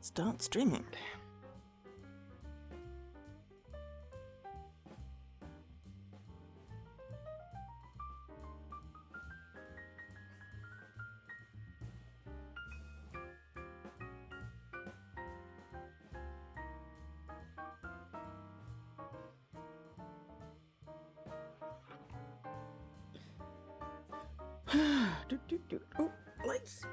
Start streaming. Oh, lights.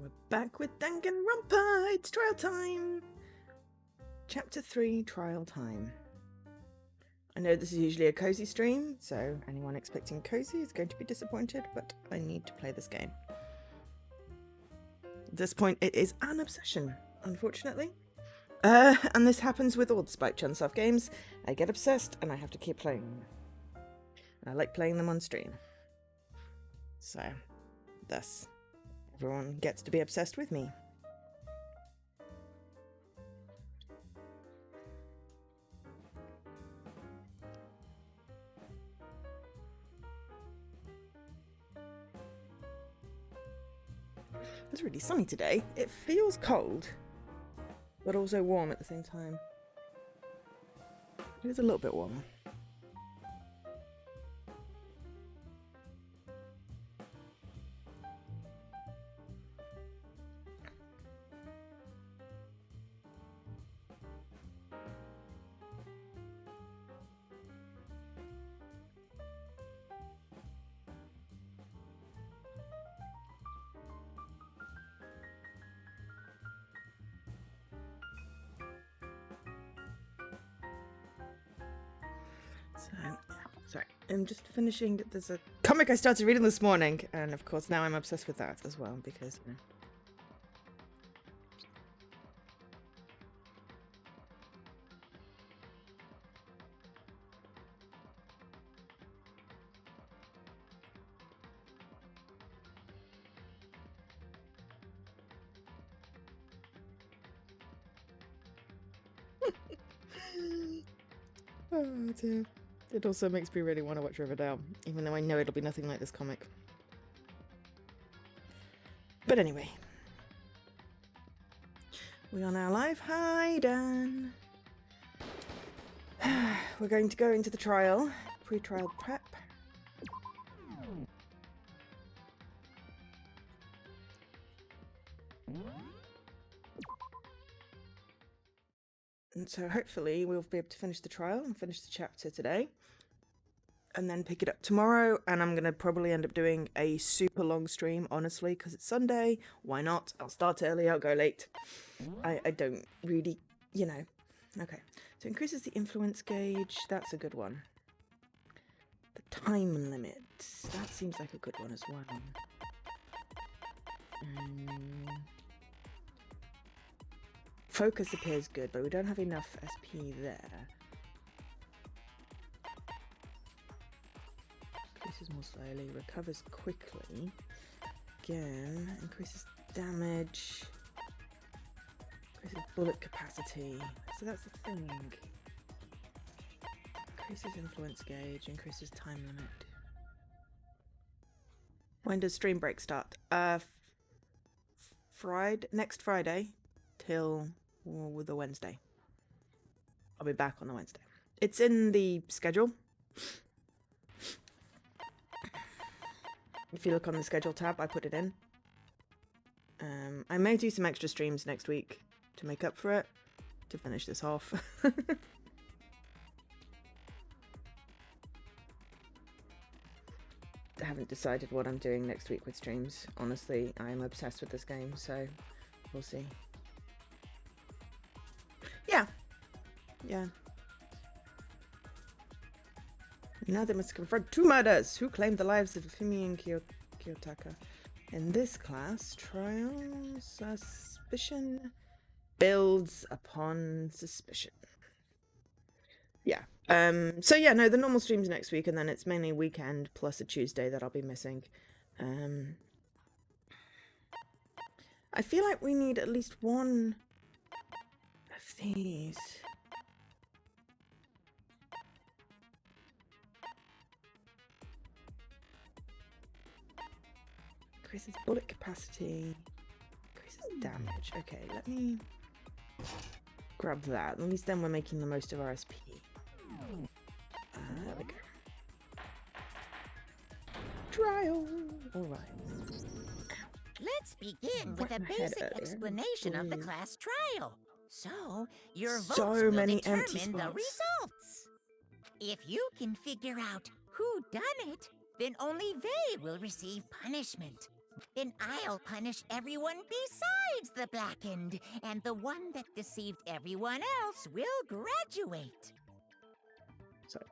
We're back with Danganronpa. It's trial time. Chapter 3, trial time. I know this is usually a cozy stream, so anyone expecting cozy is going to be disappointed, but I need to play this game. At this point, it is an obsession, unfortunately. And this happens with all the Spike Chunsoft games. I get obsessed and I have to keep playing them. And I like playing them on stream. So, thus, everyone gets to be obsessed with me. It's really sunny today. It feels cold, but also warm at the same time. It is a little bit warmer. Sorry, I'm just finishing. There's a comic I started reading this morning, and of course now I'm obsessed with that as well because. Oh dear. It also makes me really want to watch Riverdale, even though I know it'll be nothing like this comic. But anyway. We are now live. Hi, Dan. We're going to go into the trial. Pre-trial prep. And so hopefully we'll be able to finish the trial and finish the chapter today. And then pick it up tomorrow. And I'm going to probably end up doing a super long stream, honestly, because it's Sunday. Why not? I'll start early, I'll go late. I don't really, you know. Okay. So increases the influence gauge. That's a good one. The time limit. That seems like a good one as well. Focus appears good, but we don't have enough SP there. Increases more slowly, recovers quickly. Again, increases damage. Increases bullet capacity. So that's the thing. Increases influence gauge, increases time limit. When does stream break start? next Friday till the Wednesday. I'll be back on the Wednesday. It's in the schedule. If you look on the schedule tab, I put it in. I may do some extra streams next week to make up for it, to finish this off. I haven't decided what I'm doing next week with streams. Honestly, I am obsessed with this game, so we'll see. Yeah. Now they must confront 2 murders who claimed the lives of Fumi and Kiyotaka. In this class, trial suspicion builds upon suspicion. Yeah. So yeah, no, the normal streams next week, and then it's mainly weekend plus a Tuesday that I'll be missing. I feel like we need at least one of these. Increases bullet capacity, increases damage. Okay, let me grab that. At least then we're making the most of our SP. There we go. Trial. Alright. Let's begin with a basic explanation of the class trial. So, your votes will determine the results. If you can figure out who done it, then only they will receive punishment. Then I'll punish everyone besides the blackened, and the one that deceived everyone else will graduate. Sorry.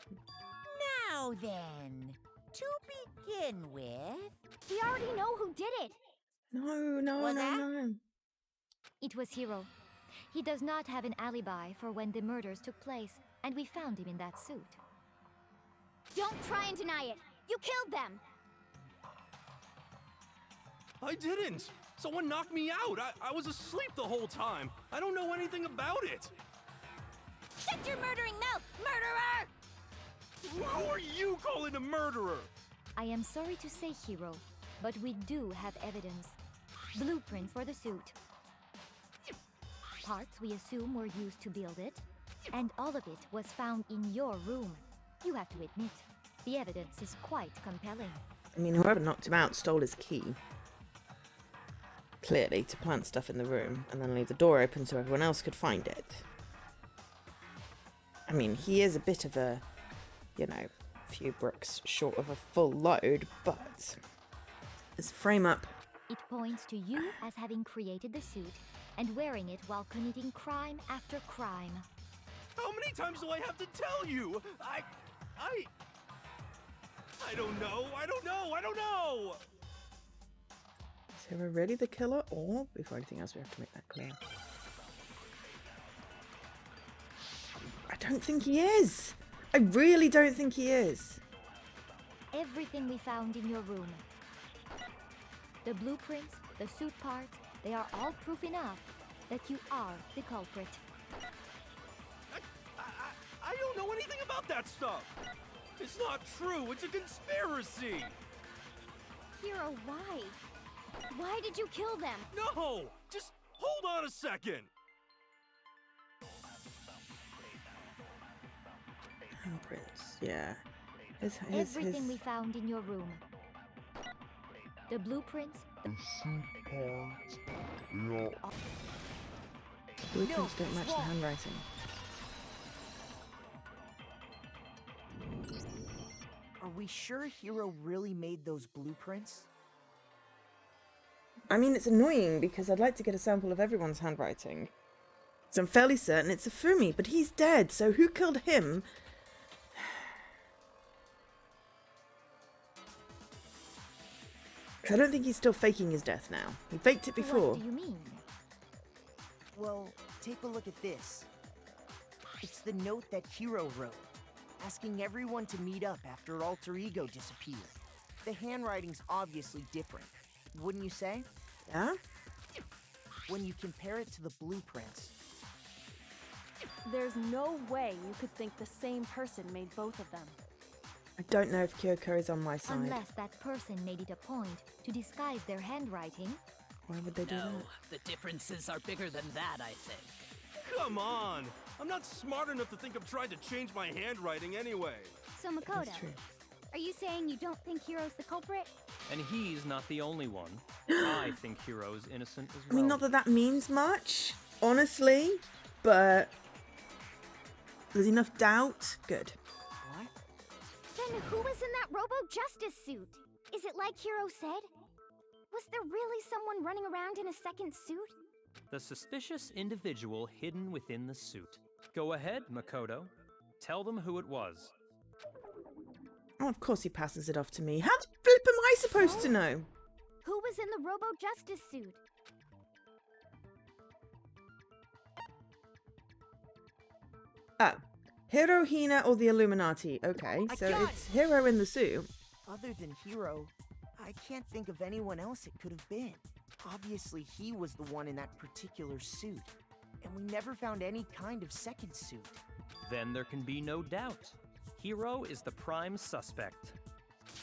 Now then, to begin with... We already know who did it! No. It was Hiro. He does not have an alibi for when the murders took place, and we found him in that suit. Don't try and deny it! You killed them! I didn't! Someone knocked me out! I was asleep the whole time! I don't know anything about it! Shut your murdering mouth, murderer! Who are you calling a murderer? I am sorry to say, Hiro, but we do have evidence. Blueprints for the suit. Parts we assume were used to build it, and all of it was found in your room. You have to admit, the evidence is quite compelling. I mean, whoever knocked him out stole his key. Clearly, to plant stuff in the room, and then leave the door open so everyone else could find it. I mean, he is a bit of a, you know, few bricks short of a full load, but as a frame up. It points to you as having created the suit and wearing it while committing crime after crime. How many times do I have to tell you? I don't know. Is Hiro really the killer, or before anything else, we have to make that clear? I don't think he is. I really don't think he is. Everything we found in your room. The blueprints, the suit parts, they are all proof enough that you are the culprit. I don't know anything about that stuff. It's not true. It's a conspiracy. Hiro, why? Why did you kill them? No! Just hold on a second. Handprints, yeah. Everything we found in your room. The blueprints, The blueprints don't match the handwriting. Are we sure Hiro really made those blueprints? I mean, it's annoying because I'd like to get a sample of everyone's handwriting. So I'm fairly certain it's a Fumi, but he's dead, so who killed him? I don't think he's still faking his death now. He faked it before. What do you mean? Well, take a look at this. It's the note that Hiro wrote, asking everyone to meet up after Alter Ego disappeared. The handwriting's obviously different, wouldn't you say? Yeah? When you compare it to the blueprints. There's no way you could think the same person made both of them. I don't know if Kyoko is on my side. Unless that person made it a point to disguise their handwriting, Why would they do No, that? the differences are bigger than that, I think. Come on! I'm not smart enough to think of trying to change my handwriting anyway. So, Makoto, That's true. are you saying you don't think Hiro's the culprit? And he's not the only one. I think Hiro's innocent as well. I mean, not that that means much, honestly, but there's enough doubt. Good. What? Then who was in that Robo-Justice suit? Is it like Hiro said? Was there really someone running around in a second suit? The suspicious individual hidden within the suit. Go ahead, Makoto. Tell them who it was. Oh, of course he passes it off to me. How the flip am I supposed to know? Who was in the Robo-Justice suit? Oh, Hiro, Hina, or the Illuminati. Okay, I so got it's Hiro in the suit. Other than Hiro, I can't think of anyone else it could have been. Obviously, he was the one in that particular suit. And we never found any kind of second suit. Then there can be no doubt. Hiro is the prime suspect.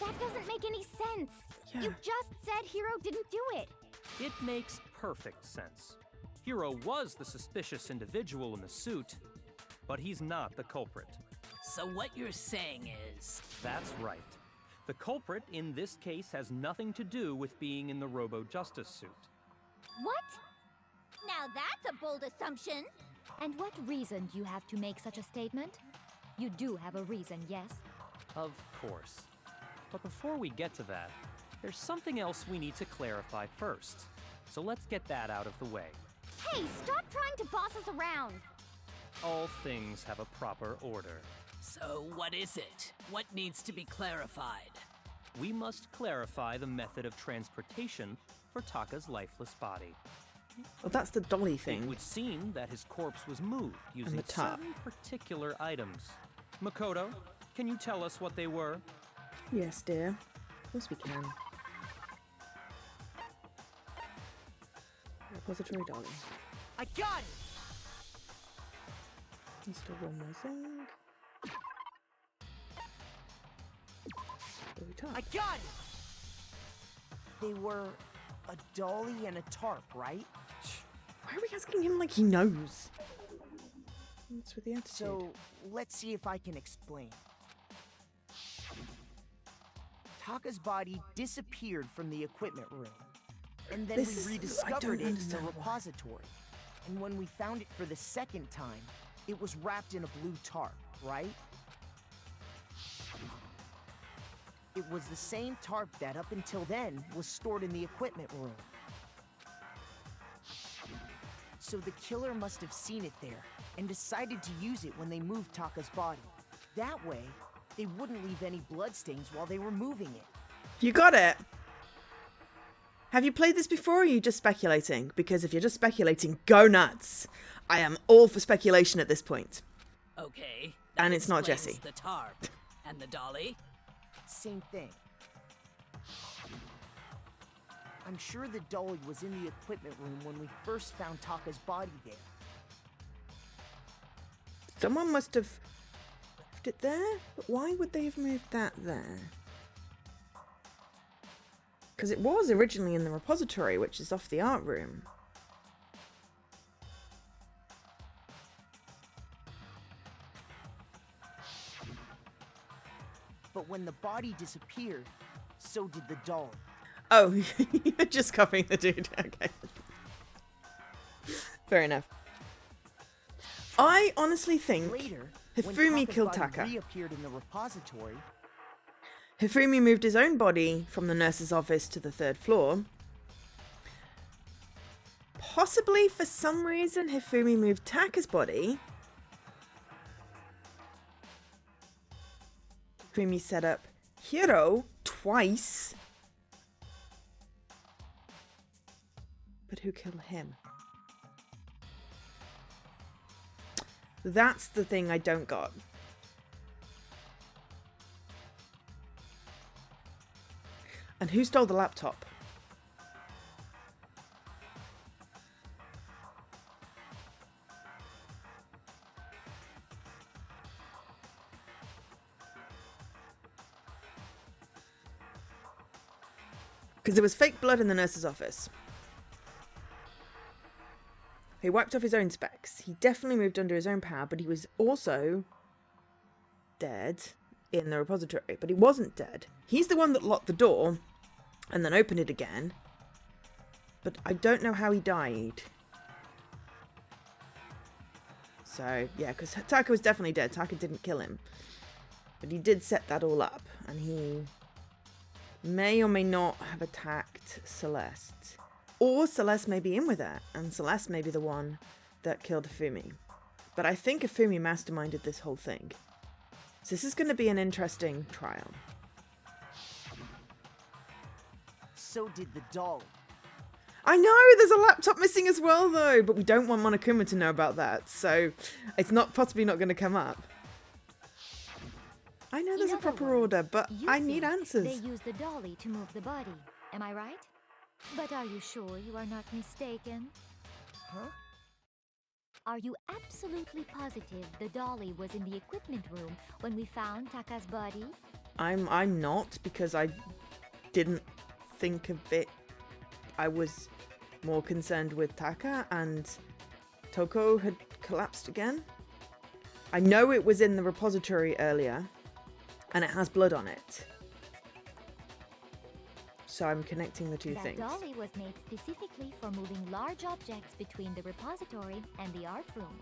That doesn't make any sense. Yeah. You just said Hiro didn't do it. It makes perfect sense. Hiro was the suspicious individual in the suit, but he's not the culprit. So what you're saying is... That's right. The culprit in this case has nothing to do with being in the Robo-Justice suit. What? Now that's a bold assumption. And what reason do you have to make such a statement? You do have a reason, yes? Of course. But before we get to that, there's something else we need to clarify first. So let's get that out of the way. Hey, stop trying to boss us around. All things have a proper order. So what is it? What needs to be clarified? We must clarify the method of transportation for Taka's lifeless body. Well, that's the dolly It thing. would seem that his corpse was moved using the top. certain particular items. Makoto, can you tell us what they were? Yes, dear. Of course we can. Repository dolly. I got it! Let's do one more thing. Dolly top. I got it! They were a dolly and a tarp, right? Why are we asking him like he knows? What's with the attitude? So, let's see if I can explain. Taka's body disappeared from the equipment room. And then This is- we I rediscovered don't it in the understand why. repository. And when we found it for the second time, it was wrapped in a blue tarp, right? It was the same tarp that, up until then, was stored in the equipment room. So the killer must have seen it there and decided to use it when they moved Taka's body. That way, they wouldn't leave any bloodstains while they were moving it. You got it! Have you played this before, or are you just speculating? Because if you're just speculating, go nuts! I am all for speculation at this point. Okay. And it's not explains Jesse. The tarp. And the dolly? Same thing. I'm sure the dolly was in the equipment room when we first found Taka's body there. Someone must have moved it there? But why would they have moved that there? Because it was originally in the repository, which is off the art room. But when the body disappeared, so did the dolly. Oh, you're just copying the dude. Okay. Fair enough. I honestly think Later, Hifumi when Taka's killed body Taka. reappeared in the repository, Hifumi moved his own body from the nurse's office to the 3rd floor. Possibly for some reason, Hifumi moved Taka's body. Hifumi set up Hiro twice. But who killed him? That's the thing I don't got. And who stole the laptop? Because there was fake blood in the nurse's office. He wiped off his own specs. He definitely moved under his own power, but he was also dead in the repository. But he wasn't dead. He's the one that locked the door and then opened it again. But I don't know how he died. So, yeah, because Taka was definitely dead. Taka didn't kill him. But he did set that all up. And he may or may not have attacked Celeste. Or Celeste may be in with it. And Celeste may be the one that killed Afumi. But I think Afumi masterminded this whole thing. So this is going to be an interesting trial. So did the doll. I know, there's a laptop missing as well, though, but we don't want Monokuma to know about that, so it's possibly not going to come up. I know there's a proper order, but I need answers. They used the dolly to move the body, am I right? But are you sure you are not mistaken? Huh? Are you absolutely positive the dolly was in the equipment room when we found Taka's body? I'm not, because I didn't think of it. I was more concerned with Taka, and Toko had collapsed again. I know it was in the repository earlier, and it has blood on it. So I'm connecting the two things. That dolly was made specifically for moving large objects between the repository and the art room.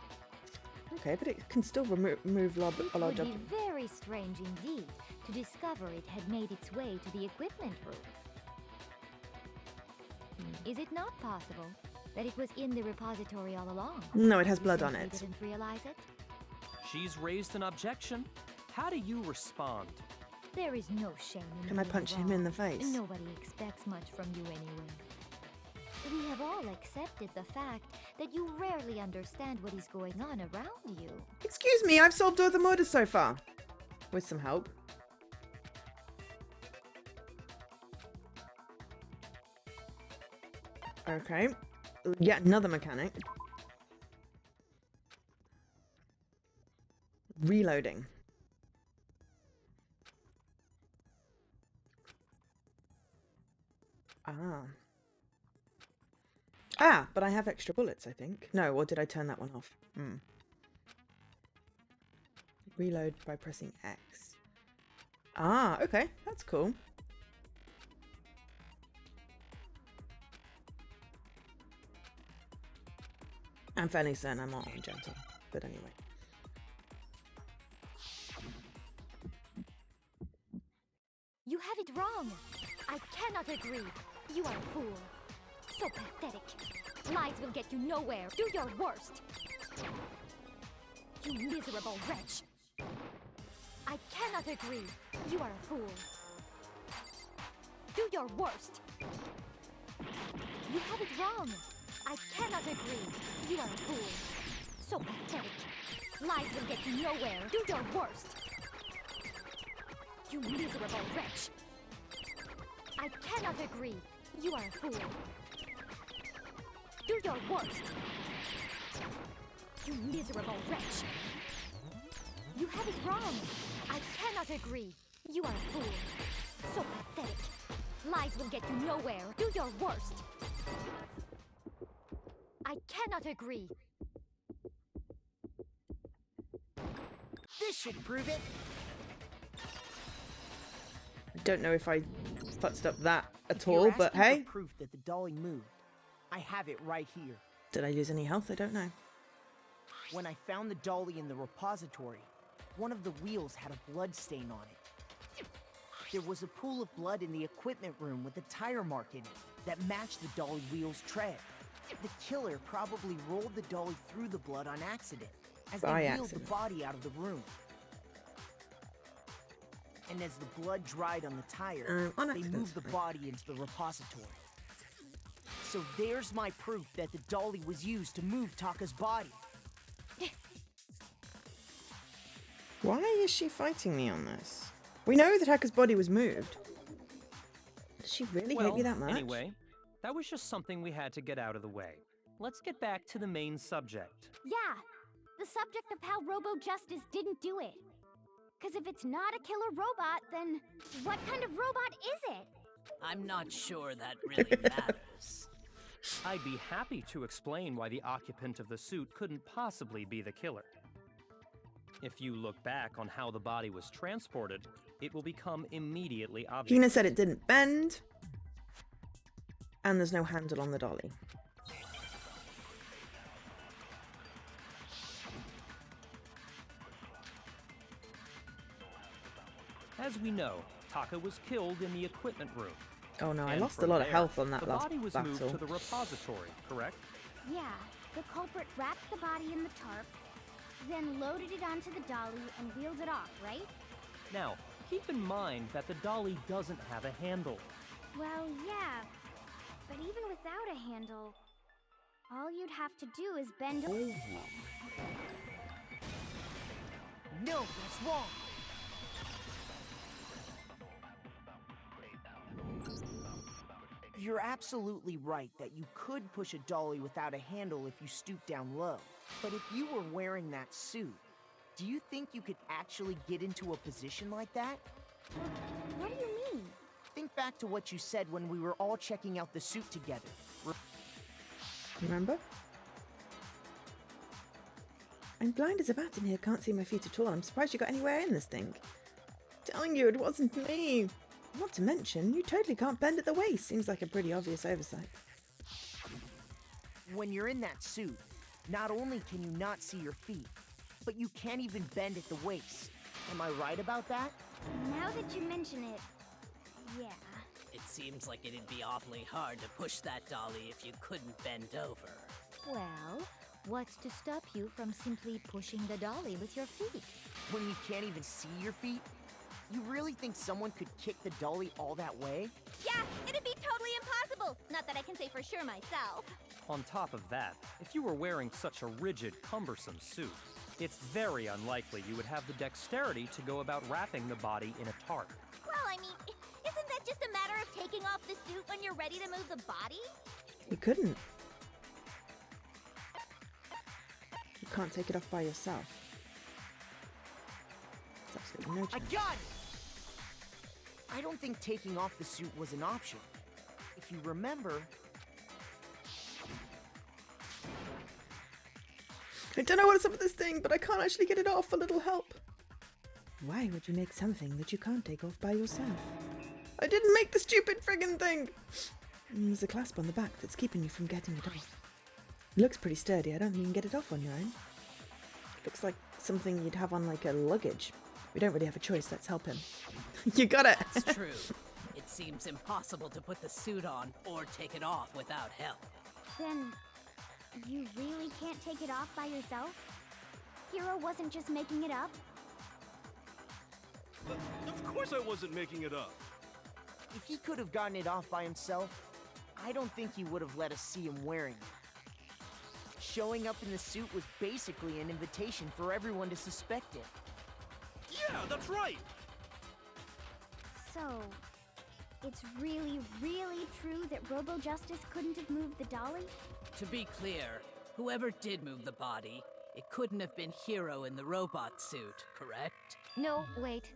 Okay, but it can still move a large It would object. be very strange indeed to discover it had made its way to the equipment room. Is it not possible that it was in the repository all along? No, it has You blood on simply it. Didn't realize it? She's raised an objection. How do you respond? There is no shame in Can I being punch him wrong. in the face? Nobody expects much from you anyway. We have all accepted the fact that you rarely understand what is going on around you. Excuse me, I've solved all the murders so far. With some help. Okay. Yet another mechanic. Reloading. But I have extra bullets, I think. No, or did I turn that one off? Reload by pressing X. Okay. That's cool. I'm fairly certain I'm not on gentle, but anyway. You have it wrong. I cannot agree. You are a fool. So pathetic. Lies will get you nowhere. Do your worst. You miserable wretch. I cannot agree. You are a fool. Do your worst. You have it wrong. I cannot agree. You are a fool. So pathetic. Lies will get you nowhere. Do your worst. You miserable wretch. I cannot agree. You are a fool. Do your worst. You miserable wretch. You have it wrong. I cannot agree. You are a fool. So pathetic. Lies will get you nowhere. Do your worst. I cannot agree. This should prove it. I don't know if I fucked up that at If you're all, but asking hey. for proof that the dolly moved, I have it right here. Did I lose any health? I don't know. When I found the dolly in the repository, one of the wheels had a blood stain on it. There was a pool of blood in the equipment room with a tire mark in it that matched the dolly wheel's tread. The killer probably rolled the dolly through the blood on accident as they wheeled the body out of the room. And as the blood dried on the tire, they moved the body into the repository. So there's my proof that the dolly was used to move Taka's body. Why is she fighting me on this? We know that Taka's body was moved. Does she really hate me that much? Anyway, that was just something we had to get out of the way. Let's get back to the main subject. Yeah, the subject of how Robo-Justice didn't do it. Because if it's not a killer robot, then what kind of robot is it? I'm not sure that really matters. I'd be happy to explain why the occupant of the suit couldn't possibly be the killer. If you look back on how the body was transported, it will become immediately obvious. Hina said it didn't bend, and there's no handle on the dolly. As we know, Taka was killed in the equipment room. Oh no, I And lost a from lot of there, health on that the last body was battle. moved to the repository, correct? Yeah, the culprit wrapped the body in the tarp, then loaded it onto the dolly and wheeled it off, right? Now, keep in mind that the dolly doesn't have a handle. Well, yeah, but even without a handle, all you'd have to do is bend over. No, that's wrong. You're absolutely right that you could push a dolly without a handle if you stoop down low. But if you were wearing that suit, do you think you could actually get into a position like that? What do you mean? Think back to what you said when we were all checking out the suit together. Remember? I'm blind as a bat in here, can't see my feet at all. I'm surprised you got anywhere in this thing. Telling you it wasn't me. Not to mention, you totally can't bend at the waist. Seems like a pretty obvious oversight. When you're in that suit, not only can you not see your feet, but you can't even bend at the waist. Am I right about that? Now that you mention it, yeah. It seems like it'd be awfully hard to push that dolly if you couldn't bend over. Well, what's to stop you from simply pushing the dolly with your feet? When you can't even see your feet? You really think someone could kick the dolly all that way? Yeah, it'd be totally impossible. Not that I can say for sure myself. On top of that, if you were wearing such a rigid, cumbersome suit, it's very unlikely you would have the dexterity to go about wrapping the body in a tarp. Well, I mean, isn't that just a matter of taking off the suit when you're ready to move the body? You couldn't. You can't take it off by yourself. There's absolutely no I chance. got it! I don't think taking off the suit was an option. If you remember... I don't know what's up with this thing, but I can't actually get it off. A little help. Why would you make something that you can't take off by yourself? I didn't make the stupid friggin' thing! There's a clasp on the back that's keeping you from getting it off. It looks pretty sturdy. I don't think you can get it off on your own. It looks like something you'd have on like a luggage. We don't really have a choice. Let's help him. You got it! That's true. It seems impossible to put the suit on or take it off without help. Then, you really can't take it off by yourself? Hero wasn't just making it up? Of course I wasn't making it up. If he could have gotten it off by himself, I don't think he would have let us see him wearing it. Showing up in the suit was basically an invitation for everyone to suspect it. Yeah, that's right. So, it's really, really true that Robo Justice couldn't have moved the dolly? To be clear, whoever did move the body, it couldn't have been Hero in the robot suit, correct? No, wait.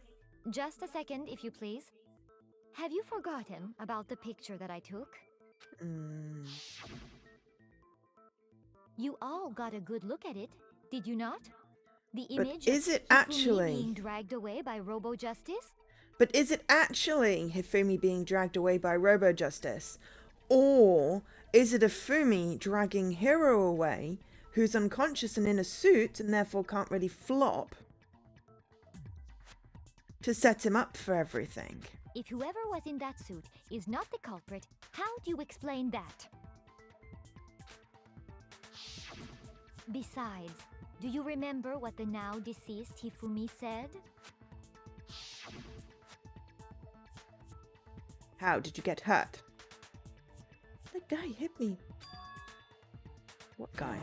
Just a second, if you please. Have you forgotten about the picture that I took? You all got a good look at it, did you not? The image is it of Hifumi actually? being dragged away by Robo Justice? But is it actually Hifumi being dragged away by Robo Justice? Or is it a Fumi dragging Hiro away, who's unconscious and in a suit and therefore can't really flop, to set him up for everything? If whoever was in that suit is not the culprit, how do you explain that? Besides, do you remember what the now deceased Hifumi said? How did you get hurt? The guy hit me. What guy?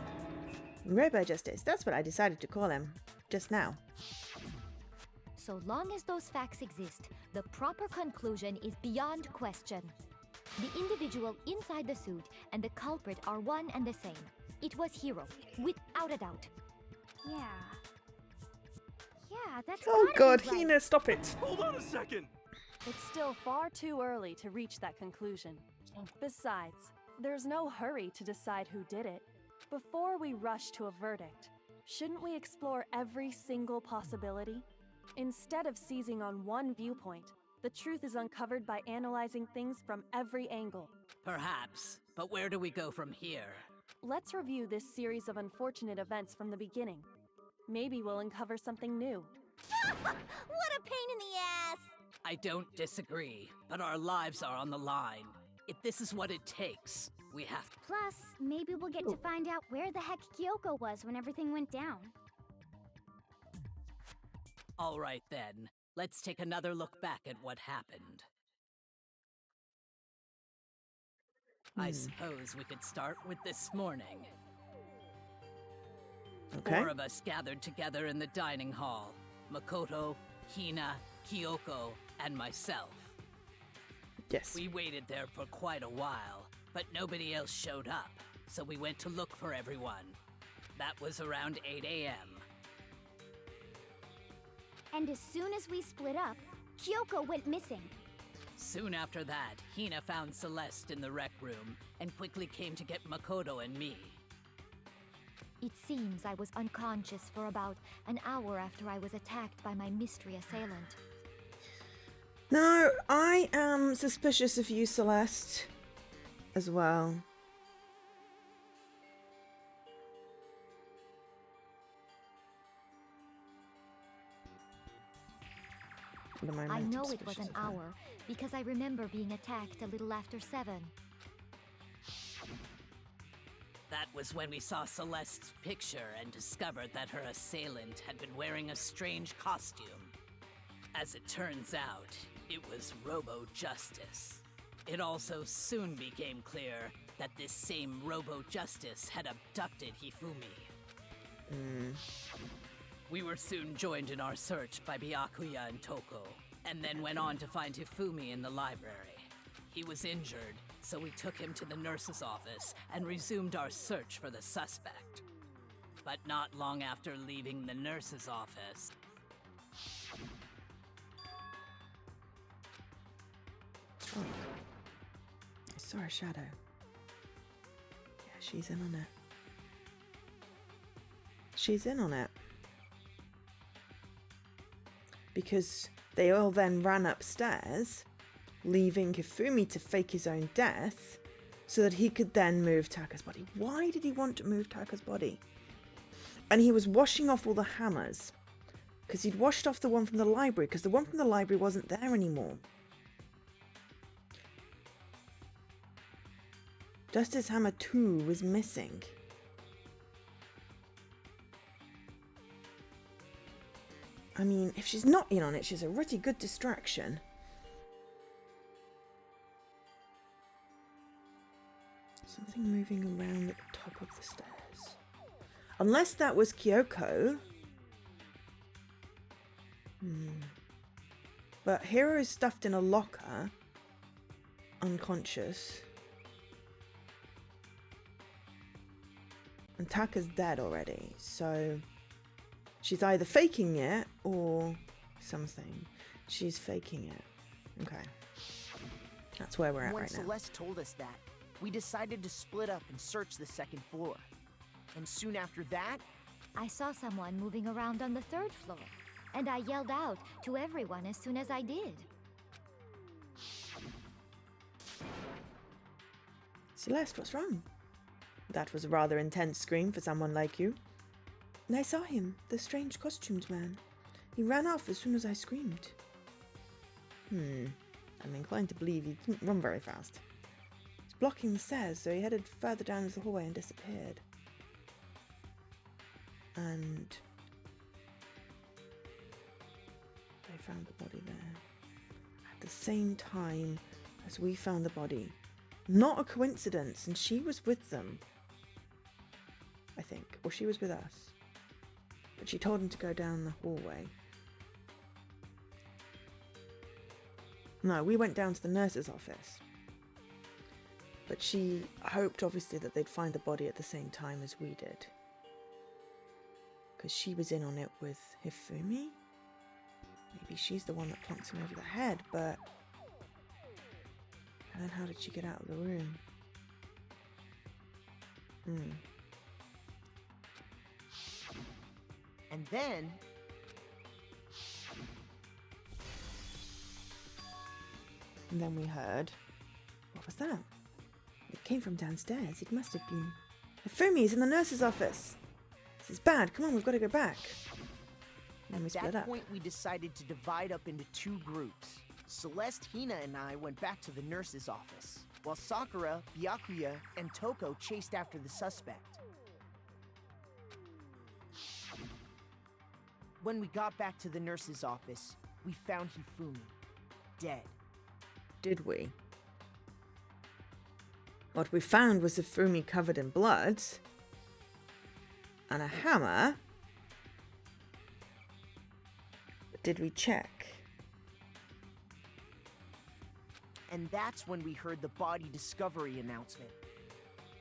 Robo Justice, that's what I decided to call him just now. So long as those facts exist, the proper conclusion is beyond question. The individual inside the suit and the culprit are one and the same. It was Hiro, without a doubt. Yeah. Yeah, that's Oh gotta god, be right. Hina, stop it. Hold on a second. It's still far too early to reach that conclusion. Besides, There's no hurry to decide who did it. Before we rush to a verdict, shouldn't we explore every single possibility? Instead of seizing on one viewpoint, the truth is uncovered by analyzing things from every angle. Perhaps, but where do we go from here? Let's review this series of unfortunate events from the beginning. Maybe we'll uncover something new. What a pain in the ass! I don't disagree, but our lives are on the line. If this is what it takes, we have to. Plus, maybe we'll get to find out where the heck Kyoko was when everything went down. All right then, let's take another look back at what happened. I suppose we could start with this morning. Okay. 4 of us gathered together in the dining hall. Makoto, Hina, Kyoko, and myself. Yes. We waited there for quite a while, but nobody else showed up, so we went to look for everyone. That was around 8 a.m. And as soon as we split up, Kyoko went missing. Soon after that, Hina found Celeste in the rec room and quickly came to get Makoto and me. It seems I was unconscious for about an hour after I was attacked by my mystery assailant. No, I am suspicious of you, Celeste, as well. What am I meant to know be it was suspicious an of her? hour because I remember being attacked a little after 7. That was when we saw Celeste's picture and discovered that her assailant had been wearing a strange costume. As it turns out, it was Robo-Justice. It also soon became clear that this same Robo-Justice had abducted Hifumi. We were soon joined in our search by Byakuya and Toko, and then went on to find Hifumi in the library. He was injured, so we took him to the nurse's office and resumed our search for the suspect. But not long after leaving the nurse's office, Oh. I saw a shadow. Yeah, she's in on it. She's in on it. Because they all then ran upstairs, leaving Hifumi to fake his own death so that he could then move Taka's body. Why did he want to move Taka's body? And he was washing off all the hammers because he'd washed off the one from the library because the one from the library wasn't there anymore. Justice Hammer 2 was missing. I mean, if she's not in on it, she's a pretty good distraction. Something moving around at the top of the stairs. Unless that was Kyoko. But Hiro is stuffed in a locker, unconscious. And Taka's dead already, so she's either faking it or something. She's faking it. Okay. That's where we're at When right now. Celeste told us that, we decided to split up and search the second floor. And soon after that, I saw someone moving around on the 3rd floor, and I yelled out to everyone as soon as I did. Celeste, what's wrong? That was a rather intense scream for someone like you. And I saw him, the strange costumed man. He ran off as soon as I screamed. I'm inclined to believe he didn't run very fast. He's blocking the stairs, so he headed further down the hallway and disappeared. And they found the body there. At the same time as we found the body. Not a coincidence, and she was with them. I think. Or she was with us. But she told him to go down the hallway. No, we went down to the nurse's office. But she hoped, obviously, that they'd find the body at the same time as we did. Because she was in on it with Hifumi. Maybe she's the one that plonks him over the head, but... And then how did she get out of the room? And then... And then we heard... What was that? It came from downstairs. It must have been... Hifumi is in the nurse's office. This is bad. Come on, we've got to go back. And we split At that up. point, we decided to divide up into two groups. Celeste, Hina, and I went back to the nurse's office, while Sakura, Byakuya, and Toko chased after the suspect. When we got back to the nurse's office, we found Hifumi, dead. Did we? What we found was Hifumi covered in blood and a hammer. But did we check? And that's when we heard the body discovery announcement.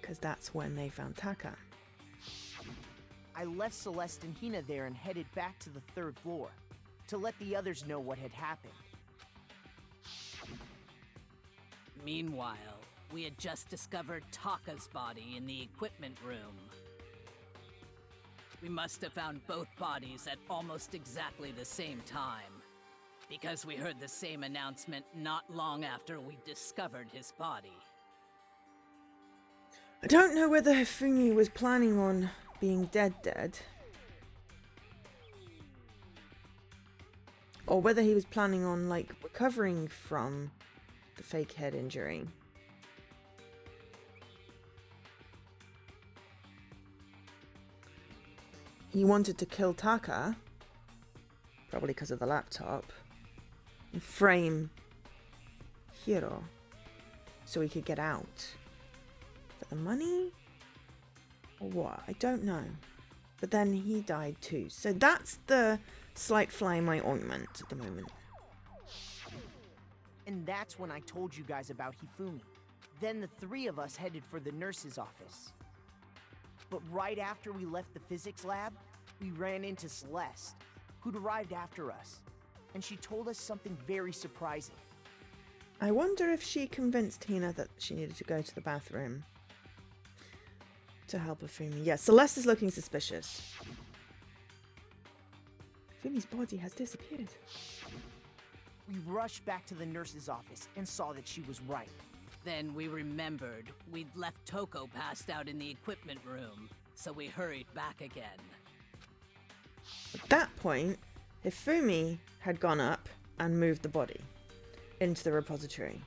Because that's when they found Taka. I left Celeste and Hina there and headed back to the 3rd floor to let the others know what had happened. Meanwhile, we had just discovered Taka's body in the equipment room. We must have found both bodies at almost exactly the same time, because we heard the same announcement not long after we discovered his body. I don't know whether Hifumi was planning on being dead, or whether he was planning on, like, recovering from the fake head injury. He wanted to kill Taka, probably because of the laptop, and frame Hiro so he could get out. For the money? Or what? I don't know. But then he died too. So that's the slight fly in my ointment at the moment. And that's when I told you guys about Hifumi. Then the 3 of us headed for the nurse's office. But right after we left the physics lab, we ran into Celeste, who'd arrived after us. And she told us something very surprising. I wonder if she convinced Hina that she needed to go to the bathroom to help Hifumi. Yeah, Celeste is looking suspicious. Hifumi's body has disappeared. We rushed back to the nurse's office and saw that she was right. Then we remembered we'd left Toko passed out in the equipment room, so we hurried back again. At that point, Hifumi had gone up and moved the body into the repository.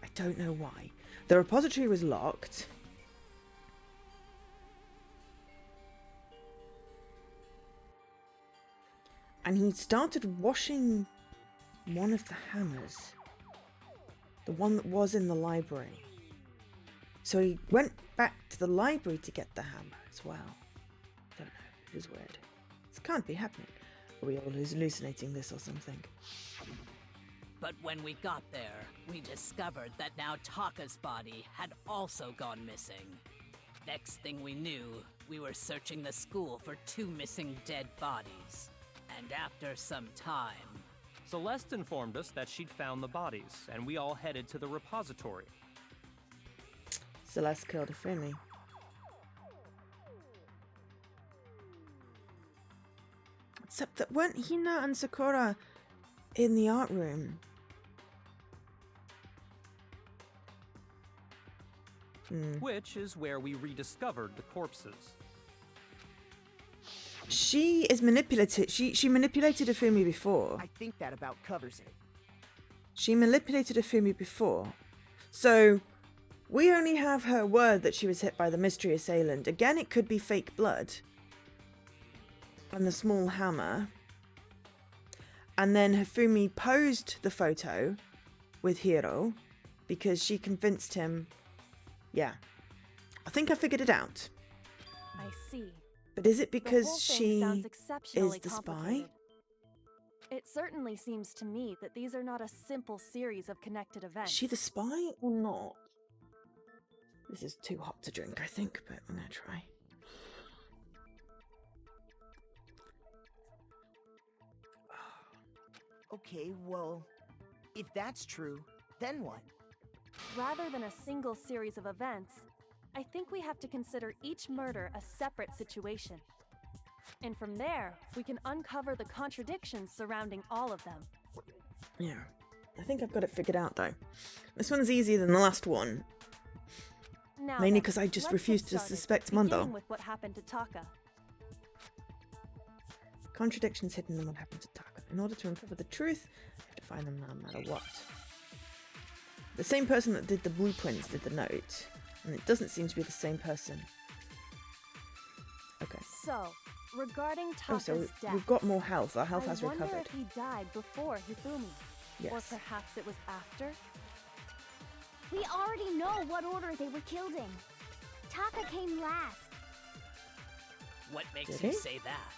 I don't know why. The repository was locked. And he started washing one of the hammers. The one that was in the library. So he went back to the library to get the hammer as well. Don't know. It is weird. This can't be happening. Are we all hallucinating this or something? But when we got there, we discovered that now Taka's body had also gone missing. Next thing we knew, we were searching the school for 2 missing dead bodies. And after some time... Celeste informed us that she'd found the bodies, and we all headed to the repository. Celeste killed Hifumi. Except that weren't Hina and Sakura in the art room? Which is where we rediscovered the corpses. She is manipulated. She manipulated Hifumi before. I think that about covers it. She manipulated Hifumi before. So, we only have her word that she was hit by the mystery assailant. Again, it could be fake blood. And the small hammer. And then Hifumi posed the photo with Hiro because she convinced him. Yeah. I think I figured it out. I see. But is it The because whole thing she sounds exceptionally is the spy? complicated. It certainly seems to me that these are not a simple series of connected Is events. she the spy or not? This is too hot to drink, I think, but I'm gonna try. Okay, well, if that's true, then what? Rather than a single series of events, I think we have to consider each murder a separate situation. And from there, we can uncover the contradictions surrounding all of them. Yeah. I think I've got it figured out, though. This one's easier than the last one. Now Mainly then, because I just let's refused get to started, suspect beginning Mondo. with what happened to Taka. Contradictions hidden in what happened to Taka. In order to uncover the truth, you have to find them no matter what. The same person that did the blueprints did the note, and it doesn't seem to be the same person. Okay. So, regarding Oh, Taka's so death, we've got more health. Our health has I wonder recovered. if he died before Hifumi, or Yes. perhaps it was after. We already know what order they were killed in. Taka came last What makes Did you he? say that?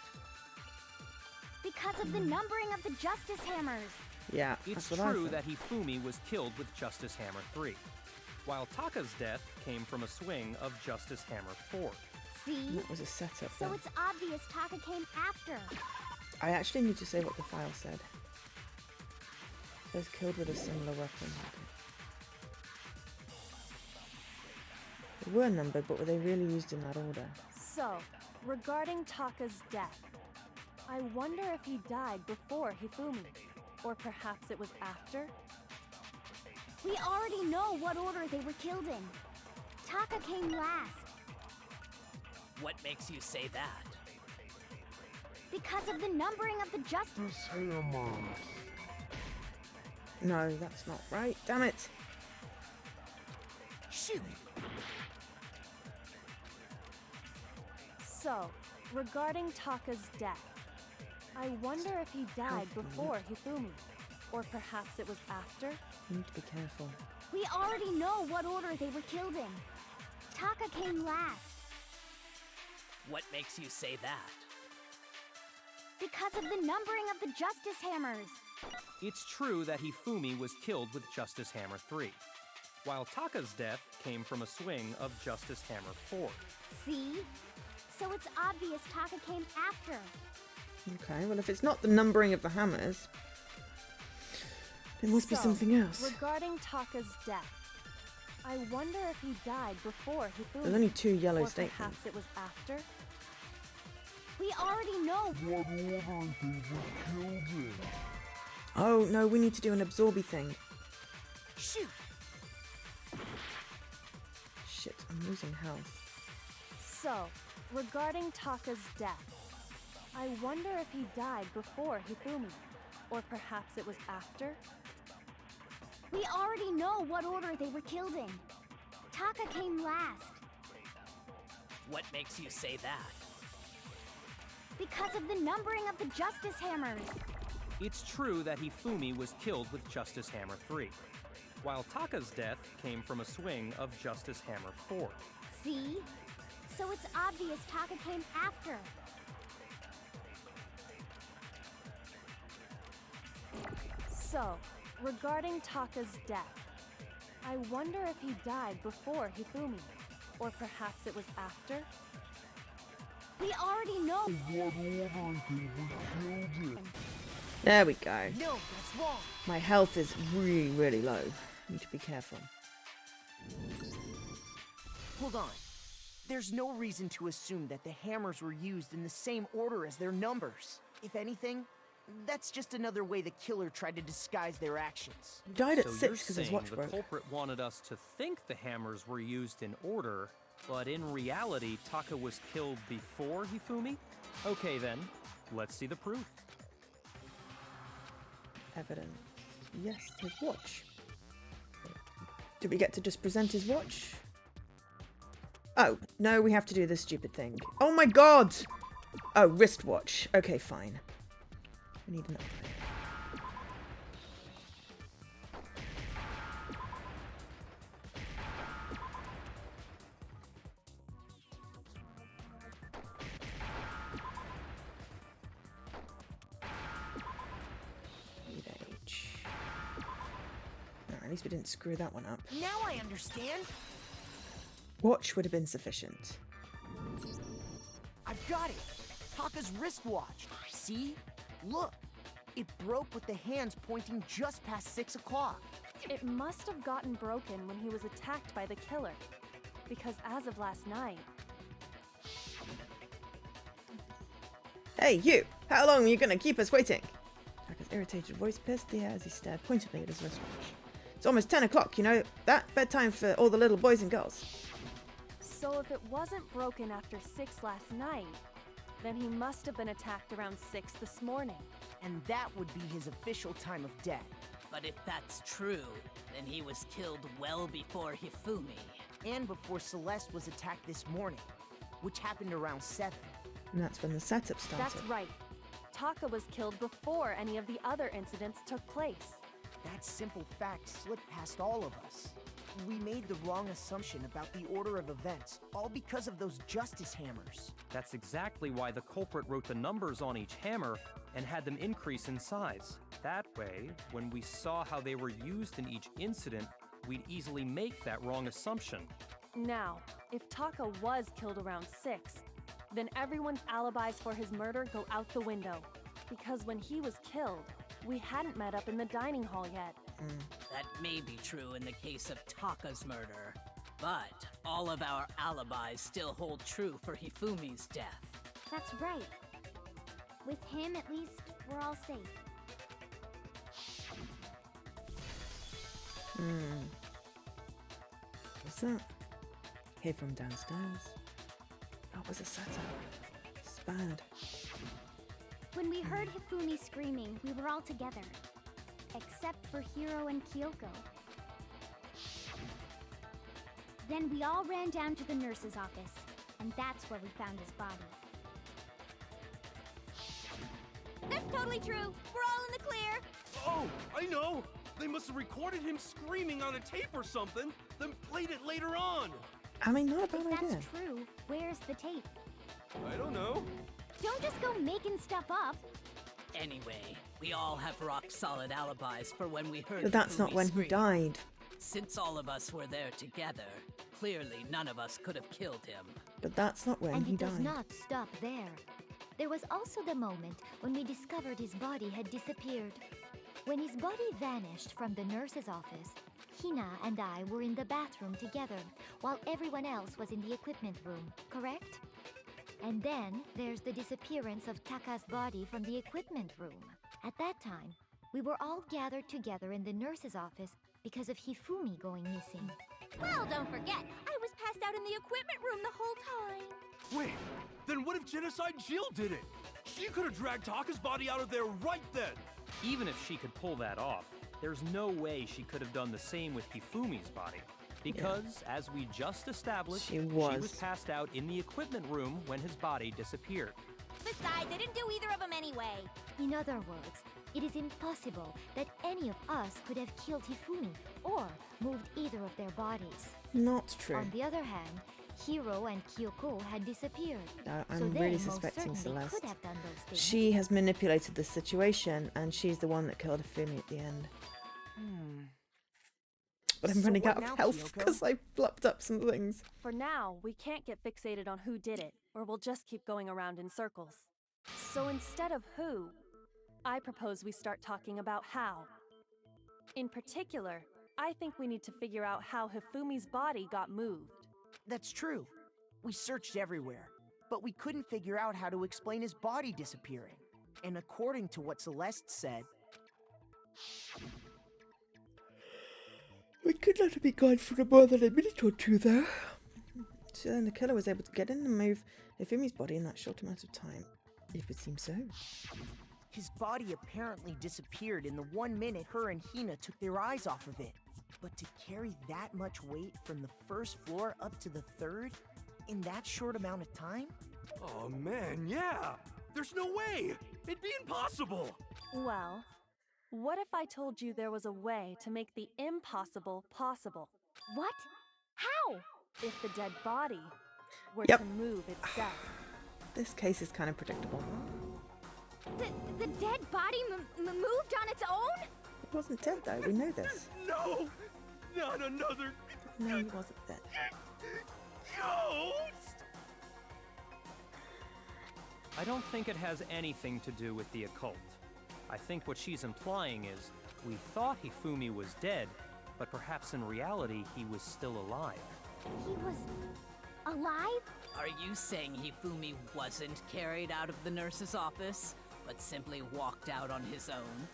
because of the numbering of the Justice Hammers. Yeah, It's that's what I true thought. that Hifumi was killed with Justice Hammer 3, while Taka's death came from a swing of Justice Hammer 4. See? That was a setup. So then. it's obvious Taka came after. I actually need to say what the file said. Those killed with a similar weapon. They were numbered, but were they really used in that order? So, regarding Taka's death, I wonder if he died before Hifumi, or perhaps it was after. We already know what order they were killed in. Taka came last What makes you say that? because of the numbering of the Justice. No, that's not right. Damn it! Shoot! So, regarding Taka's death, I wonder if he died before Hifumi, or perhaps it was after. You need to be careful. We already know what order they were killed in. Taka came last What makes you say that? because of the numbering of the Justice Hammers. It's true that Hifumi was killed with Justice Hammer 3, while Taka's death came from a swing of Justice Hammer 4. See? So it's obvious Taka came after. Okay, well if it's not the numbering of the hammers, it must be So, something else. Regarding Taka's death, I wonder if he died before Hifumi, There's only two yellow or statements. perhaps it was after. We already know. Oh no, we need to do an absorby thing. Shoot! Shit, I'm losing health. So, regarding Taka's death, I wonder if he died before Hifumi, or perhaps it was after. We already know what order they were killed in. Taka came last What makes you say that? because of the numbering of the Justice Hammers. It's true that Hifumi was killed with Justice Hammer 3, while Taka's death came from a swing of Justice Hammer 4. See? So it's obvious Taka came after. So, regarding Taka's death, I wonder if he died before Hifumi, or perhaps it was after. We already know. There we go. No, that's wrong. My health is really, really low. I need to be careful. Hold on. There's no reason to assume that the hammers were used in the same order as their numbers. If anything, that's just another way the killer tried to disguise their actions. He died at So you're 6 because his saying watch the broke. culprit wanted us to think the hammers were used in order, but in reality, Taka was killed before Hifumi? Okay then, let's see the proof. Evidence. Yes, his watch. Do we get to just present his watch? Oh, no, we have to do this stupid thing. Oh my god! Oh, wristwatch. Okay, fine. We need an upgrade. Need age. Oh, at least we didn't screw that one up. Now I understand. Watch would have been sufficient. I've got it. Taka's wristwatch. See? Look. It broke with the hands pointing just past 6 o'clock. It must have gotten broken when he was attacked by the killer. because as of last night... Hey, you! How long are you gonna keep us waiting? Taka's irritated voice pierced the air as he stared pointedly at his wristwatch. It's almost 10 o'clock, you know, that bedtime for all the little boys and girls. So if it wasn't broken after 6 last night, then he must have been attacked around 6 this morning. And that would be his official time of death. But if that's true, then he was killed well before Hifumi. And before Celeste was attacked this morning, which happened around 7. And that's when the setup started. That's right. Taka was killed before any of the other incidents took place. That simple fact slipped past all of us. We made the wrong assumption about the order of events, all because of those justice hammers. That's exactly why the culprit wrote the numbers on each hammer and had them increase in size. That way, when we saw how they were used in each incident, we'd easily make that wrong assumption. Now, if Taka was killed around 6, then everyone's alibis for his murder go out the window. Because when he was killed, we hadn't met up in the dining hall yet. That may be true in the case of Taka's murder, but all of our alibis still hold true for Hifumi's death. That's right. With him, at least, we're all safe. What's that? Came from downstairs. That was a setup. It's bad. When we heard Hifumi screaming, we were all together. Except for Hiro and Kyoko. Then we all ran down to the nurse's office, and that's where we found his body. That's totally true. We're all in the clear. Oh, I know! They must have recorded him screaming on a tape or something, then played it later on. I mean, not a bad If idea. that's true, where's the tape? I don't know. Don't just go making stuff up. Anyway, we all have rock-solid alibis for when we heard But that's not Hifumi when scream. he died. Since all of us were there together, clearly none of us could have killed him. But that's not when And he it does died. not stop there. There was also the moment when we discovered his body had disappeared. When his body vanished from the nurse's office, Hina and I were in the bathroom together, while everyone else was in the equipment room, correct? And then there's the disappearance of Taka's body from the equipment room. At that time, we were all gathered together in the nurse's office because of Hifumi going missing. Well, don't forget, I was passed out in the equipment room the whole time. Wait, then what if Genocide Jill did it? She could have dragged Taka's body out of there right then. Even if she could pull that off, there's no way she could have done the same with Hifumi's body. Because, as we just established, She was. passed out in the equipment room when his body disappeared. Besides, I didn't do either of them anyway. In other words, it is impossible that any of us could have killed Hifumi or moved either of their bodies. Not true. On the other hand, Hiro and Kyoko had disappeared. I'm so they really most suspecting certainly Celeste. could have done those things. She has manipulated the situation, and she's the one that killed Hifumi at the end. But I'm So running what out of now, health Kyoko? because I flopped up some things. For now, we can't get fixated on who did it, or we'll just keep going around in circles. So instead of who, I propose we start talking about how. In particular, I think we need to figure out how Hifumi's body got moved. That's true. We searched everywhere, but we couldn't figure out how to explain his body disappearing. And according to what Celeste said, We could let her be gone for more than a minute or two, though. So then the killer was able to get in and move Hifumi's body in that short amount of time. It would seem so. his body apparently disappeared in the 1 minute her and Hina took their eyes off of it. But to carry that much weight from the first floor up to the third in that short amount of time? Oh man, yeah! There's no way! It'd be impossible! Well, what if I told you there was a way to make the impossible possible? What? How? If the dead body were Yep. to move itself. This case is kind of predictable. The dead body moved on its own? He wasn't dead, though. We know this. No! Not another No, he wasn't dead. ghost! I don't think it has anything to do with the occult. I think what she's implying is, we thought Hifumi was dead, but perhaps in reality he was still alive. He was alive? Are you saying Hifumi wasn't carried out of the nurse's office, but simply walked out on his own?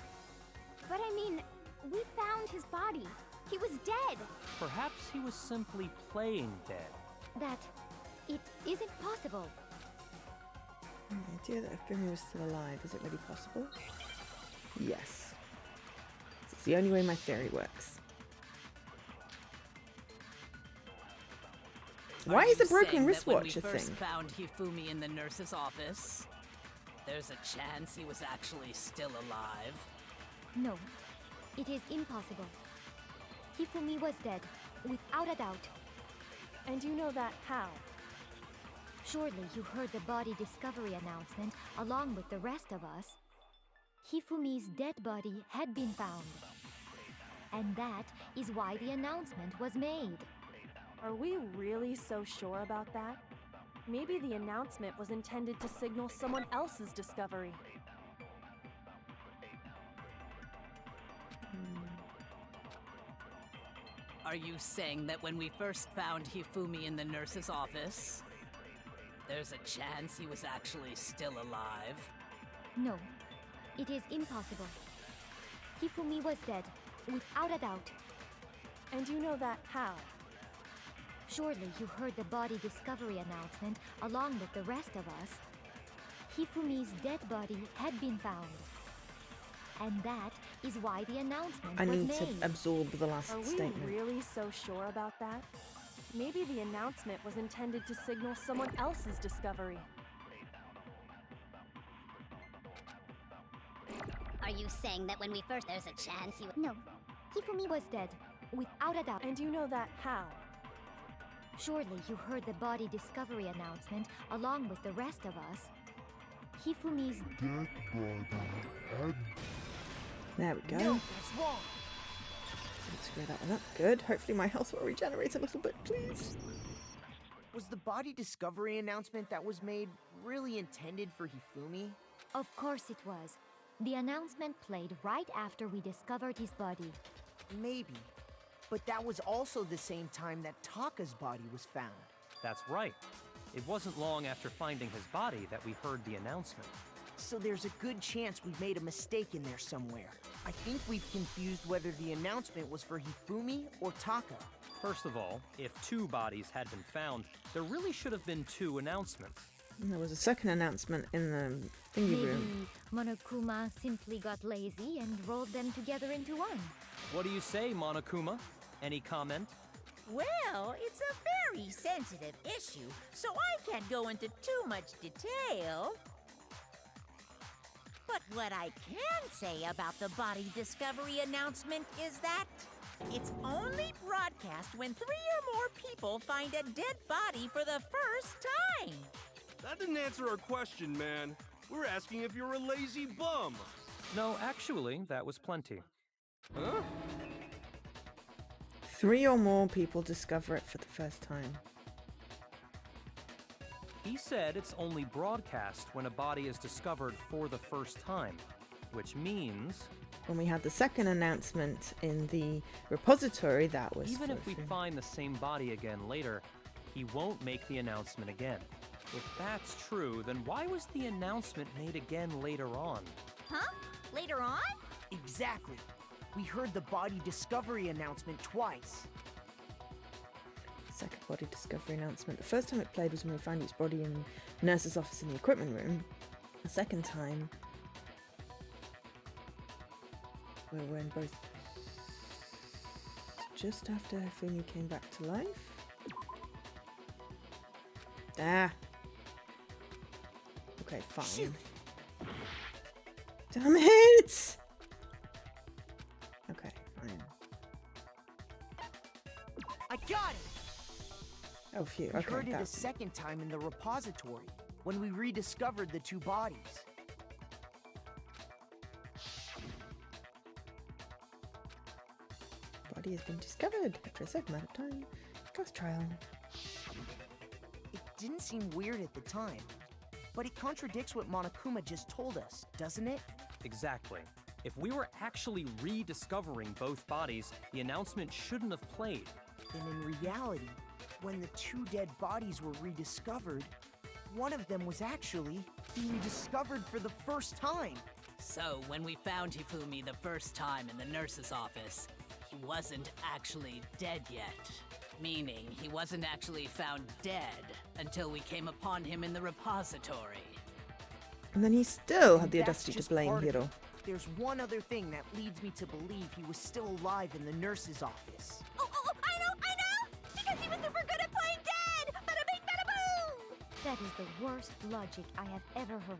But I mean, we found his body. He was dead. Perhaps he was simply playing dead. That it isn't possible. The idea that Hifumi was still alive, is it really possible? Yes. It's the only way my theory works. Why is a broken wristwatch a thing? When we first found Hifumi in the nurse's office, there's a chance he was actually still alive? No, it is impossible. Hifumi was dead, without a doubt. And you know that how? Surely you heard the body discovery announcement along with the rest of us. Hifumi's dead body had been found. And that is why the announcement was made. Are we really so sure about that? Maybe the announcement was intended to signal someone else's discovery. Are you saying that when we first found Hifumi in the nurse's office, there's a chance he was actually still alive? No, it is impossible. Hifumi was dead, without a doubt. And you know that how? Surely you heard the body discovery announcement along with the rest of us. Hifumi's dead body had been found. And that is why the announcement I was need made. to absorb the last Are we statement. really so sure about that? Maybe the announcement was intended to signal someone else's discovery. Are you saying that when we first there's a chance he No, Hifumi was dead, without a doubt. And you know that how? Surely you heard the body discovery announcement along with the rest of us. Hifumi's dead body had... There we go. No, that's wrong. Let's screw that one up. Good. Hopefully my health will regenerate a little bit, please. Was the body discovery announcement that was made really intended for Hifumi? Of course it was. The announcement played right after we discovered his body. Maybe. But that was also the same time that Taka's body was found. That's right. It wasn't long after finding his body that we heard the announcement. So there's a good chance we've made a mistake in there somewhere. I think we've confused whether the announcement was for Hifumi or Taka. First of all, if 2 bodies had been found, there really should have been 2 announcements. And there was a second announcement in the thingy room. Maybe Monokuma simply got lazy and rolled them together into one. What do you say, Monokuma? Any comment? Well, it's a very sensitive issue, so I can't go into too much detail. But what I can say about the body discovery announcement is that it's only broadcast when 3 or more people find a dead body for the first time. That didn't answer our question, man. We're asking if you're a lazy bum. No, actually, that was plenty. Huh? 3 or more people discover it for the first time. He said it's only broadcast when a body is discovered for the first time, which means... When we had the second announcement in the repository, that was... Even if we find the same body again later, he won't make the announcement again. If that's true, then why was the announcement made again later on? Huh? Later on? Exactly. We heard the body discovery announcement twice. Second body discovery announcement. The first time it played was when we found its body in the nurse's office in the equipment room. The second time, were when both just after Hifumi came back to life. Ah. Okay, fine. Shoot. Damn it! Okay, fine. I got it! Oh, phew. We Okay, heard it a that's... second time in the repository, when we rediscovered the 2 bodies. Body has been discovered after a certain amount of time. Class trial. It didn't seem weird at the time, but it contradicts what Monokuma just told us, doesn't it? Exactly. If we were actually rediscovering both bodies, the announcement shouldn't have played. Then in reality, when the 2 dead bodies were rediscovered, one of them was actually being discovered for the first time. So, when we found Hifumi the first time in the nurse's office, he wasn't actually dead yet. Meaning, he wasn't actually found dead until we came upon him in the repository. And then he still had the That's audacity to just blame part of Hiro. it. There's one other thing that leads me to believe he was still alive in the nurse's office. Oh, I know! Because he was super good at playing dead! Bada bing, bada boom! That is the worst logic I have ever heard.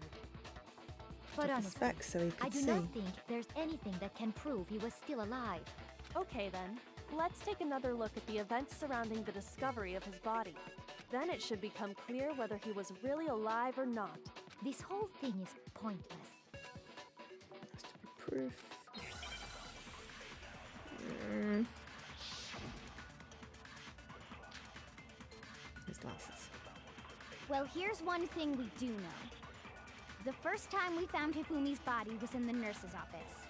But Took his honestly, specs so he could I do see. not think there's anything that can prove he was still alive. Okay then, let's take another look at the events surrounding the discovery of his body. Then it should become clear whether he was really alive or not. This whole thing is pointless. Proof. His glasses. Well, here's one thing we do know. The first time we found Hifumi's body was in the nurse's office.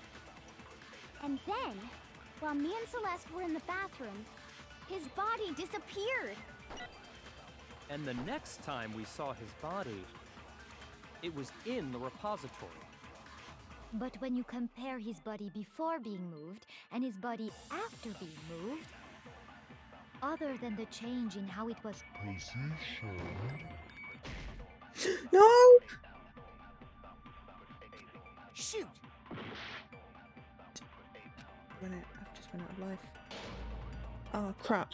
And then, while me and Celeste were in the bathroom, his body disappeared. And the next time we saw his body, it was in the repository. But when you compare his body before being moved and his body after being moved, other than the change in how it was positioned... No! Shoot! I've just run out of life. Oh, crap.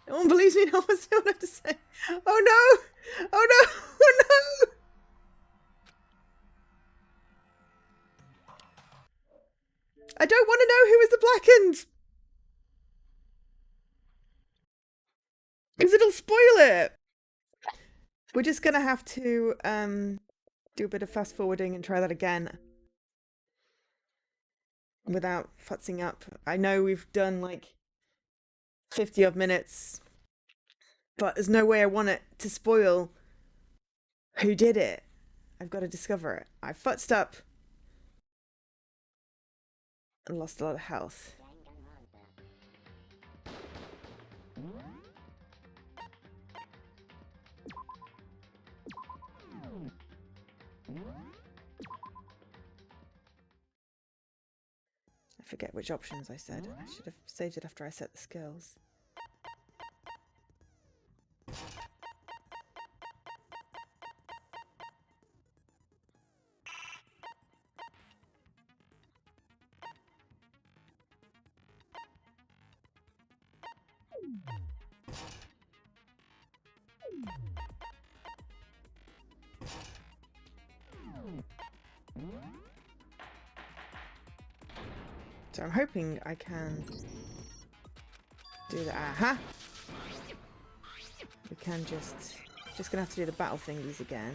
No one believes me, no one's still to say. Oh no! Oh no! Oh no! I don't want to know who is the blackened! Because it'll spoil it! We're just gonna have to do a bit of fast forwarding and try that again. Without futzing up. I know we've done like 50 odd minutes, but there's no way I want it to spoil who did it. I've got to discover it. I futzed up and lost a lot of health. I forget which options I said. I should have saved it after I set the skills. So I'm hoping I can do that. Aha! We can just gonna have to do the battle thingies again,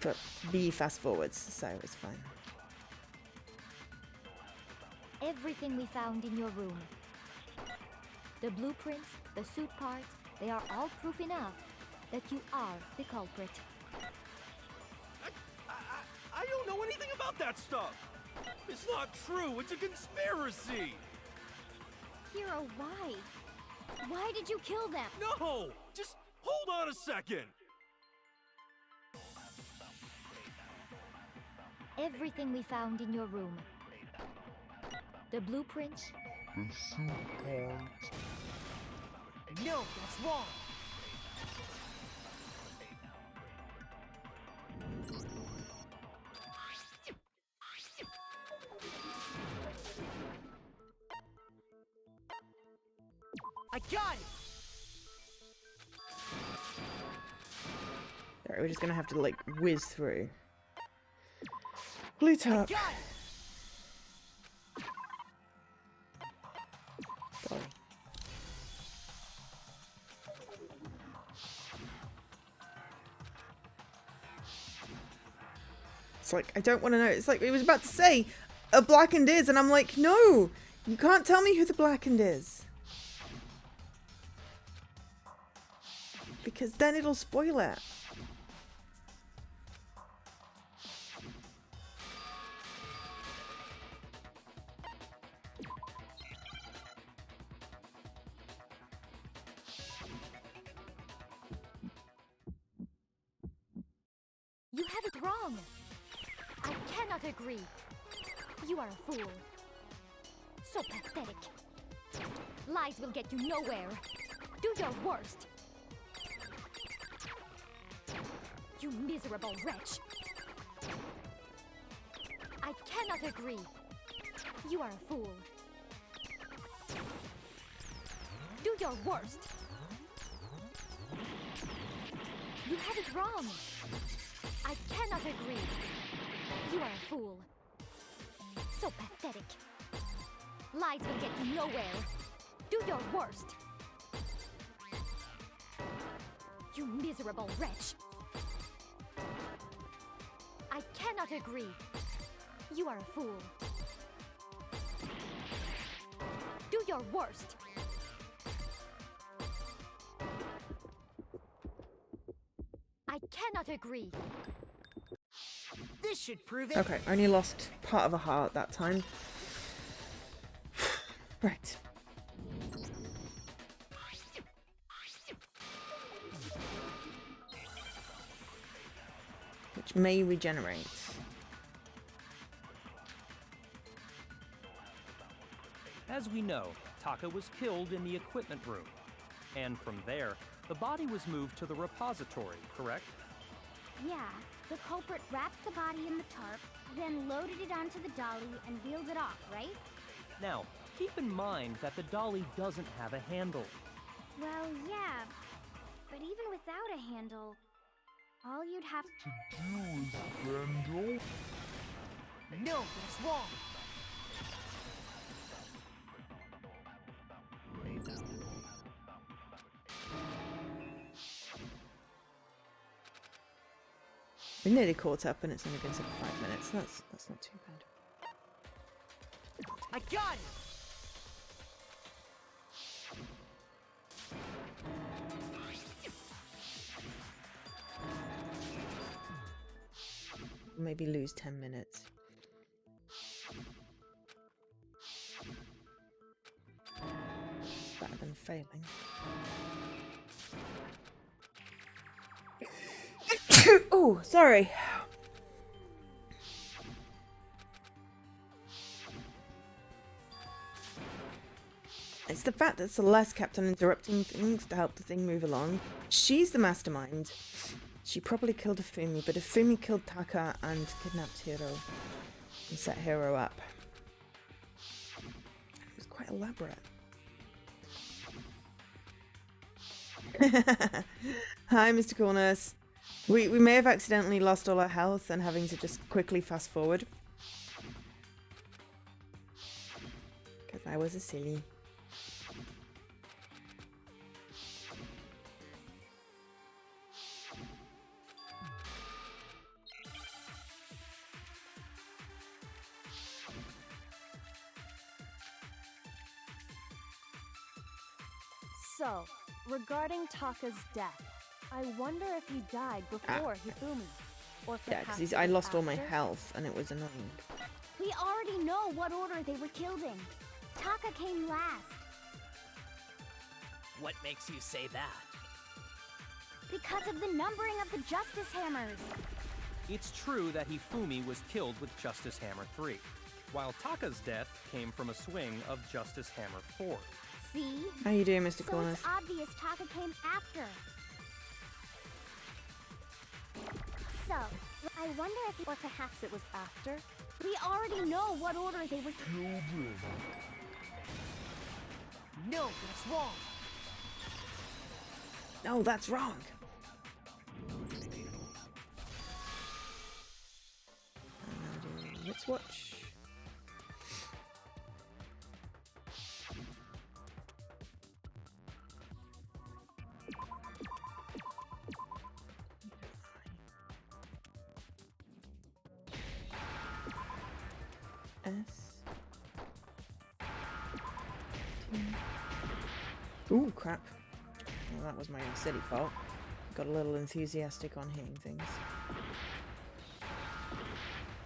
but be fast forwards, so it's fine. Everything we found in your room. The blueprints, the suit parts, they are all proof enough that you are the culprit. I don't know anything about that stuff. It's not true. It's a conspiracy. Hiro, why? Why did you kill them? No! Just hold on a second. Everything we found in your room. The blueprints, the suit parts. No, that's wrong. I got it! Alright, we're just gonna have to like whiz through. Blue top. Golly. It's like, I don't want to know. It's like, it was about to say, a blackened is, and I'm like, no! You can't tell me who the blackened is. Because then it'll spoil it. it wrong. I cannot agree. You are a fool. So pathetic. Lies will get you nowhere. Do your worst. You miserable wretch. I cannot agree. You are a fool. Do your worst. You have it wrong. I cannot agree. You are a fool. So pathetic. Lies will get you nowhere. Do your worst. You miserable wretch. I cannot agree. You are a fool. Do your worst. I cannot agree. This should prove it. Okay, I only lost part of a heart that time. Right. Which may regenerate. As we know, Taka was killed in the equipment room. And from there, the body was moved to the repository, correct? Yeah, the culprit wrapped the body in the tarp, then loaded it onto the dolly and wheeled it off, right? Now, keep in mind that the dolly doesn't have a handle. Well, yeah, but even without a handle, all you'd have to No, that's wrong. We nearly caught up and it's only been 5 minutes. That's not too bad. I got it. Maybe lose 10 minutes. It's better than failing. Oh, sorry. It's the fact that Celeste kept on interrupting things to help the thing move along. She's the mastermind. She probably killed Ifumi, but Ifumi killed Taka and kidnapped Hiro and set Hiro up. It was quite elaborate. Hi, Mr. Corners. We may have accidentally lost all our health and having to just quickly fast forward. Because I was a silly. So, regarding Taka's death, I wonder if he died before Hifumi, or Yeah, perhaps because it I was lost all my after? health and it was annoying. We already know what order they were killed in. Taka came last. What makes you say that? Because of the numbering of the Justice Hammers. It's true that Hifumi was killed with Justice Hammer 3, while Taka's death came from a swing of Justice Hammer 4. See? How you doing, Mr. So Corners? it's obvious Taka came after. So, I wonder if... Or perhaps it was after? We already know what order they were killed in. No, that's wrong. No, that's wrong. Let's watch. Ooh, crap. Well, that was my own silly fault. Got a little enthusiastic on hitting things.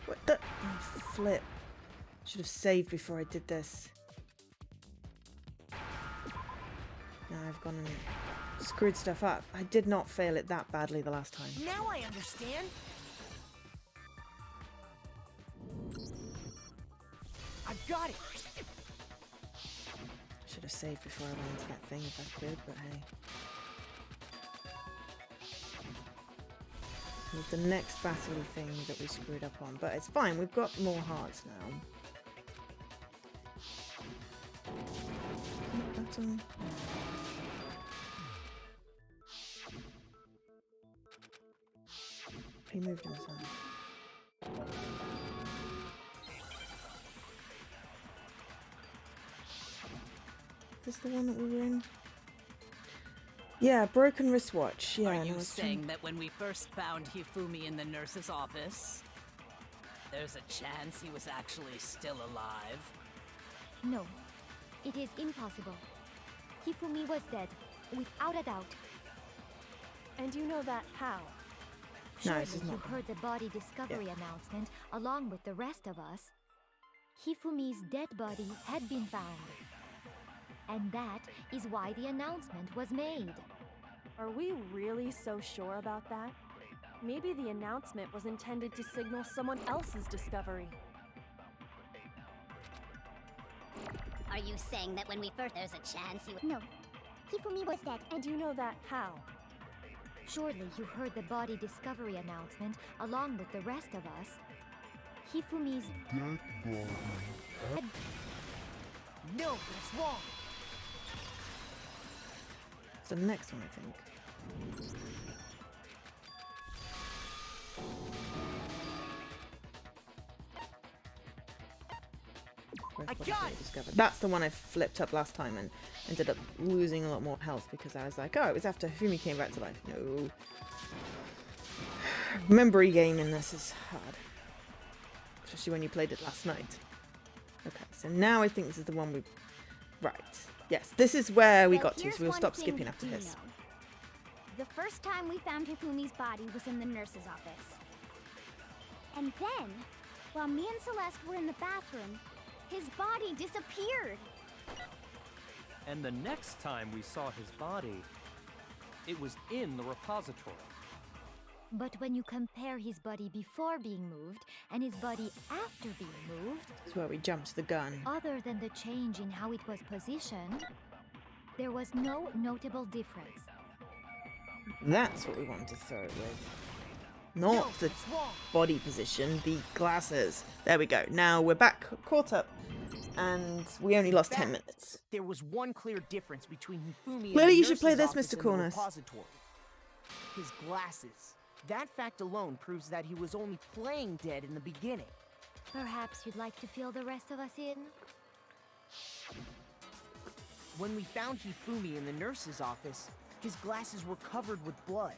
What the? Oh, flip. Should have saved before I did this. Now I've gone and screwed stuff up. I did not fail it that badly the last time. Now I understand. got it! Should have saved before I went into that thing if I could, but hey. It was the next battle-y thing that we screwed up on, but it's fine, we've got more hearts now. That's all. He moved himself. Is this the one that we were in? Yeah, broken wristwatch. Yeah. Are you saying that when we first found Hifumi in the nurse's office, there's a chance he was actually still alive? No, it is impossible. Hifumi was dead, without a doubt. And you know that how? No, this is Surely you not. heard the body discovery announcement along with the rest of us. Hifumi's dead body had been found. And that is why the announcement was made. Are we really so sure about that? Maybe the announcement was intended to signal someone else's discovery. Are you saying that when we first there's a chance he would... No, Hifumi was dead. And you know that how? Surely you heard the body discovery announcement along with the rest of us. Hifumi's dead body. No, that's wrong! It's the next one, I think. I got it! Discovered. That's the one I flipped up last time and ended up losing a lot more health because I was like, oh, it was after Hifumi came back to life. No. Memory game in this is hard. Especially when you played it last night. Okay, so now I think this is the one we... Right. Yes, this is where we got to, so we'll stop skipping after this. The first time we found Hifumi's body was in the nurse's office. And then, while me and Celeste were in the bathroom, his body disappeared. And the next time we saw his body, it was in the repository. But when you compare his body before being moved and his body after being moved, This is where we jumped the gun. other than the change in how it was positioned, there was no notable difference. That's what we wanted to throw it with. Not the body position, the glasses. There we go. Now we're back, caught up, and we only lost 10 minutes. There was one clear difference between Hifumi and Clearly the you should play nurse's this, office Mr. and the Cornus. repository. His glasses. That fact alone proves that he was only playing dead in the beginning. Perhaps you'd like to fill the rest of us in? When we found Hifumi in the nurse's office, his glasses were covered with blood.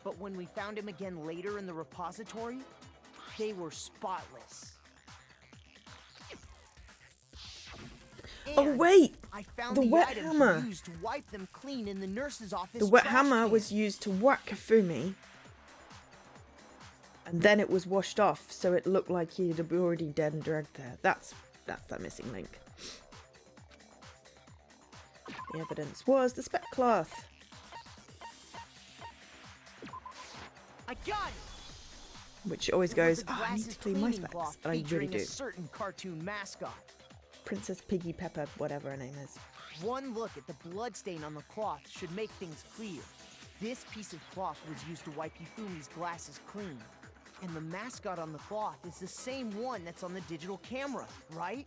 But when we found him again later in the repository, they were spotless. Oh And wait! I found The the wet items hammer. used to wipe them clean in the nurse's office. The wet trash hammer can. was used to whack Hifumi, and then it was washed off, so it looked like he'd already dead and dragged there. That's that missing link. The evidence was the spec cloth. I got it. Which always It was goes, a oh, I need to glasses clean my cleaning specs. cloth And I really featuring do. a certain cartoon mascot. Princess Piggy Pepper, whatever her name is. One look at the bloodstain on the cloth should make things clear. This piece of cloth was used to wipe Hifumi's glasses clean. And the mascot on the cloth is the same one that's on the digital camera, right?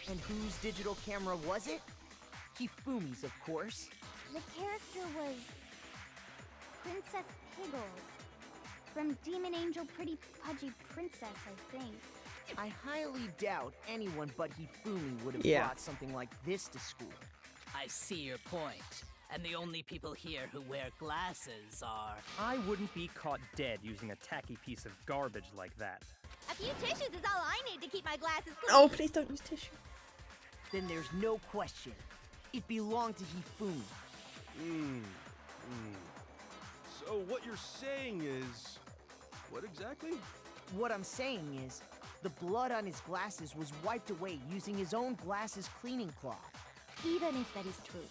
And whose digital camera was it? Hifumi's, of course. The character was Princess Piggles from Demon Angel Pretty Pudgy Princess, I think. I highly doubt anyone but Hifumi would have Yeah. brought something like this to school. I see your point. And the only people here who wear glasses are... I wouldn't be caught dead using a tacky piece of garbage like that. A few tissues is all I need to keep my glasses clean. Oh, please don't use tissue. Then there's no question. It belonged to Hifumi. So what you're saying is... What exactly? What I'm saying is, the blood on his glasses was wiped away using his own glasses cleaning cloth. Even if that is true,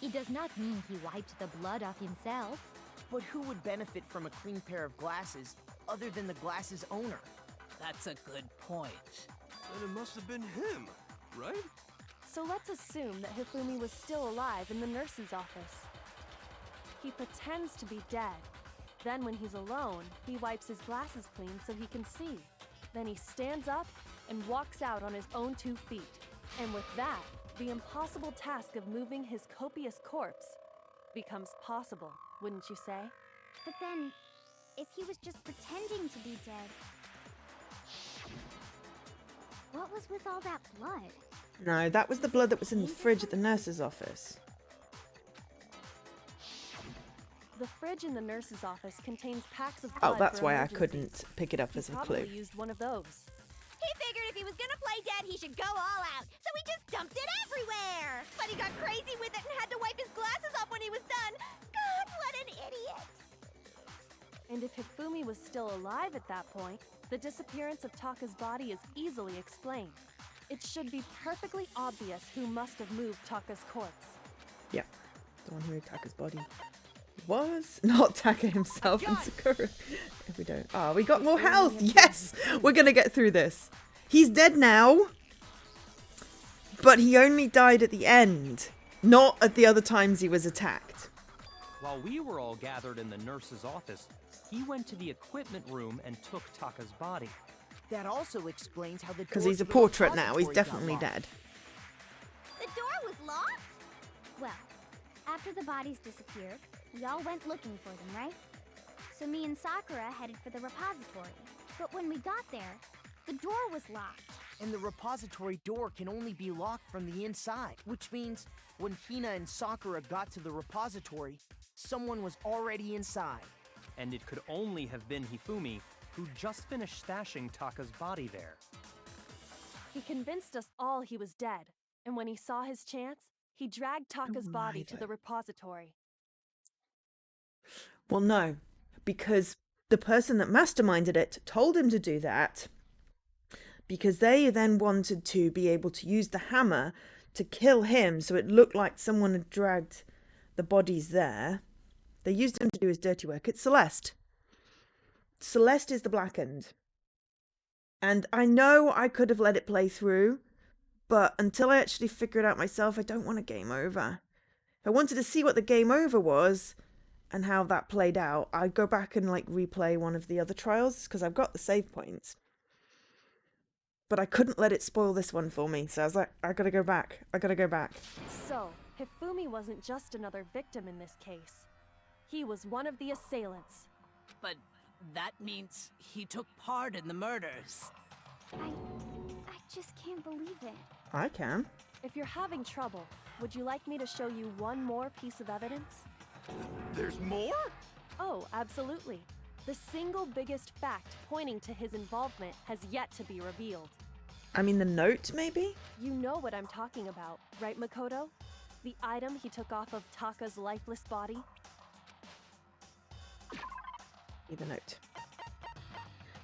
it does not mean he wiped the blood off himself. But who would benefit from a clean pair of glasses other than the glasses owner? That's a good point. Then it must have been him, right? So let's assume that Hifumi was still alive in the nurse's office. He pretends to be dead. Then when he's alone, he wipes his glasses clean so he can see. Then he stands up and walks out on his own 2 feet. And with that, the impossible task of moving his copious corpse becomes possible, wouldn't you say? But then, if he was just pretending to be dead, what was with all that blood? No, that was the blood that was in the fridge at the nurse's office. The fridge in the nurse's office contains packs of blood. Oh, that's for why I emergencies. couldn't pick it up as a Probably clue. used one of those. He figured if he was gonna play dead, he should go all out, so he just dumped it everywhere. But he got crazy with it and had to wipe his glasses off when he was done. God, what an idiot! And if Hifumi was still alive at that point, the disappearance of Taka's body is easily explained. It should be perfectly obvious who must have moved Taka's corpse. Yeah, the one who moved Taka's body was not Taka himself and Sakura. If we don't. Oh, we got more health. Yes, we're gonna get through this. He's dead now, but he only died at the end, not at the other times he was attacked. While we were all gathered in the nurse's office, he went to the equipment room and took Taka's body. That also explains how the Because door he's to a the portrait now. He's repository got definitely locked. dead. The door was locked? Well, after the bodies disappeared, we all went looking for them, right? So me and Sakura headed for the repository. But when we got there, the door was locked. And the repository door can only be locked from the inside, which means when Hina and Sakura got to the repository, someone was already inside. And it could only have been Hifumi, who just finished stashing Taka's body there. He convinced us all he was dead, and when he saw his chance, he dragged Taka's body to the repository. Well, no, because the person that masterminded it told him to do that because they then wanted to be able to use the hammer to kill him so it looked like someone had dragged the bodies there. They used him to do his dirty work. It's Celeste. Celeste is the blackened. And I know I could have let it play through, but until I actually figure it out myself, I don't want a game over. If I wanted to see what the game over was and how that played out, I'd go back and replay one of the other trials because I've got the save points. But I couldn't let it spoil this one for me, so I was like, I gotta go back. So, Hifumi wasn't just another victim in this case. He was one of the assailants. But that means he took part in the murders. I just can't believe it. I can. If you're having trouble, would you like me to show you one more piece of evidence? There's more? Oh, absolutely. The single biggest fact pointing to his involvement has yet to be revealed. I mean, the note, maybe? You know what I'm talking about, right, Makoto? The item he took off of Taka's lifeless body? The note.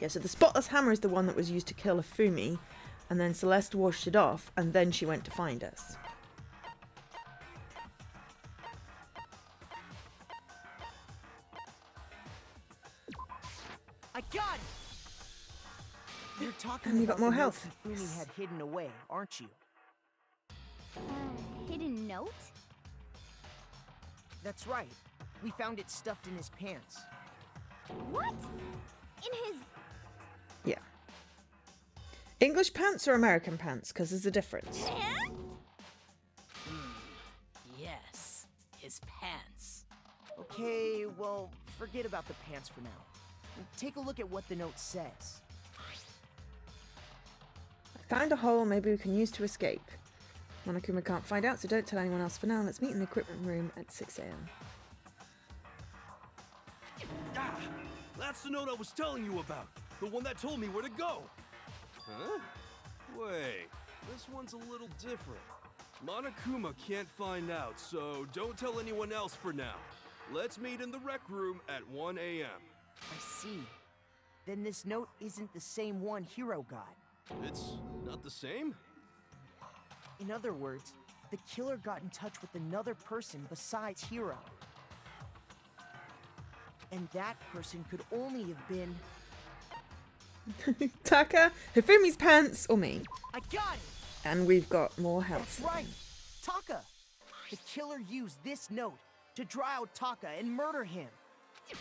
Yeah, so the spotless hammer is the one that was used to kill Hifumi, and then Celeste washed it off, and then she went to find us. I got it! You're talking And you about got more the note health. Hifumi had hidden away, aren't you? Hidden note? That's right. We found it stuffed in his pants. What? In his... Yeah. English pants or American pants? Because there's a difference. Yes, his pants. Okay, well, forget about the pants for now. Take a look at what the note says. I found a hole maybe we can use to escape. Monokuma can't find out, so don't tell anyone else for now. Let's meet in the equipment room at 6 a.m. Ah, that's the note I was telling you about. The one that told me where to go. Huh? Wait, this one's a little different. Monokuma can't find out, so don't tell anyone else for now. Let's meet in the rec room at 1 a.m. I see. Then this note isn't the same one Hiro got. It's not the same? In other words, the killer got in touch with another person besides Hiro. And that person could only have been... Taka, Hifumi's pants, or me. I got it! And we've got more health. That's right! Taka! The killer used this note to draw out Taka and murder him.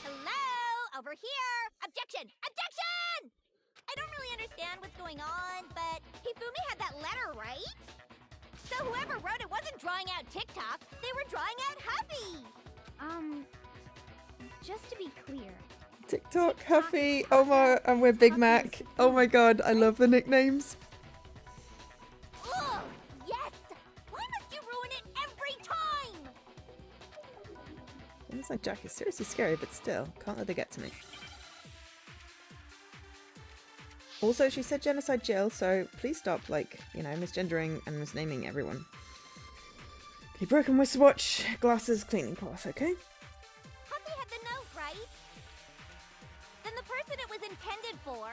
Hello? Over here! Objection! Objection! I don't really understand what's going on, but Hifumi had that letter, right? So whoever wrote it wasn't drawing out TikTok, they were drawing out Huffy! Just to be clear. TikTok, Huffy, Omar, and we're Big Mac. Oh my god, I love the nicknames. Ugh! Yes! Why must you ruin it every time? It looks like Jack is seriously scary, but still, can't let it get to me. Also, she said genocide Jill, so please stop, like, you know, misgendering and misnaming everyone. Okay, broken wristwatch, glasses, cleaning cloth, okay? Huffy had the note, right? Then the person it was intended for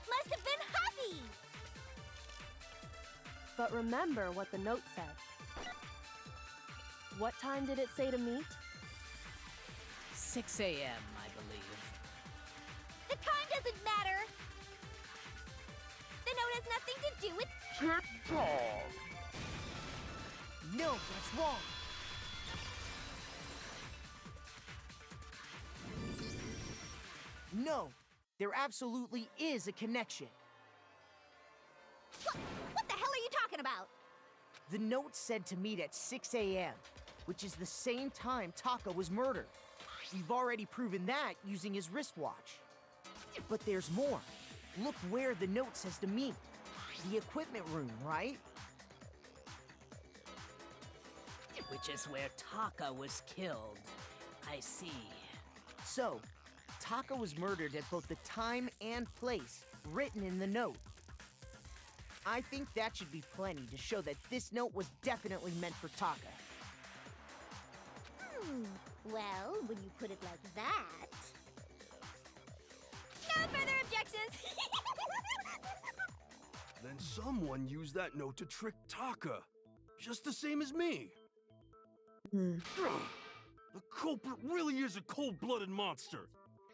must have been Huffy! But remember what the note said. What time did it say to meet? 6 a.m., I believe. The time doesn't matter! The note has nothing to do with TikTok! No, that's wrong! No, there absolutely is a connection. What the hell are you talking about? The note said to meet at 6 a.m., which is the same time Taka was murdered. We've already proven that using his wristwatch. But there's more. Look where the note says to meet. The equipment room, right? Which is where Taka was killed. I see. So, Taka was murdered at both the time and place written in the note. I think that should be plenty to show that this note was definitely meant for Taka. Well, when you put it like that... No further objections! Then someone used that note to trick Taka. Just the same as me. Ugh, the culprit really is a cold-blooded monster.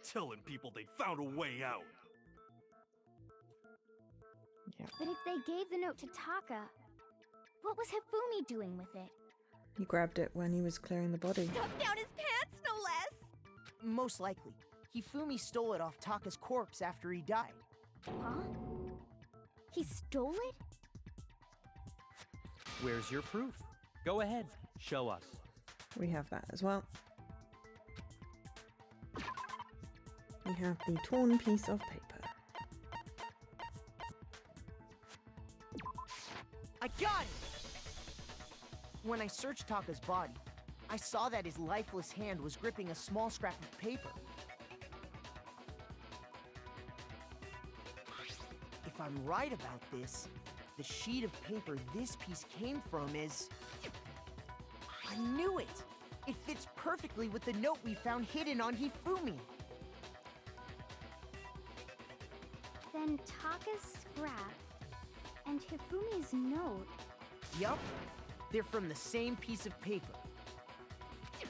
Telling people they found a way out. Yeah. But if they gave the note to Taka, what was Hifumi doing with it? He grabbed it when he was clearing the body. Stuffed down his pants, no less! Most likely, Hifumi stole it off Taka's corpse after he died. Huh? He stole it? Where's your proof? Go ahead, show us. We have that as well. We have the torn piece of paper. I got it! When I searched Taka's body, I saw that his lifeless hand was gripping a small scrap of paper. If I'm right about this, the sheet of paper this piece came from is... I knew it! It fits perfectly with the note we found hidden on Hifumi. Then Taka's scrap and Hifumi's note. Yup, they're from the same piece of paper.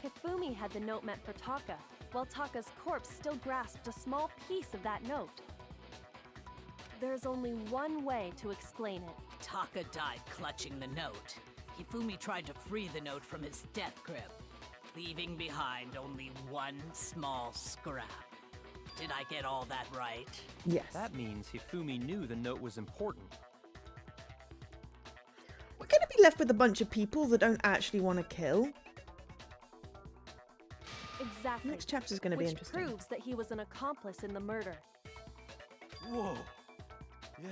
Hifumi had the note meant for Taka, while Taka's corpse still grasped a small piece of that note. There's only one way to explain it. Taka died clutching the note. Hifumi tried to free the note from his death grip, leaving behind only one small scrap. Did I get all that right? Yes. That means Hifumi knew the note was important. We're going to be left with a bunch of people that don't actually want to kill. Exactly. Next chapter's going to be which interesting. proves that he was an accomplice in the murder. Whoa. Yeah.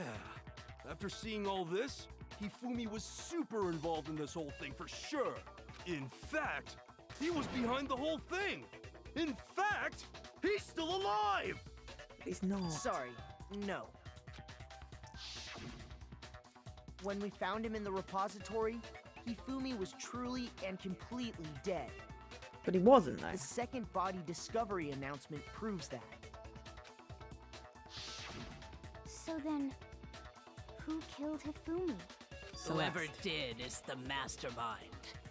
After seeing all this, Hifumi was super involved in this whole thing for sure. In fact, he was behind the whole thing. In fact, he's still alive! He's not. Sorry, no. When we found him in the repository, Hifumi was truly and completely dead. But he wasn't, though. The second body discovery announcement proves that. So then, who killed Hifumi? Whoever did is the mastermind,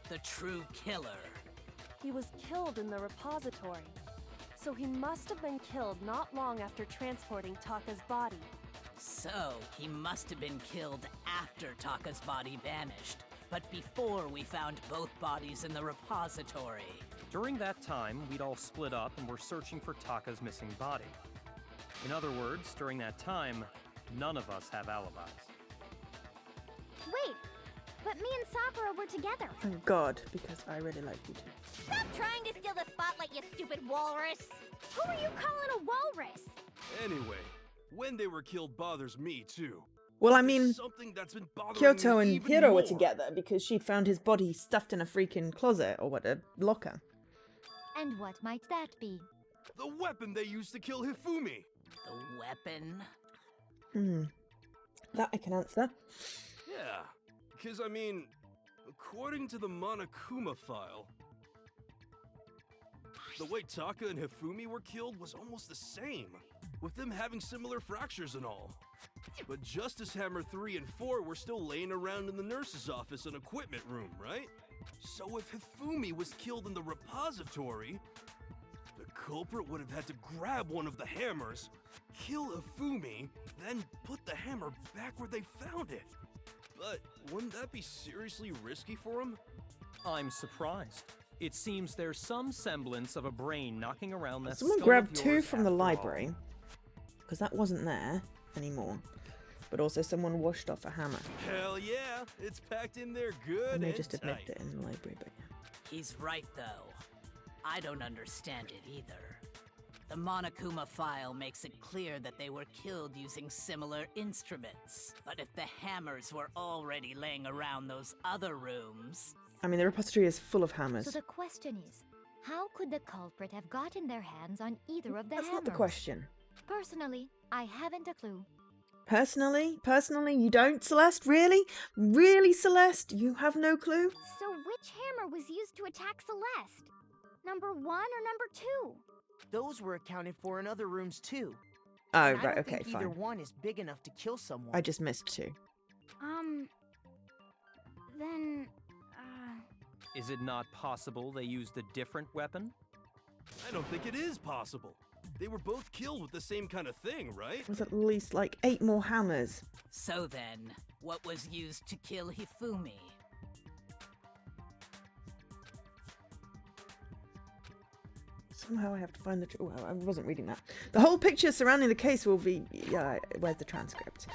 the true killer. He was killed in the repository. So he must have been killed not long after transporting Taka's body. So, he must have been killed after Taka's body vanished, but before we found both bodies in the repository. During that time, we'd all split up and were searching for Taka's missing body. In other words, during that time, none of us have alibis. Wait, but me and Sakura were together. Thank God, because I really like you too. Stop trying to steal the spotlight, you stupid walrus! Who are you calling a walrus? Anyway, when they were killed bothers me too. Well, I There's mean, something that's been bothering Kyoto me and even Hiro were more. together because she'd found his body stuffed in a freaking closet or what, a locker. And what might that be? The weapon they used to kill Hifumi. The weapon? That I can answer. Yeah, because I mean, according to the Monokuma file, the way Taka and Hifumi were killed was almost the same, with them having similar fractures and all. But Justice Hammer 3 and 4 were still laying around in the nurse's office and equipment room, right? So if Hifumi was killed in the repository, the culprit would have had to grab one of the hammers, kill Hifumi, then put the hammer back where they found it. But wouldn't that be seriously risky for him? I'm surprised. It seems there's some semblance of a brain knocking around that Someone skull grabbed of two yours from the after all. library, because that wasn't there anymore. But also someone washed off a hammer. Hell yeah, it's packed in there good And they and just tight. admitted it in the library, but yeah. He's right, though. I don't understand it either. The Monokuma file makes it clear that they were killed using similar instruments. But if the hammers were already laying around those other rooms... I mean, the repository is full of So hammers. the question is, how could the culprit have gotten their hands on either of the That's hammers? not the question. Personally, I haven't a clue. Personally, you don't, Celeste? Really? Really, Celeste? You have no clue? So which hammer was used to attack Celeste? Number 1 or number 2? Those were accounted for in other rooms too. Oh, And I right, don't okay, think either fine. one is big enough to kill someone. I just missed two. Then, Is it not possible they used a different weapon? I don't think it is possible. They were both killed with the same kind of thing, right? There's at least like 8 more hammers. So then, what was used to kill Hifumi? Somehow I have to find the... Oh, I wasn't reading that. The whole picture surrounding the case will be... Yeah, where's the transcript?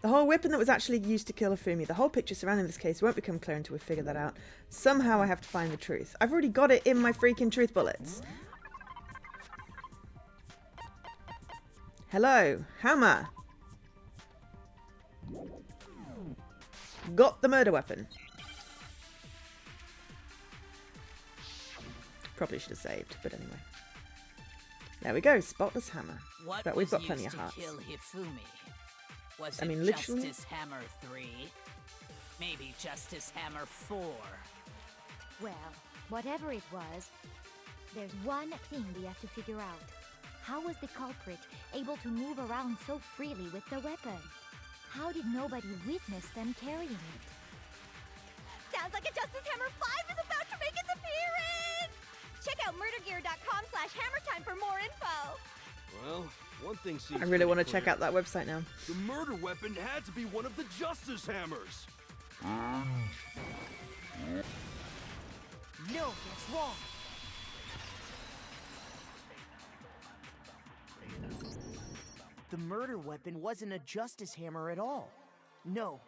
The whole weapon that was actually used to kill Hifumi, the whole picture surrounding this case won't become clear until we figure that out. Somehow I have to find the truth. I've already got it in my freaking truth bullets. Hello, hammer. Got the murder weapon. Probably should have saved, but anyway. There we go, spotless hammer. What But we've was got plenty used of hearts. to kill Hifumi? Was I it mean, literally- Justice Hammer 3? Maybe Justice Hammer 4? Well, whatever it was, there's one thing we have to figure out. How was the culprit able to move around so freely with the weapon? How did nobody witness them carrying it? Sounds like a Justice Hammer 5 is about to make its appearance! Check out murdergear.com/hammertime for more info! Well, one thing seems I really want to pretty check clear. out that website now. The murder weapon had to be one of the Justice Hammers. No, that's wrong. The murder weapon wasn't a justice hammer at all. No,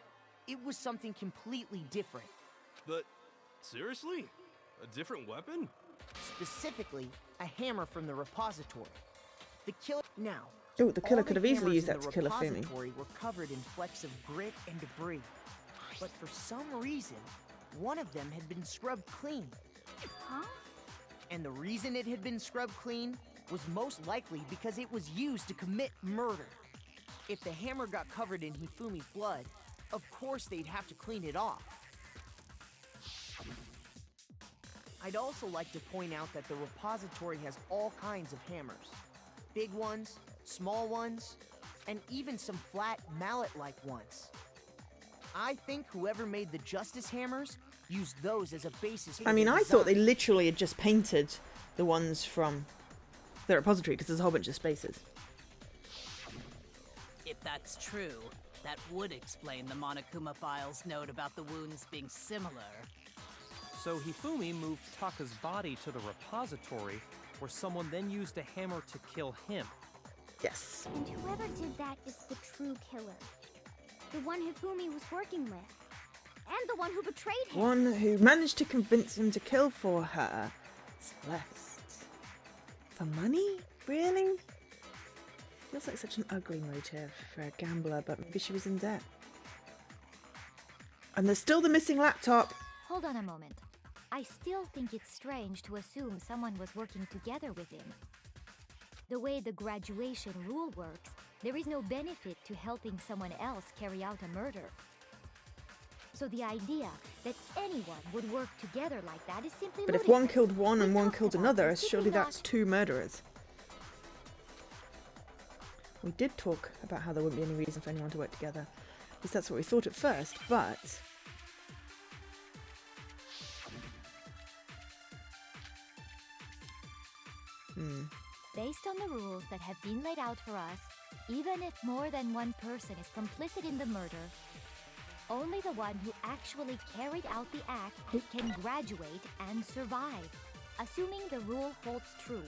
it was something completely different. But, seriously? A different weapon? Specifically, a hammer from the repository. The killer... Now... Oh, the killer all could have easily hammers used in that the to kill Hifumi. repository were covered in flecks of grit and debris. But for some reason, one of them had been scrubbed clean. Huh? And the reason it had been scrubbed clean was most likely because it was used to commit murder. If the hammer got covered in Hifumi's blood, of course they'd have to clean it off. I'd also like to point out that the repository has all kinds of hammers. Big ones, small ones, and even some flat mallet-like ones. I think whoever made the Justice Hammers used those as a basis for I mean, their I thought they design. literally had just painted the ones from the repository because there's a whole bunch of spaces. If that's true, that would explain the Monokuma file's note about the wounds being similar. So Hifumi moved Taka's body to the repository, where someone then used a hammer to kill him. Yes. And whoever did that is the true killer. The one Hifumi was working with. And the one who betrayed him. One who managed to convince him to kill for her. Celeste. For money? Really? Feels like such an ugly motive for a gambler, but maybe she was in debt. And there's still the missing laptop. Hold on a moment. I still think it's strange to assume someone was working together with him. The way the graduation rule works, there is no benefit to helping someone else carry out a murder. So the idea that anyone would work together like that is simply But if one ludicrous. killed one and We one talked killed about another, this, did surely we that's not? 2 murderers. We did talk about how there wouldn't be any reason for anyone to work together. At least that's what we thought at first, but... Based on the rules that have been laid out for us, even if more than one person is complicit in the murder, only the one who actually carried out the act can graduate and survive. Assuming the rule holds true,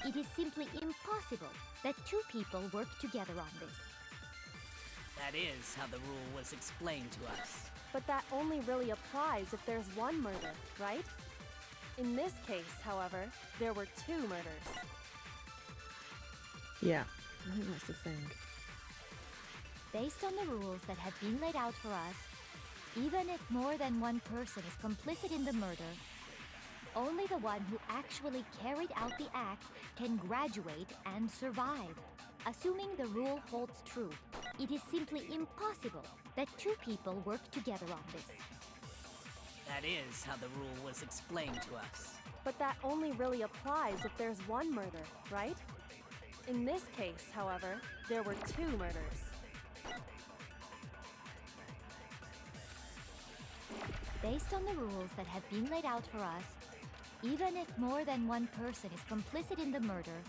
it is simply impossible that 2 people work together on this. That is how the rule was explained to us. But that only really applies if there's one murder, right? In this case, however, there were 2 murders. Yeah, I think that's the thing. Based on the rules that have been laid out for us, even if more than one person is complicit in the murder, only the one who actually carried out the act can graduate and survive. Assuming the rule holds true, it is simply impossible that 2 people work together on this. That is how the rule was explained to us. But that only really applies if there's one murder, right? In this case, however, there were 2 murders. Based on the rules that have been laid out for us, even if more than one person is complicit in the murder,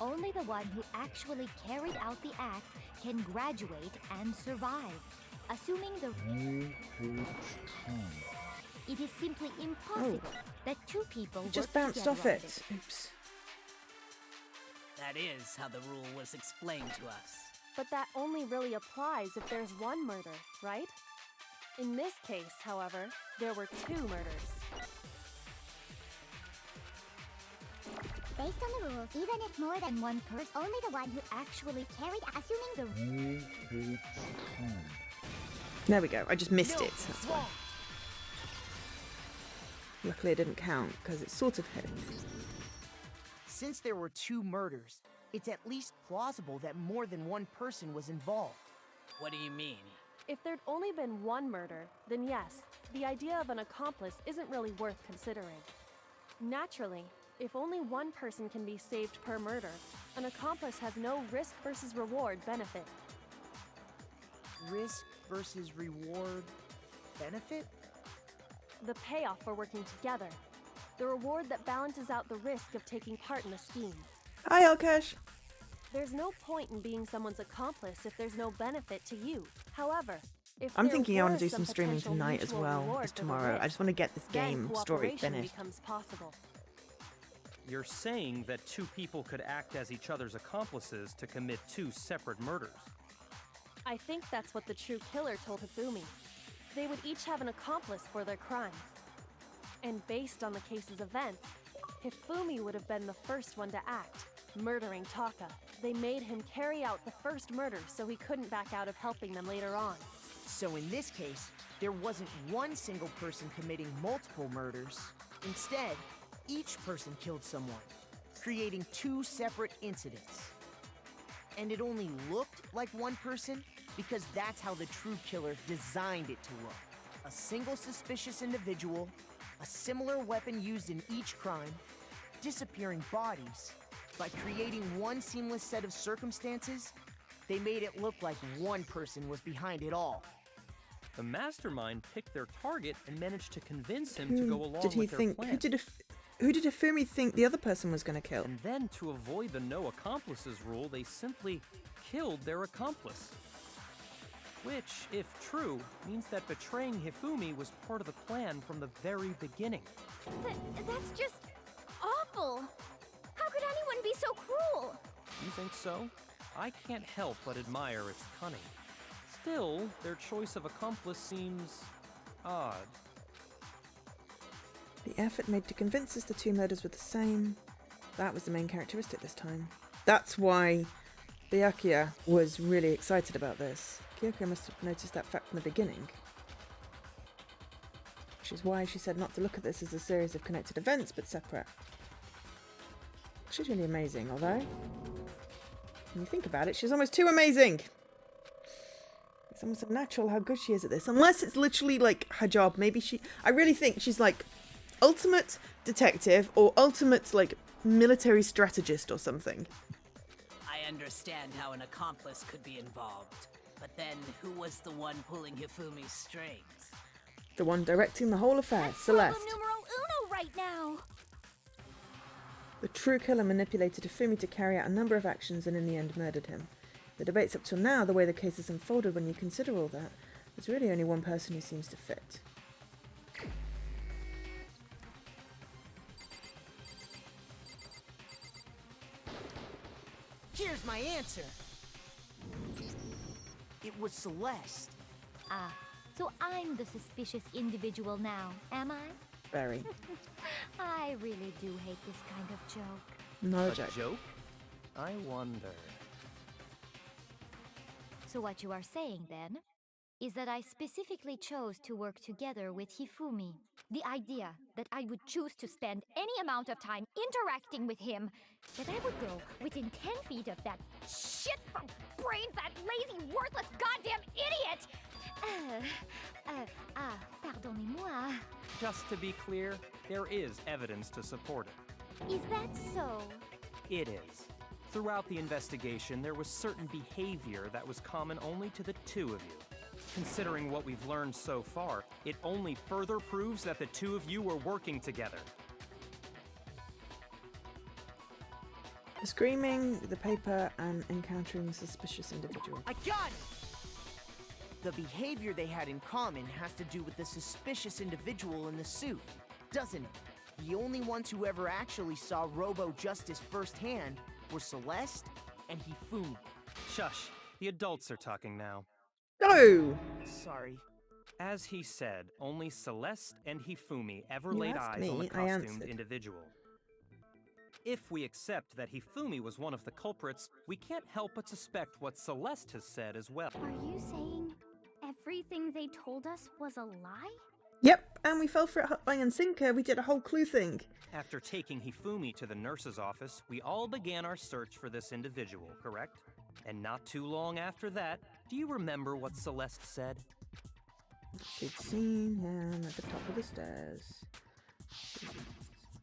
only the one who actually carried out the act can graduate and survive. Assuming the it is simply impossible that 2 people Just work bounced together off on it. this. Oops. That is how the rule was explained to us. But that only really applies if there's one murder, right? In this case, however, there were 2 murders. Based on the rules, even if more than one person, only the one who actually carried, assuming the There we go. I just missed No, it. That's it's why. wrong. Luckily it didn't count, because it sort of hit. Since there were 2 murders, it's at least plausible that more than one person was involved. What do you mean? If there'd only been one murder, then yes, the idea of an accomplice isn't really worth considering. Naturally, if only one person can be saved per murder, an accomplice has no risk versus reward benefit. Risk versus reward benefit? The payoff for working together. The reward that balances out the risk of taking part in a scheme. Hi, Alkesh. There's no point in being someone's accomplice if there's no benefit to you. However, if I'm there thinking I want were to do some some streaming potential tonight as mutual well reward as for the tomorrow. I risk, just want to get this then game story cooperation finished. becomes possible. You're saying that 2 people could act as each other's accomplices to commit 2 separate murders. I think that's what the true killer told Hifumi. They would each have an accomplice for their crime. And based on the case's events, Hifumi would have been the first one to act, murdering Taka. They made him carry out the first murder so he couldn't back out of helping them later on. So in this case, there wasn't one single person committing multiple murders. Instead, each person killed someone, creating 2 separate incidents. And it only looked like one person because that's how the true killer designed it to look. A single suspicious individual, a similar weapon used in each crime, disappearing bodies. By creating one seamless set of circumstances, they made it look like one person was behind it all. The mastermind picked their target and managed to convince him to go along did he with their think? plan. Who did Hifumi think the other person was going to kill? And then, to avoid the no accomplices rule, they simply killed their accomplice. Which, if true, means that betraying Hifumi was part of the plan from the very beginning. That's just awful. How could anyone be so cruel? You think so? I can't help but admire its cunning. Still, their choice of accomplice seems odd. The effort made to convince us the two murders were the same. That was the main characteristic this time. That's why Byakuya was really excited about this. Kyoko must have noticed that fact from the beginning. Which is why she said not to look at this as a series of connected events, but separate. She's really amazing, although, when you think about it, she's almost too amazing. It's almost unnatural how good she is at this. Unless it's literally like her job. Maybe I really think she's like ultimate detective or ultimate like military strategist or something. I understand how an accomplice could be involved, but then who was the one pulling Hifumi's strings? The one directing the whole affair, Celeste. Problem numero uno right now. The true killer manipulated Hifumi to carry out a number of actions and in the end murdered him. The debates up till now, the way the case has unfolded when you consider all that, there's really only one person who seems to fit. Here's my answer. It was Celeste. Ah, so I'm the suspicious individual now, am I? Very. I really do hate this kind of joke. No A joke. joke? I wonder. So what you are saying then is that I specifically chose to work together with Hifumi. The idea that I would choose to spend any amount of time interacting with him, that I would go within 10 feet of that shit for brains, that lazy, worthless goddamn idiot! Pardonnez-moi. Just to be clear, there is evidence to support it. Is that so? It is. Throughout the investigation, there was certain behavior that was common only to the two of you. Considering what we've learned so far, it only further proves that the two of you were working together. The screaming, the paper, and encountering the suspicious individual. I got it! The behavior they had in common has to do with the suspicious individual in the suit, doesn't it? The only ones who ever actually saw Robo Justice firsthand were Celeste and Hifumi. Shush, the adults are talking now. Go! Sorry. As he said, only Celeste and Hifumi ever You laid asked eyes on the me, I costumed answered. individual. If we accept that Hifumi was one of the culprits, we can't help but suspect what Celeste has said as well. Are you saying everything they told us was a lie? Yep, and we fell for it hook, line, and sinker. We did a whole clue thing. After taking Hifumi to the nurse's office, we all began our search for this individual, correct? And not too long after that, do you remember what Celeste said? She'd seen him at the top of the stairs.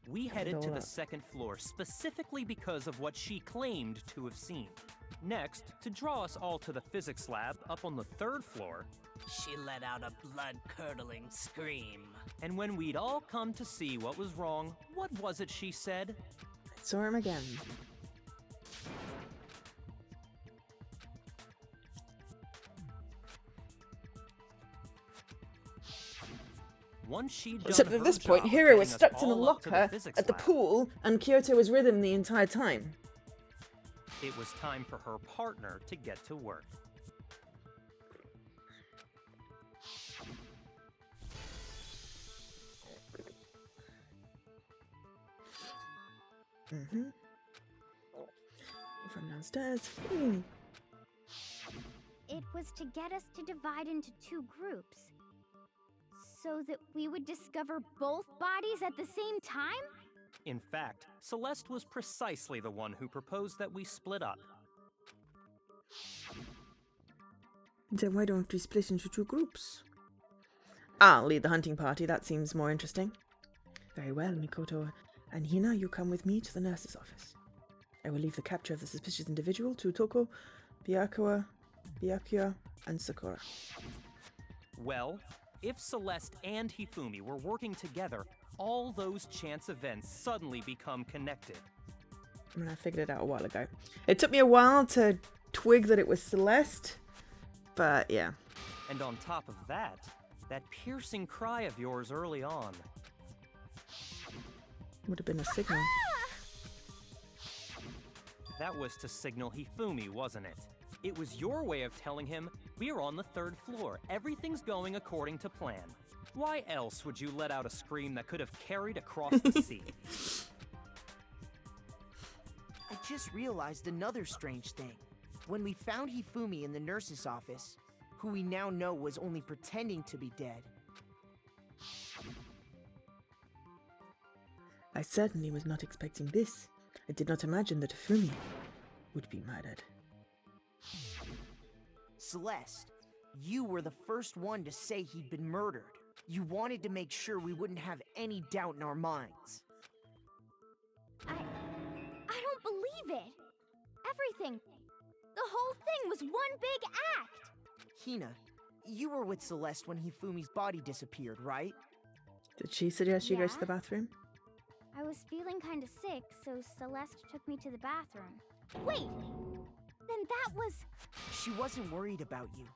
We headed to all the up. second floor specifically because of what she claimed to have seen. Next, to draw us all to the physics lab up on the third floor, She let out a blood-curdling scream. and when we'd all come to see what was wrong, what was it she said? Saw him again. Once she'd done Except her at this point, job Hiro getting was us stuck in a all up to locker physics at the lab, pool, and Kyoto was with him the entire time. it was time for her partner to get to work. From downstairs. Ooh. It was to get us to divide into two groups. So that we would discover both bodies at the same time? In fact, Celeste was precisely the one who proposed that we split up. Then why don't we split into two groups? I'll lead the hunting party, that seems more interesting. Very well, Mikoto. And Hina, you come with me to the nurse's office. I will leave the capture of the suspicious individual to Toko, Byakuya, and Sakura. Well, if Celeste and Hifumi were working together, all those chance events suddenly become connected. I mean, I figured it out a while ago. It took me a while to twig that it was Celeste, but yeah. And on top of that, that piercing cry of yours early on. Would have been a signal. That was to signal Hifumi, wasn't it? It was your way of telling him, we're on the 3rd floor, everything's going according to plan. Why else would you let out a scream that could have carried across the sea? I just realized another strange thing. When we found Hifumi in the nurse's office, who we now know was only pretending to be dead. I certainly was not expecting this. I did not imagine that Hifumi would be murdered. Celeste, you were the first one to say he'd been murdered. You wanted to make sure we wouldn't have any doubt in our minds. I don't believe it. Everything. The whole thing was one big act. Hina, you were with Celeste when Hifumi's body disappeared, right? Did she suggest you go to Yeah. the bathroom? I was feeling kind of sick, so Celeste took me to the bathroom. Wait. Then that was... She wasn't worried about you.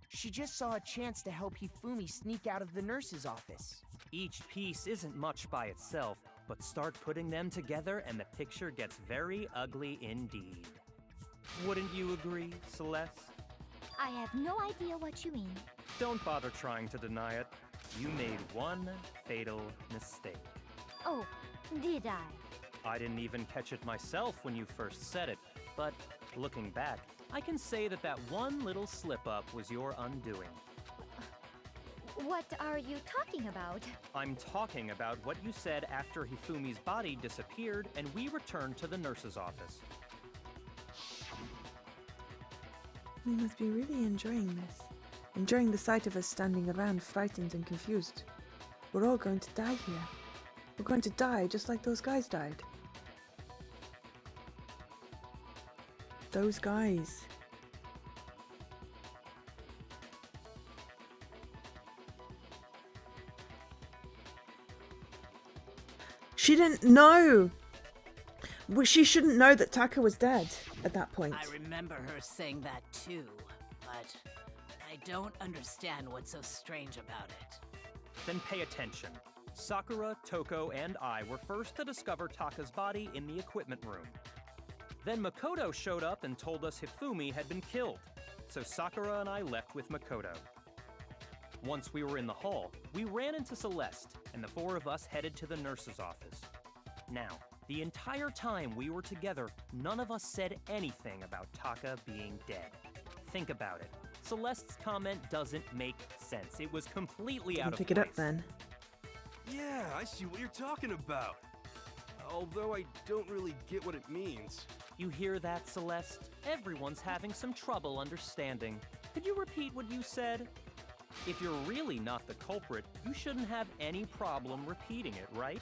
She just saw a chance to help Hifumi sneak out of the nurse's office. Each piece isn't much by itself, but start putting them together and the picture gets very ugly indeed. Wouldn't you agree, Celeste? I have no idea what you mean. Don't bother trying to deny it. You made one fatal mistake. Oh, did I? I didn't even catch it myself when you first said it, but looking back, I can say that that one little slip-up was your undoing. What are you talking about? I'm talking about what you said after Hifumi's body disappeared and we returned to the nurse's office. You must be really enjoying this. Enjoying the sight of us standing around, frightened and confused. We're all going to die here. We're going to die just like those guys died. Those guys. She didn't know! She shouldn't know that Taka was dead at that point. I remember her saying that too, but I don't understand what's so strange about it. Then pay attention. Sakura, Toko, and I were first to discover Taka's body in the equipment room. Then Makoto showed up and told us Hifumi had been killed, so Sakura and I left with Makoto. Once we were in the hall, we ran into Celeste, and the four of us headed to the nurse's office. Now, the entire time we were together, none of us said anything about Taka being dead. Think about it. Celeste's comment doesn't make sense. It was completely out of place. Pick it up then. Yeah, I see what you're talking about. Although I don't really get what it means. You hear that, Celeste? Everyone's having some trouble understanding. Could you repeat what you said? If you're really not the culprit, you shouldn't have any problem repeating it, right?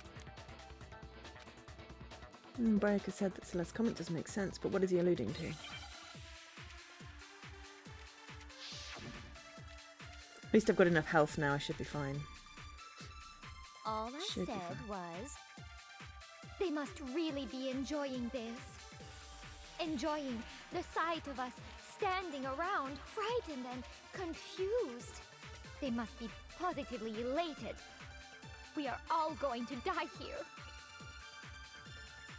Brayaka said that Celeste's comment doesn't make sense, but what is he alluding to? At least I've got enough health now, I should be fine. All I Should be said fine. was, they must really be enjoying this. Enjoying the sight of us standing around, frightened and confused. They must be positively elated. We are all going to die here.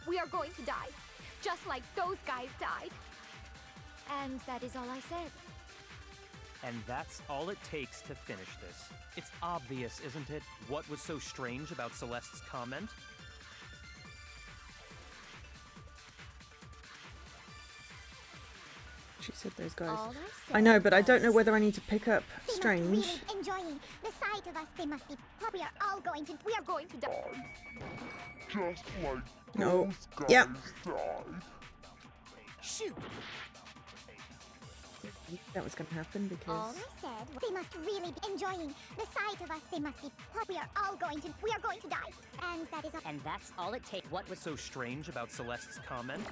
We are going to die, just like those guys died. And that is all I said. And that's all it takes to finish this. It's obvious, isn't it, what was so strange about Celeste's comment? She said those guys. All I I know, said but I don't know was- whether I need to pick up They Strange. must really enjoying the sight of us. They must be. We are all going to. We are going to die. Just like No. those guys Yep. died. Shoot! That was going to happen All because I said. They must really be enjoying the sight of us. They must be. We are all going to. We are going to die. And that is. And that's all it takes. What was So strange about Celeste's comment?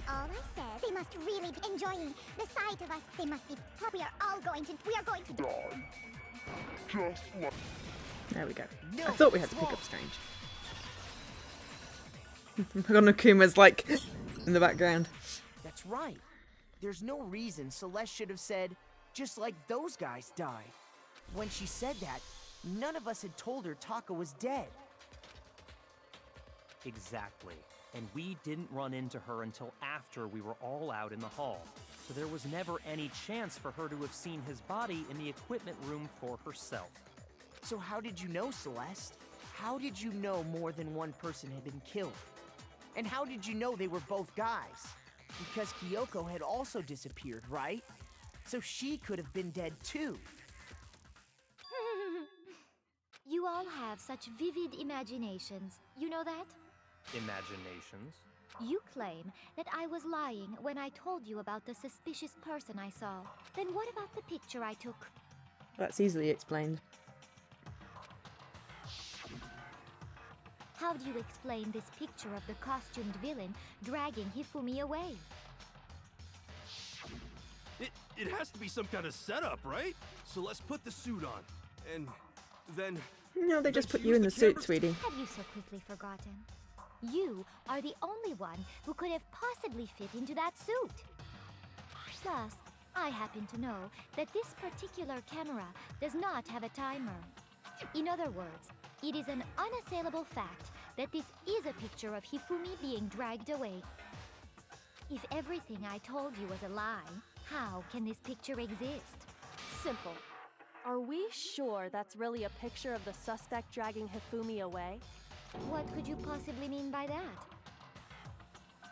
All I said. They must really be enjoying the sight of us. They must be. We are going to Die. Just like... There we go. No, I thought we had to it's pick wrong. up Strange. Nakuma's like in the background. That's right. There's no reason Celeste should have said, just like those guys died. When she said that, none of us had told her Taka was dead. Exactly. And we didn't run into her until after we were all out in the hall. So there was never any chance for her to have seen his body in the equipment room for herself. So how did you know, Celeste? How did you know more than one person had been killed? And how did you know they were both guys? Because Kyoko had also disappeared, right? So she could have been dead too. You all have such vivid imaginations. You know that? Imaginations? You claim that I was lying when I told you about the suspicious person I saw. Then what about the picture I took? That's easily explained. How do you explain this picture of the costumed villain dragging Hifumi away? It has to be some kind of setup, right? So let's put the suit on. And then... No, they just then put you in the use suit, camera- sweetie. Have you so quickly forgotten? You are the only one who could have possibly fit into that suit. Plus, I happen to know that this particular camera does not have a timer. In other words, it is an unassailable fact that this is a picture of Hifumi being dragged away. If everything I told you was a lie, how can this picture exist? Simple. Are we sure that's really a picture of the suspect dragging Hifumi away? What could you possibly mean by that?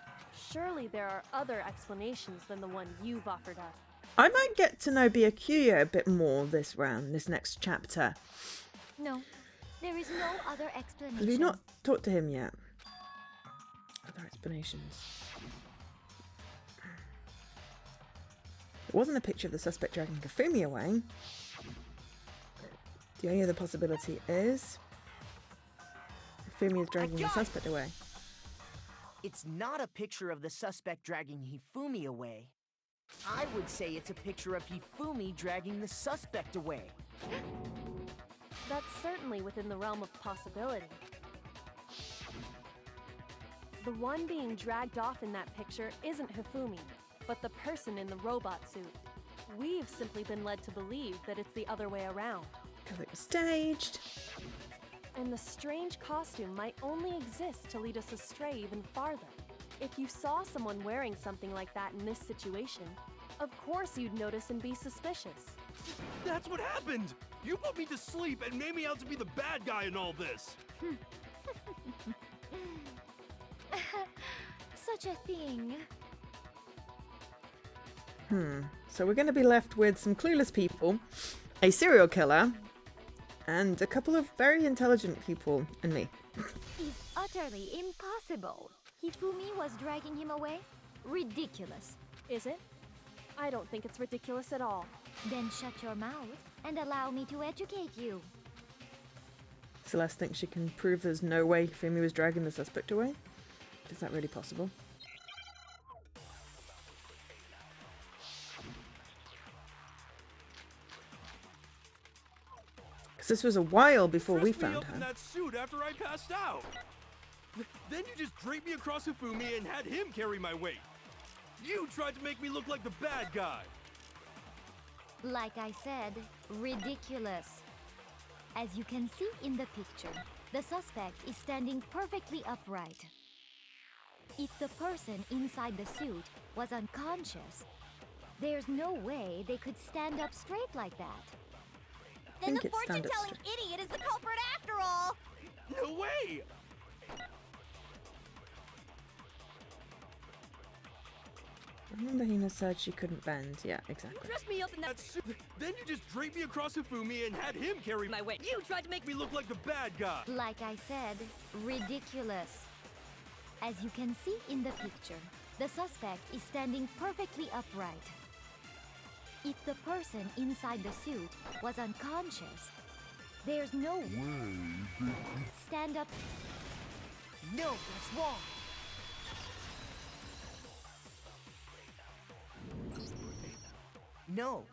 Surely there are other explanations than the one you've offered up. I might get to know Byakuya a bit more this round, this next chapter. No, there is no other Because explanation. we've not talked to him yet. Other explanations. It wasn't a picture of the suspect dragging Hifumi away. The only other possibility is Hifumi is dragging the got it! suspect away. It's not a picture of the suspect dragging Hifumi away. I would say it's a picture of Hifumi dragging the suspect away. That's certainly within the realm of possibility. The one being dragged off in that picture isn't Hifumi, but the person in the robot suit. We've simply been led to believe that it's the other way around. Because it was staged. And the strange costume might only exist to lead us astray even farther. If you saw someone wearing something like that in this situation, of course you'd notice and be suspicious. That's what happened! You put me to sleep and made me out to be the bad guy in all this! Such a thing. So we're going to be left with some clueless people, a serial killer, and a couple of very intelligent people, and me. Is utterly impossible. Hifumi was dragging him away? Ridiculous. Is it? I don't think it's ridiculous at all. Then shut your mouth and allow me to educate you. Celeste thinks she can prove there's no way Hifumi was dragging the suspect away. Is that really possible? Because this was a while before we Dressed me found up in her. that suit after I passed out. Then you just draped me across Hifumi and had him carry my weight. You tried to make me look like the bad guy. Like I said, ridiculous. As you can see in the picture, the suspect is standing perfectly upright. If the person inside the suit was unconscious, there's no way they could stand up straight like that. Then think the it's stand up fortune-telling idiot is the culprit after all! No way! Remember Hina said she couldn't bend. Yeah, exactly. Dressed me up in That suit. Then you just draped me across Hifumi and had him carry my weight. You tried to make me look like the bad guy. Like I said, ridiculous. As you can see in the picture, the suspect is standing perfectly upright. If the person inside the suit was unconscious, there's no way. Stand up. No, that's wrong. No.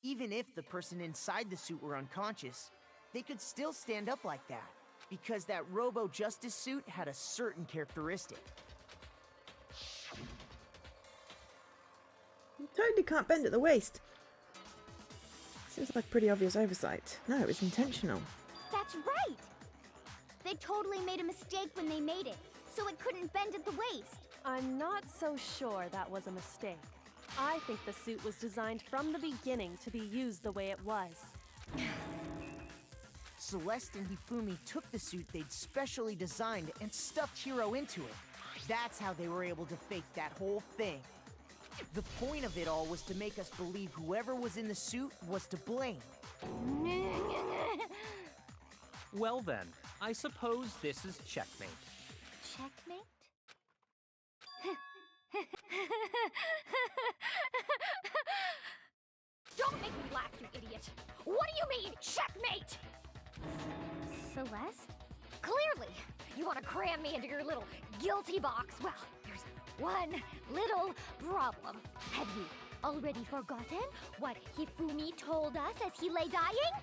Even if the person inside the suit were unconscious, they could still stand up like that, because that Robo-Justice suit had a certain characteristic. You totally can't bend at the waist. Seems like pretty obvious oversight. No, it was intentional. That's right! They totally made a mistake when they made it, so it couldn't bend at the waist. I'm not so sure that was a mistake. I think the suit was designed from the beginning to be used the way it was. Celeste and Hifumi took the suit they'd specially designed and stuffed Hiro into it. That's how they were able to fake that whole thing. The point of it all was to make us believe whoever was in the suit was to blame. Well then, I suppose this is checkmate. Checkmate? Don't make me laugh, you idiot! What do you mean, checkmate? Celeste? Clearly, you want to cram me into your little guilty box. Well, there's one little problem. Have you already forgotten what Hifumi told us as he lay dying?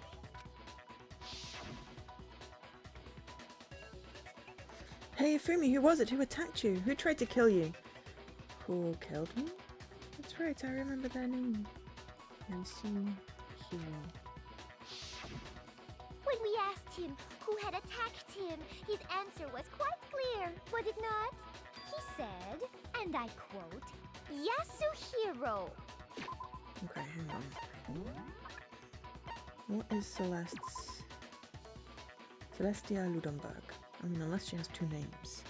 Hey Ifumi, who was it? Who attacked you? Who tried to kill you? Who killed me? That's right, I remember their name. Nancy Hiro. When we asked him who had attacked him, his answer was quite clear, was it not? He said, and I quote, Yasuhiro. Okay, hang on. What is Celeste's? Celestia Ludenberg. I mean, unless she has two names.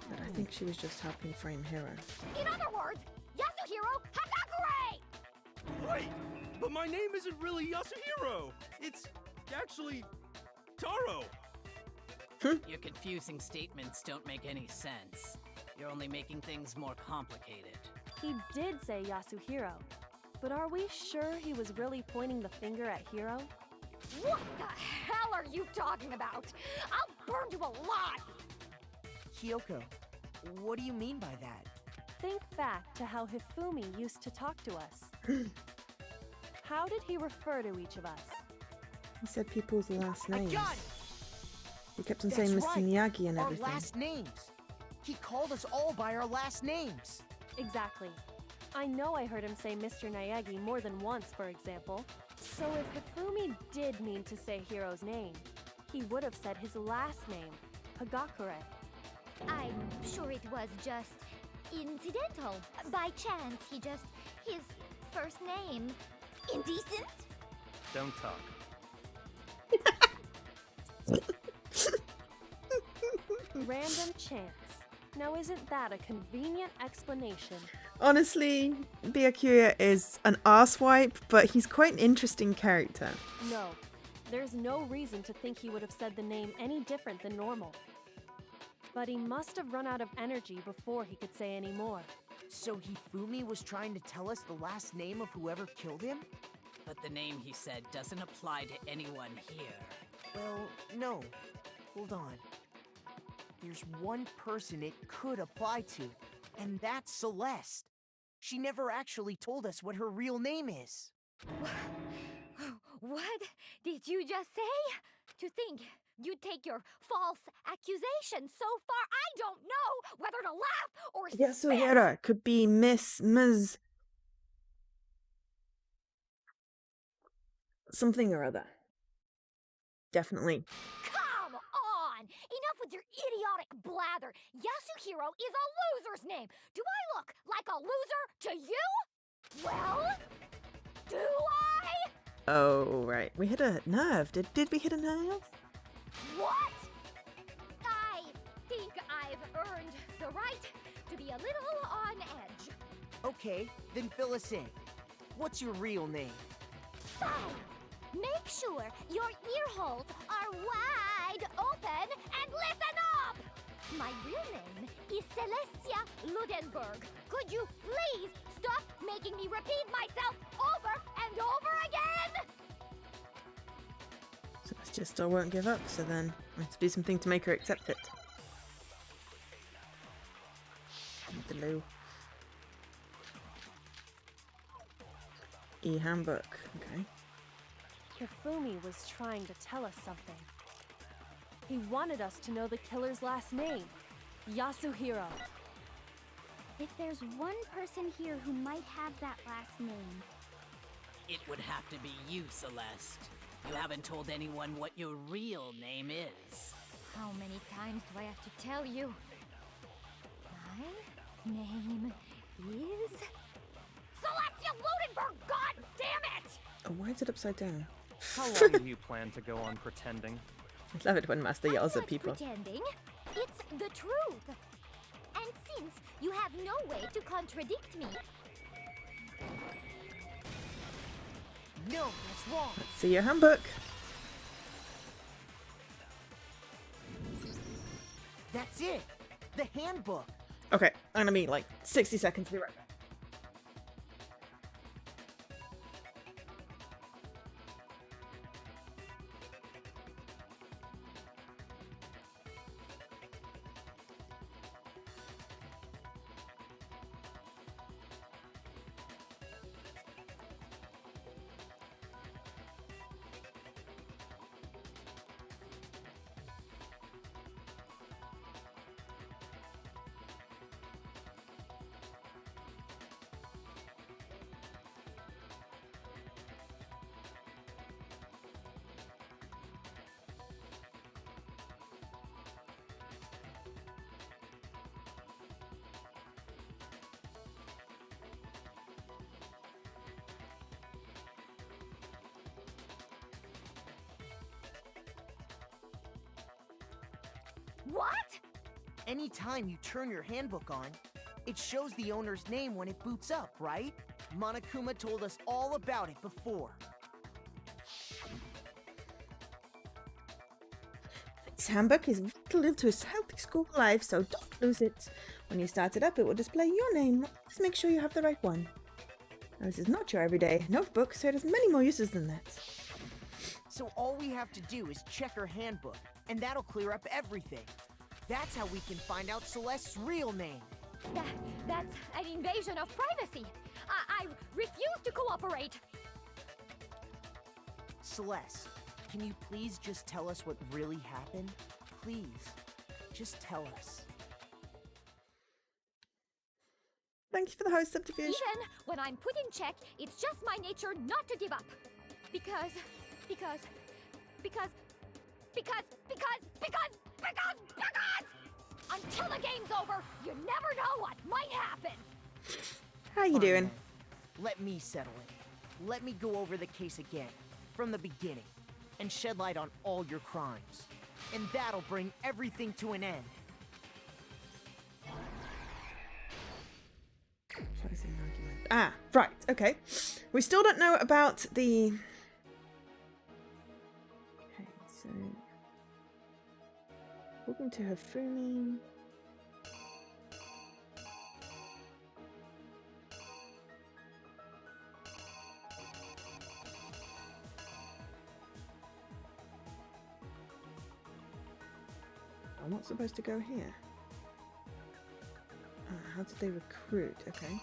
But I think she was just helping frame Hiro. In other words, Yasuhiro Hagakure! Wait! But my name isn't really Yasuhiro! It's actually Taro! Your confusing statements don't make any sense. You're only making things more complicated. He did say Yasuhiro, but are we sure he was really pointing the finger at Hiro? What the hell are you talking about? I'll burn you alive! Kyoko, what do you mean by that? Think back to how Hifumi used to talk to us. How did he refer to each of us? He said people's last names. I got it! He kept on That's saying Mr. right. Miyagi and everything. Our last names. He called us all by our last names. Exactly. I know I heard him say Mr. Naegi more than once, for example. So if Hifumi did mean to say Hiro's name, he would have said his last name, Hagakure. I'm sure it was just incidental. By chance, his first name. Indecent? Don't talk. Random chance. Now isn't that a convenient explanation? Honestly, Byakuya is an arsewipe, but he's quite an interesting character. No. There's no reason to think he would have said the name any different than normal. But he must have run out of energy before he could say any more. So Hifumi was trying to tell us the last name of whoever killed him? But the name he said doesn't apply to anyone here. Well, no. Hold on. There's one person it could apply to, and that's Celeste. She never actually told us what her real name is. What did you just say? To think you'd take your false accusation so far, I don't know whether to laugh or spit. Yasuhiro could be Ms. something or other. Definitely. Come on! Enough with your idiotic blather. Yasuhiro is a loser's name. Do I look like a loser to you? Well, do I? Oh, right. We hit a nerve. Did we hit a nerve? What? I think I've earned the right to be a little on edge. Okay, then fill us in. What's your real name? Fine. Make sure your ear holes are wide open and listen up! My real name is Celestia Ludenberg. Could you please stop making me repeat myself over and over again? Celestia still won't give up, so then I have to do something to make her accept it. The loo. handbook. Okay. Hifumi was trying to tell us something. He wanted us to know the killer's last name, Yasuhiro. If there's one person here who might have that last name, It would have to be you, Celeste. You haven't told anyone what your real name is. How many times do I have to tell you? My name is... Celestia Ludenberg, god damn it! Oh, why is it upside down? How long do you plan to go on pretending? I love it when Master yells I'm at people. not pretending. It's the truth. And since you have no way to contradict me, No, that's wrong. Let's see your handbook. That's it. The handbook. Okay, I'm gonna be like 60 seconds. Be right back. What? Anytime you turn your handbook on, it shows the owner's name when it boots up, right? Monokuma told us all about it before. This handbook is vital to a healthy school life, so don't lose it. When you start it up, it will display your name. Just make sure you have the right one. Now, this is not your everyday notebook, so it has many more uses than that. So all we have to do is check her handbook, and that'll clear up everything. That's how we can find out Celeste's real name. That's an invasion of privacy. I refuse to cooperate. Celeste, can you please just tell us what really happened? Please, just tell us. Thank you for the host subterfuge. Even when I'm put in check, it's just my nature not to give up. Because until the game's over, you never know what might happen. How you Fine, doing? then. Let me settle it. Let me go over the case again, from the beginning, and shed light on all your crimes. And that'll bring everything to an end. Closing argument. Ah, right, okay. We still don't know about the... Okay, so... Talking to Hifumi... I'm not supposed to go here. How did they recruit? Okay.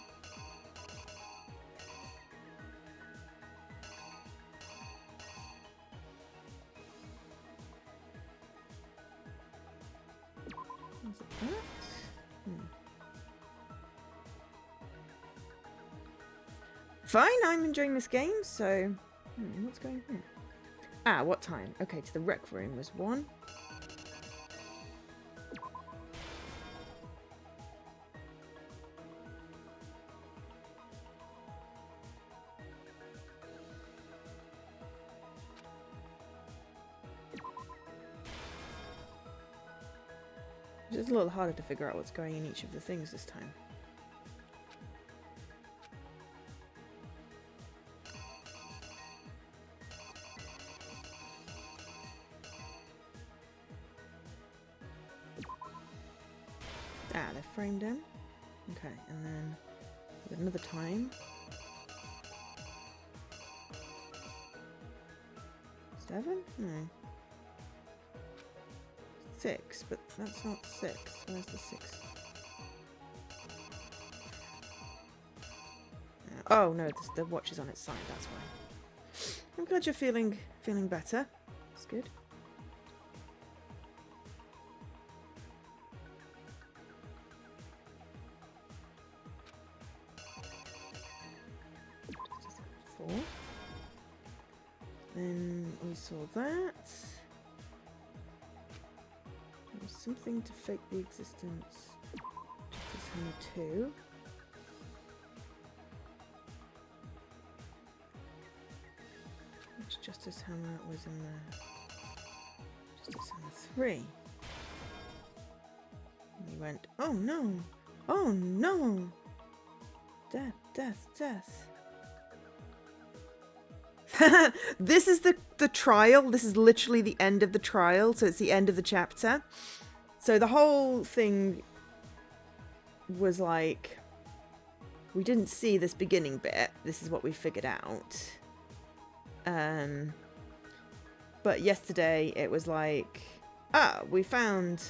Was it that? Fine, I'm enjoying this game, so... what's going here? Ah, what time? Okay, to the rec room was 1. It's a little harder to figure out what's going in each of the things this time. Ah, they're framed in. Okay, and then we got another time. 7? No. 6, but that's not 6. Where's the 6? Oh no, the watch is on its side, that's why. I'm glad you're feeling better. That's good. Four. Then we saw that. There's something to fake the existence. Justice Hammer 2. Which Justice Hammer was in there? Justice Hammer 3. And we went, oh no! Oh no! Death, death, death. This is the trial. This is literally the end of the trial, so it's the end of the chapter. So the whole thing was like, we didn't see this beginning bit. This is what we figured out. But yesterday it was like, we found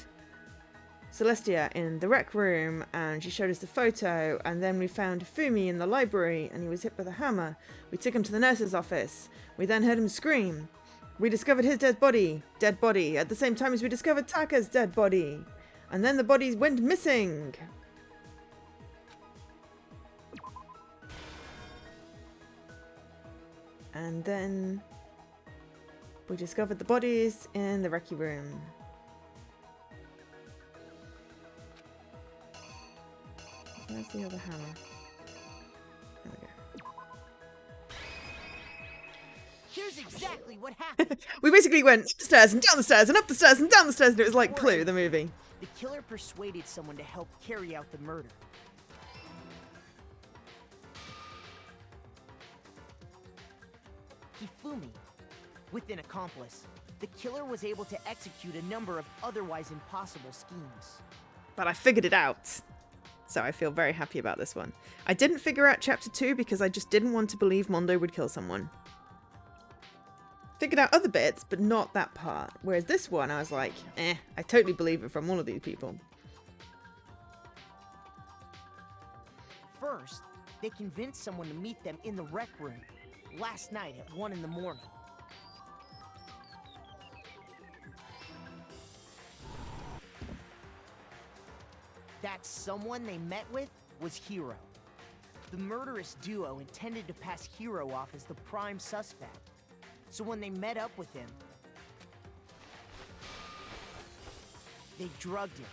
Celestia in the rec room and she showed us the photo, and then we found Fumi in the library and he was hit with a hammer. We took him to the nurse's office. We then heard him scream. We discovered his dead body at the same time as we discovered Taka's dead body, and then the bodies went missing. And then we discovered the bodies in the recce room. Where's the other hammer? There we go. Here's exactly what happened. We basically went up the stairs and down the stairs and up the stairs and down the stairs, and it was like Clue, the movie. The killer persuaded someone to help carry out the murder. Hifumi. With an accomplice, the killer was able to execute a number of otherwise impossible schemes. But I figured it out. So I feel very happy about this one. I didn't figure out chapter 2 because I just didn't want to believe Mondo would kill someone. Figured out other bits, but not that part. Whereas this one, I was like, I totally believe it from all of these people. First, they convinced someone to meet them in the rec room last night at 1 in the morning. That someone they met with was Hiro. The murderous duo intended to pass Hiro off as the prime suspect. So when they met up with him, they drugged him,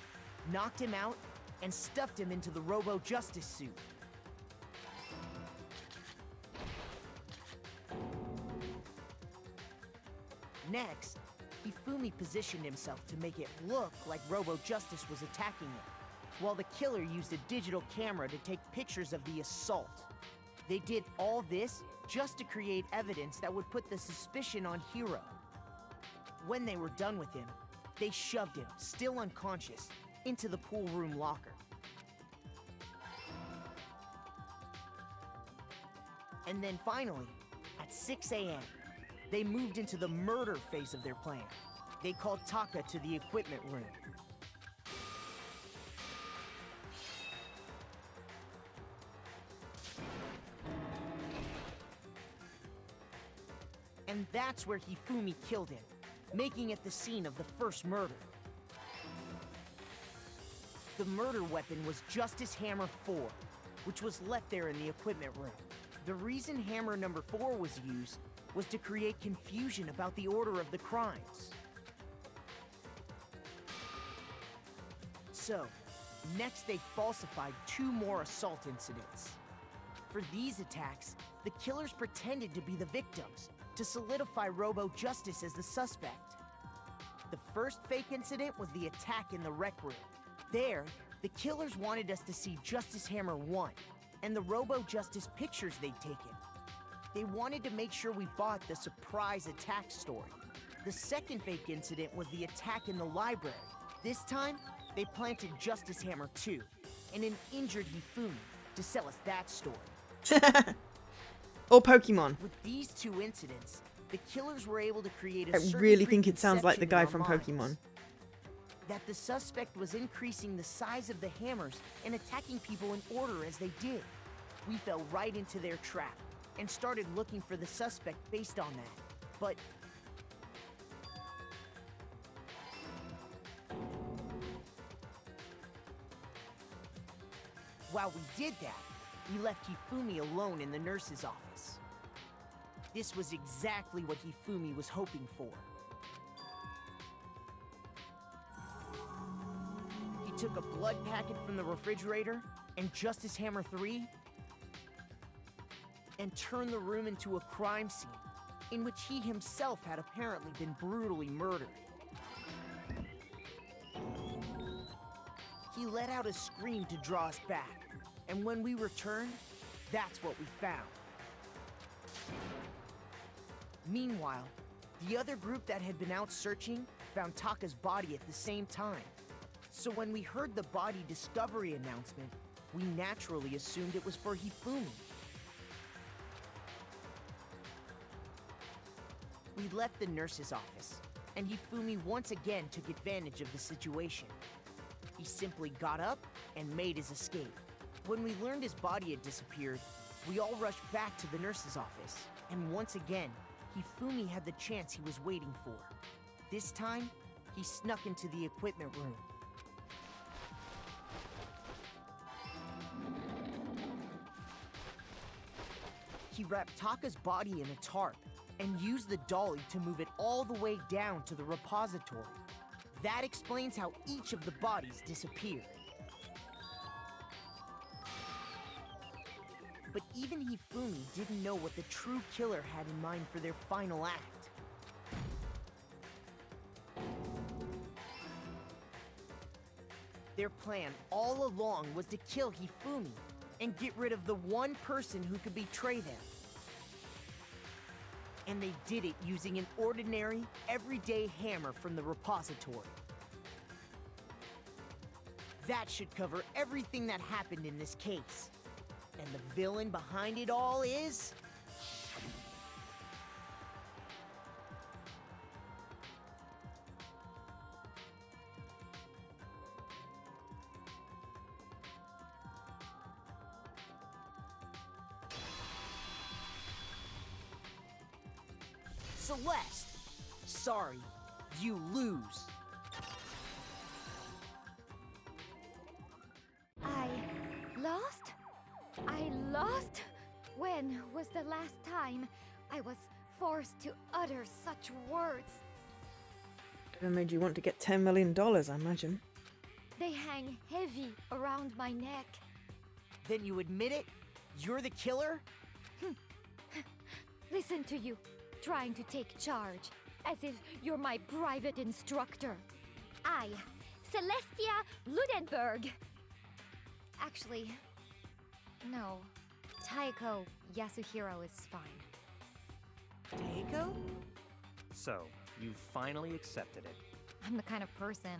knocked him out, and stuffed him into the Robo-Justice suit. Next, Hifumi positioned himself to make it look like Robo-Justice was attacking him, while the killer used a digital camera to take pictures of the assault. They did all this just to create evidence that would put the suspicion on Hiro. When they were done with him, they shoved him, still unconscious, into the pool room locker. And then finally, at 6 a.m., they moved into the murder phase of their plan. They called Taka to the equipment room. And that's where Hifumi killed him, making it the scene of the first murder. The murder weapon was Justice Hammer 4, which was left there in the equipment room. The reason Hammer number 4 was used was to create confusion about the order of the crimes. So, next they falsified 2 more assault incidents. For these attacks, the killers pretended to be the victims, to solidify Robo-Justice as the suspect. The first fake incident was the attack in the rec room. There, the killers wanted us to see Justice Hammer 1 and the Robo-Justice pictures they'd taken. They wanted to make sure we bought the surprise attack story. The second fake incident was the attack in the library. This time, they planted Justice Hammer 2 and an injured Hifumi to sell us that story. Or Pokemon. With these 2 incidents, the killers were able to create a I certain really think it sounds like the guy from preconception in our Pokemon. minds that the suspect was increasing the size of the hammers and attacking people in order as they did. We fell right into their trap and started looking for the suspect based on that. But while we did that, we left Hifumi alone in the nurse's office. This was exactly what Hifumi was hoping for. He took a blood packet from the refrigerator and Justice Hammer 3 and turned the room into a crime scene in which he himself had apparently been brutally murdered. He let out a scream to draw us back, and when we returned, that's what we found. Meanwhile, the other group that had been out searching found Taka's body at the same time. So when we heard the body discovery announcement, we naturally assumed it was for Hifumi. We left the nurse's office, and Hifumi once again took advantage of the situation. He simply got up and made his escape. When we learned his body had disappeared, we all rushed back to the nurse's office, and once again, Hifumi had the chance he was waiting for. This time, he snuck into the equipment room. He wrapped Taka's body in a tarp and used the dolly to move it all the way down to the repository. That explains how each of the bodies disappeared. But even Hifumi didn't know what the true killer had in mind for their final act. Their plan all along was to kill Hifumi and get rid of the one person who could betray them. And they did it using an ordinary, everyday hammer from the repository. That should cover everything that happened in this case. And the villain behind it all is... Celeste. Sorry, you lose. I lost? When was the last time I was forced to utter such words? It made you want to get $10 million, I imagine. They hang heavy around my neck. Then you admit it? You're the killer? Listen to you, trying to take charge, as if you're my private instructor. I, Celestia Ludenberg. Actually, no. Taiko Yasuhiro is fine. Taiko? So, you finally accepted it. I'm the kind of person,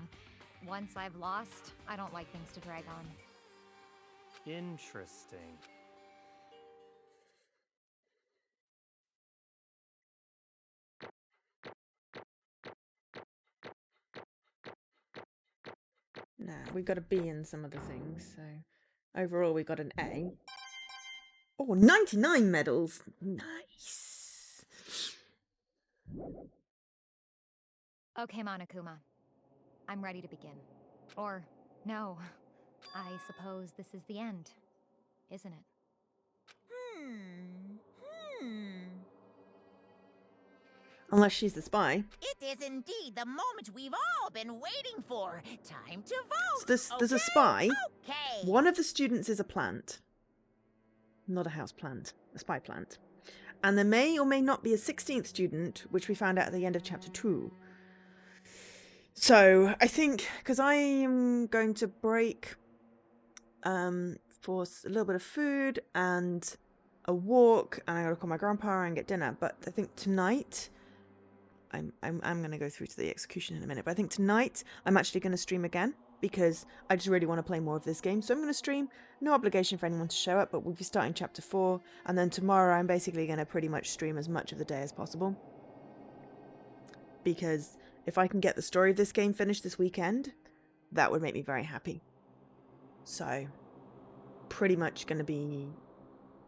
once I've lost, I don't like things to drag on. Interesting. Nah, we got a B in some of the things, so overall we got an A. Oh, 99 medals! Nice! Okay, Monokuma. I'm ready to begin. Or, no. I suppose this is the end, isn't it? Unless she's the spy. It is indeed the moment we've all been waiting for. Time to vote. So there's a spy. Okay. One of the students is a plant. Not a house plant. A spy plant. And there may or may not be a 16th student, which we found out at the end of chapter 2. So, I think, because I am going to break for a little bit of food and a walk, and I gotta call my grandpa and get dinner. But I think tonight, I'm going to go through to the execution in a minute, but I think tonight I'm actually going to stream again because I just really want to play more of this game. So I'm going to stream, no obligation for anyone to show up, but we'll be starting chapter 4, and then tomorrow I'm basically going to pretty much stream as much of the day as possible. Because if I can get the story of this game finished this weekend, that would make me very happy. So, pretty much going to be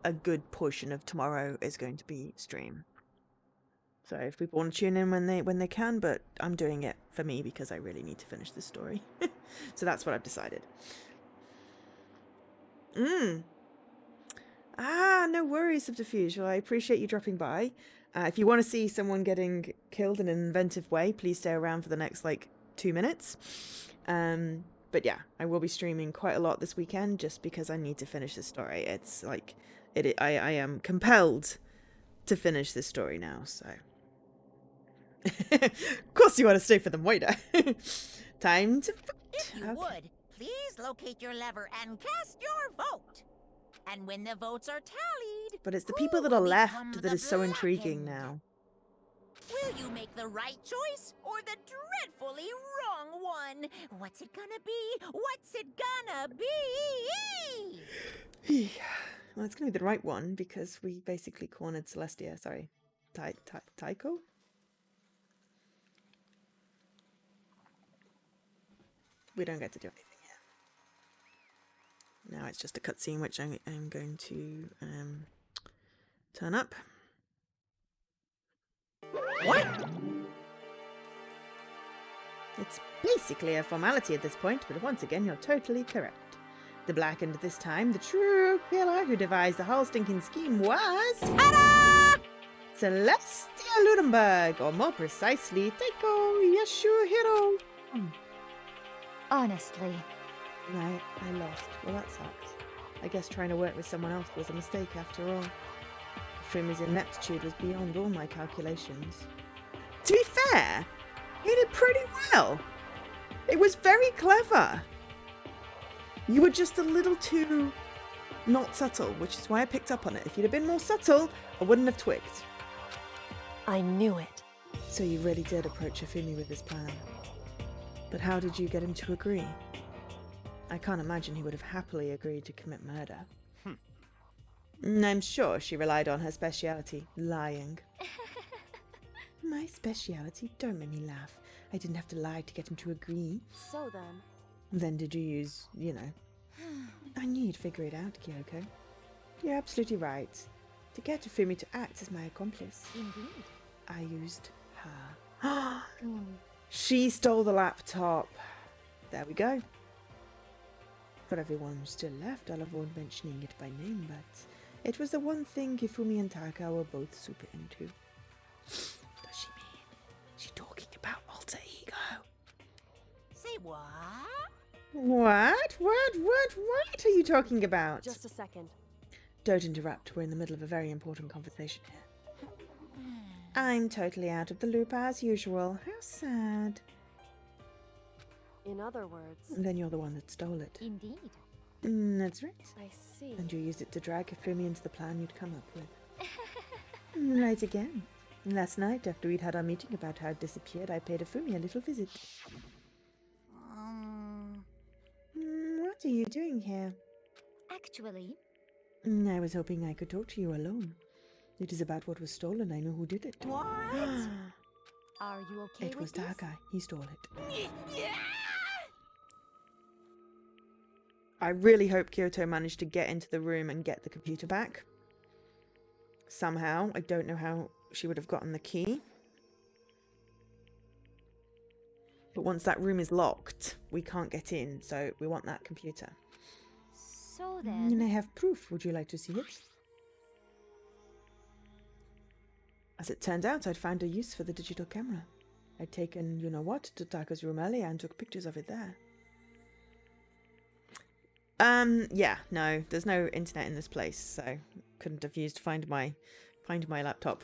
a good portion of tomorrow is going to be stream. So if people want to tune in when they can, but I'm doing it for me because I really need to finish this story. So that's what I've decided. No worries, Subterfuge. Well, I appreciate you dropping by. If you want to see someone getting killed in an inventive way, please stay around for the next, 2 minutes. But yeah, I will be streaming quite a lot this weekend just because I need to finish this story. It's I am compelled to finish this story now, so... Of course you want to stay for the Moida. Time to vote. If you would, please locate your lever and cast your vote. And when the votes are tallied... But it's the people that are left that is so intriguing now. Will you make the right choice or the dreadfully wrong one? What's it gonna be? What's it gonna be? Well, it's gonna be the right one because we basically cornered Celestia. Sorry. Taiko? We don't get to do anything here. Now it's just a cutscene which I'm going to turn up. What? It's basically a formality at this point, but once again you're totally correct. The Blackened this time, the true killer who devised the whole stinking scheme was... Ta-da! Celestia Ludenberg, or more precisely, Taiko Yasuhiro. Honestly. Right, I lost. Well, that sucks. I guess trying to work with someone else was a mistake after all. Fumi's ineptitude was beyond all my calculations. To be fair, he did pretty well. It was very clever. You were just a little too not subtle, which is why I picked up on it. If you'd have been more subtle, I wouldn't have twigged. I knew it. So you really did approach Fumi with this plan. But how did you get him to agree? I can't imagine he would have happily agreed to commit murder. I'm sure she relied on her speciality, lying. My speciality? Don't make me laugh. I didn't have to lie to get him to agree. So then... Then did you use, I knew you'd figure it out, Kyoko. You're absolutely right. To get Fumi to act as my accomplice. Indeed. I used her. She stole the laptop. There we go. For everyone who's still left, I'll avoid mentioning it by name, but it was the one thing Hifumi and Taka were both super into. Does she mean she talking about alter ego? Say what? What are you talking about? Just a second. Don't interrupt, we're in the middle of a very important conversation here. I'm totally out of the loop as usual. How sad. In other words... Then you're the one that stole it. Indeed. That's right. I see. And you used it to drag Hifumi into the plan you'd come up with. Right again. Last night, after we'd had our meeting about how it disappeared, I paid Hifumi a little visit. What are you doing here? Actually... I was hoping I could talk to you alone. It is about what was stolen. I know who did it. What? Are you okay It was with this? Taka. He stole it. I really hope Kyoto managed to get into the room and get the computer back. Somehow. I don't know how she would have gotten the key. But once that room is locked, we can't get in, so we want that computer. So then... And I have proof. Would you like to see it? As it turned out, I'd found a use for the digital camera. I'd taken, to Taka's room earlier and took pictures of it there. Yeah, no, there's no internet in this place, so couldn't have used find my laptop.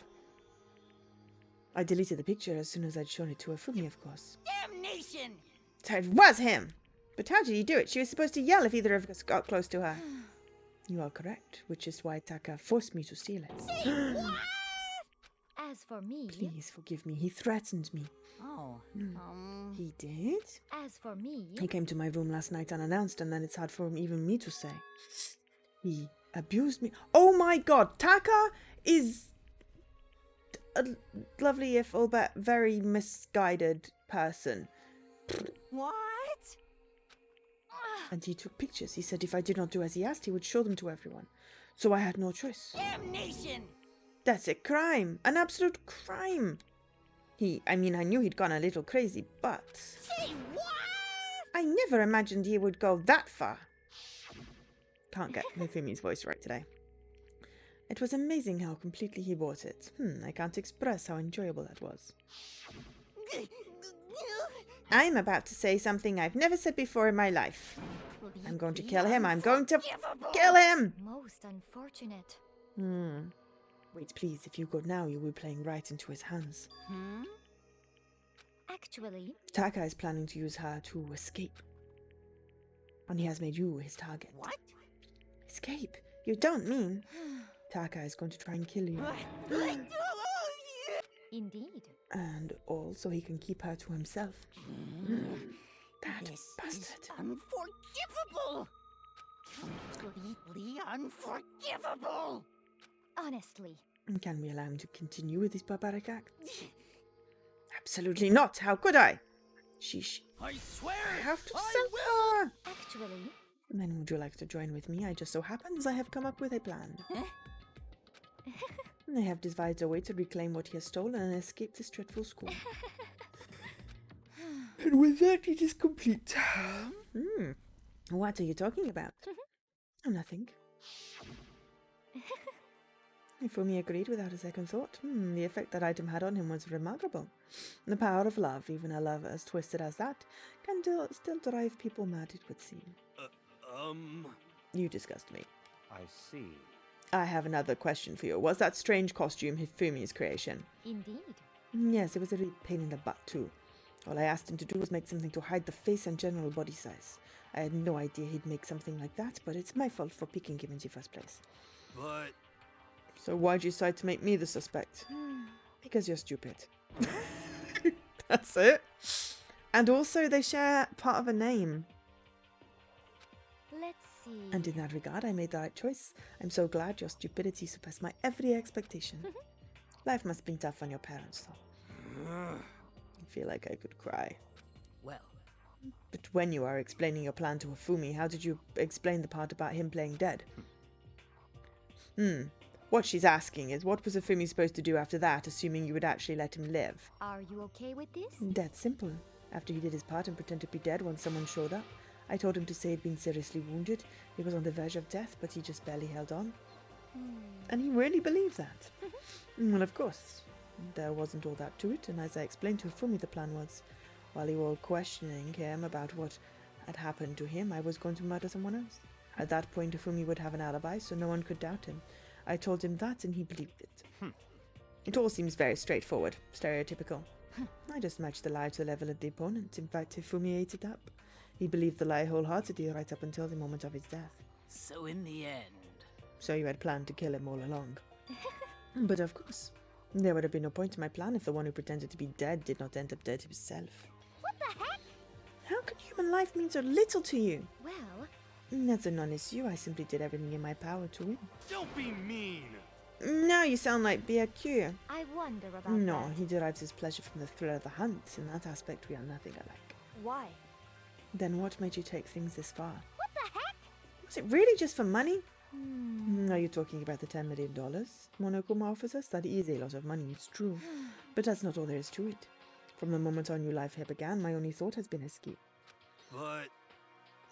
I deleted the picture as soon as I'd shown it to Hifumi, of course. Damnation! So it was him! But how did he do it? She was supposed to yell if either of us got close to her. You are correct, which is why Taka forced me to steal it. Say what? As for me... Please forgive me. He threatened me. Oh, He did? As for me... He came to my room last night unannounced, and then it's hard for even me to say. He abused me. Oh my god! Taka is a lovely, if albeit very misguided person. What? And he took pictures. He said if I did not do as he asked, he would show them to everyone. So I had no choice. Damnation! That's a crime. An absolute crime. I knew he'd gone a little crazy, but... Say what? I never imagined he would go that far. Can't get Mifumi's voice right today. It was amazing how completely he bought it. I can't express how enjoyable that was. I'm about to say something I've never said before in my life. I'm going to kill him. I'm going to kill him! Most unfortunate. Wait, please. If you go now, you will be playing right into his hands. Actually, Taka is planning to use her to escape. And he has made you his target. What? Escape? You don't mean... Taka is going to try and kill you. indeed. And all so he can keep her to himself. That bastard. Is unforgivable! Completely unforgivable! Honestly. Can we allow him to continue with his barbaric act? Absolutely not. How could I? Sheesh. I swear! I have to I sell her! Actually, Then would you like to join with me? I just so happens I have come up with a plan. I have devised a way to reclaim what he has stolen and escape this dreadful school. And with that, it is complete. What are you talking about? Oh, nothing. Ifumi agreed without a second thought. The effect that item had on him was remarkable. The power of love, even a love as twisted as that, can still drive people mad, it would seem. You disgust me. I see. I have another question for you. Was that strange costume Hifumi's creation? indeed. Yes, it was a real pain in the butt too. All I asked him to do was make something to hide the face and general body size. I had no idea he'd make something like that, but it's my fault for picking him in the first place. But... So why'd you decide to make me the suspect? Because you're stupid. That's it. And also they share part of a name. Let's see. And in that regard, I made the right choice. I'm so glad your stupidity surpassed my every expectation. Life must have been tough on your parents, though. I feel like I could cry. Well, But when you are explaining your plan to Hifumi, how did you explain the part about him playing dead? What she's asking is, what was Hifumi supposed to do after that, assuming you would actually let him live? Are you okay with this? That's simple. After he did his part and pretended to be dead once someone showed up, I told him to say he'd been seriously wounded. He was on the verge of death, but he just barely held on. And he really believed that. Well, of course, there wasn't all that to it, and as I explained to Hifumi, the plan was, while you were questioning him about what had happened to him, I was going to murder someone else. At that point, Hifumi would have an alibi, so no one could doubt him. I told him that, and he believed it. It all seems very straightforward, stereotypical. I just matched the lie to the level of the opponent. In fact, Hifumi ate it up. He believed the lie wholeheartedly right up until the moment of his death. so in the end... So you had planned to kill him all along. But of course, there would have been no point to my plan if the one who pretended to be dead did not end up dead himself. What the heck? How could human life mean so little to you? Well, That's a non-issue. I simply did everything in my power to win. Don't be mean! Now you sound like BRQ. I wonder about No, that. he derives his pleasure from the thrill of the hunt. In that aspect, we are nothing alike. Why? Then what made you take things this far? What the heck? Was it really just for money? Are you talking about the $10 million Monokuma offers us? That is a lot of money, it's true. But that's not all there is to it. From the moment our new life here began, my only thought has been escape. But...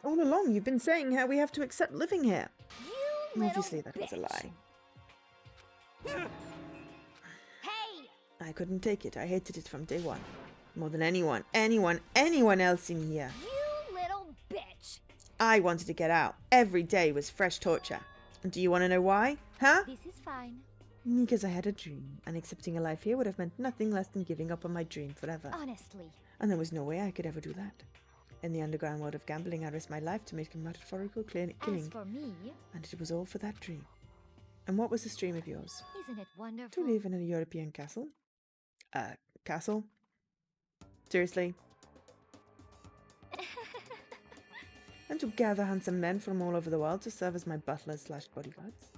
All along, you've been saying how we have to accept living here. You little Obviously, that was a bitch. lie. Hey! I couldn't take it. I hated it from day one. More than anyone else in here. You little bitch! I wanted to get out. Every day was fresh torture. And do you want to know why? Huh? This is fine. Because I had a dream, and accepting a life here would have meant nothing less than giving up on my dream forever. Honestly. And there was no way I could ever do that. In the underground world of gambling, I risked my life to make a metaphorical killing. As for me, And it was all for that dream. And what was this dream of yours? isn't it To wonderful? live in a European castle? Castle? Seriously? And to gather handsome men from all over the world to serve as my butlers / bodyguards?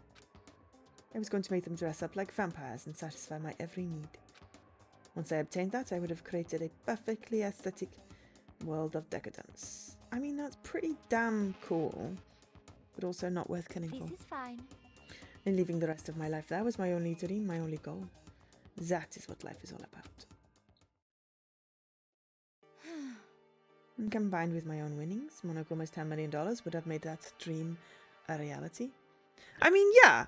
I was going to make them dress up like vampires and satisfy my every need. Once I obtained that, I would have created a perfectly aesthetic world of decadence. I mean, that's pretty damn cool, but also not worth killing for. This is fine. And living the rest of my life. That was my only dream, my only goal. That is what life is all about. And combined with my own winnings, Monokuma's $10 million would have made that dream a reality. I mean, yeah.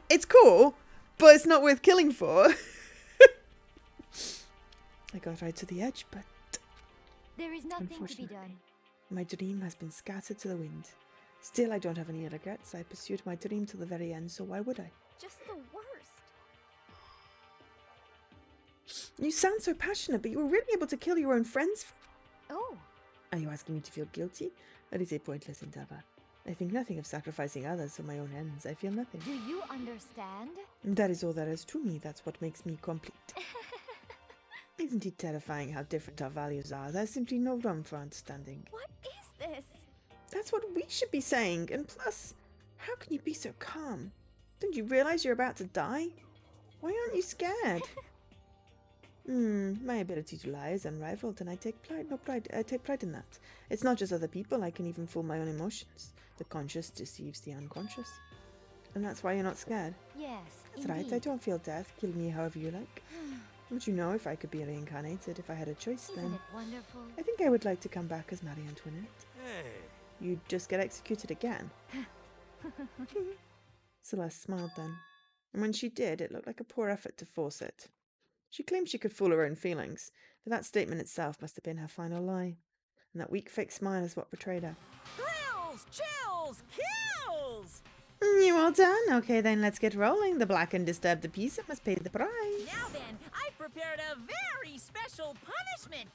It's cool, but it's not worth killing for. I got right to the edge, but There is nothing to be done. my dream has been scattered to the wind. Still, I don't have any regrets. I pursued my dream till the very end, so why would I? Just the worst. You sound so passionate, but you were really able to kill your own friends. Oh. Are you asking me to feel guilty? That is a pointless endeavor. I think nothing of sacrificing others for my own ends. I feel nothing. Do you understand? That is all there is to me. That's what makes me complete. Isn't it terrifying how different our values are? There's simply no room for understanding. What is this? That's what we should be saying. And plus, how can you be so calm? Don't you realize you're about to die? Why aren't you scared? My ability to lie is unrivaled, and I take pride in that. It's not just other people. I can even fool my own emotions. The conscious deceives the unconscious. And that's why you're not scared. Yes, That's right. I don't feel death. Kill me however you like. Would you know, if I could be reincarnated, if I had a choice, Isn't then it wonderful? I think I would like to come back as Marie Antoinette. Hey. You'd just get executed again. Celeste smiled then. And when she did, it looked like a poor effort to force it. She claimed she could fool her own feelings, but that statement itself must have been her final lie. And that weak fake smile is what betrayed her. Thrills, chills, kills! You all done? Okay, then let's get rolling. The black and disturbed piece must pay the price. Now then, I've prepared a very special punishment.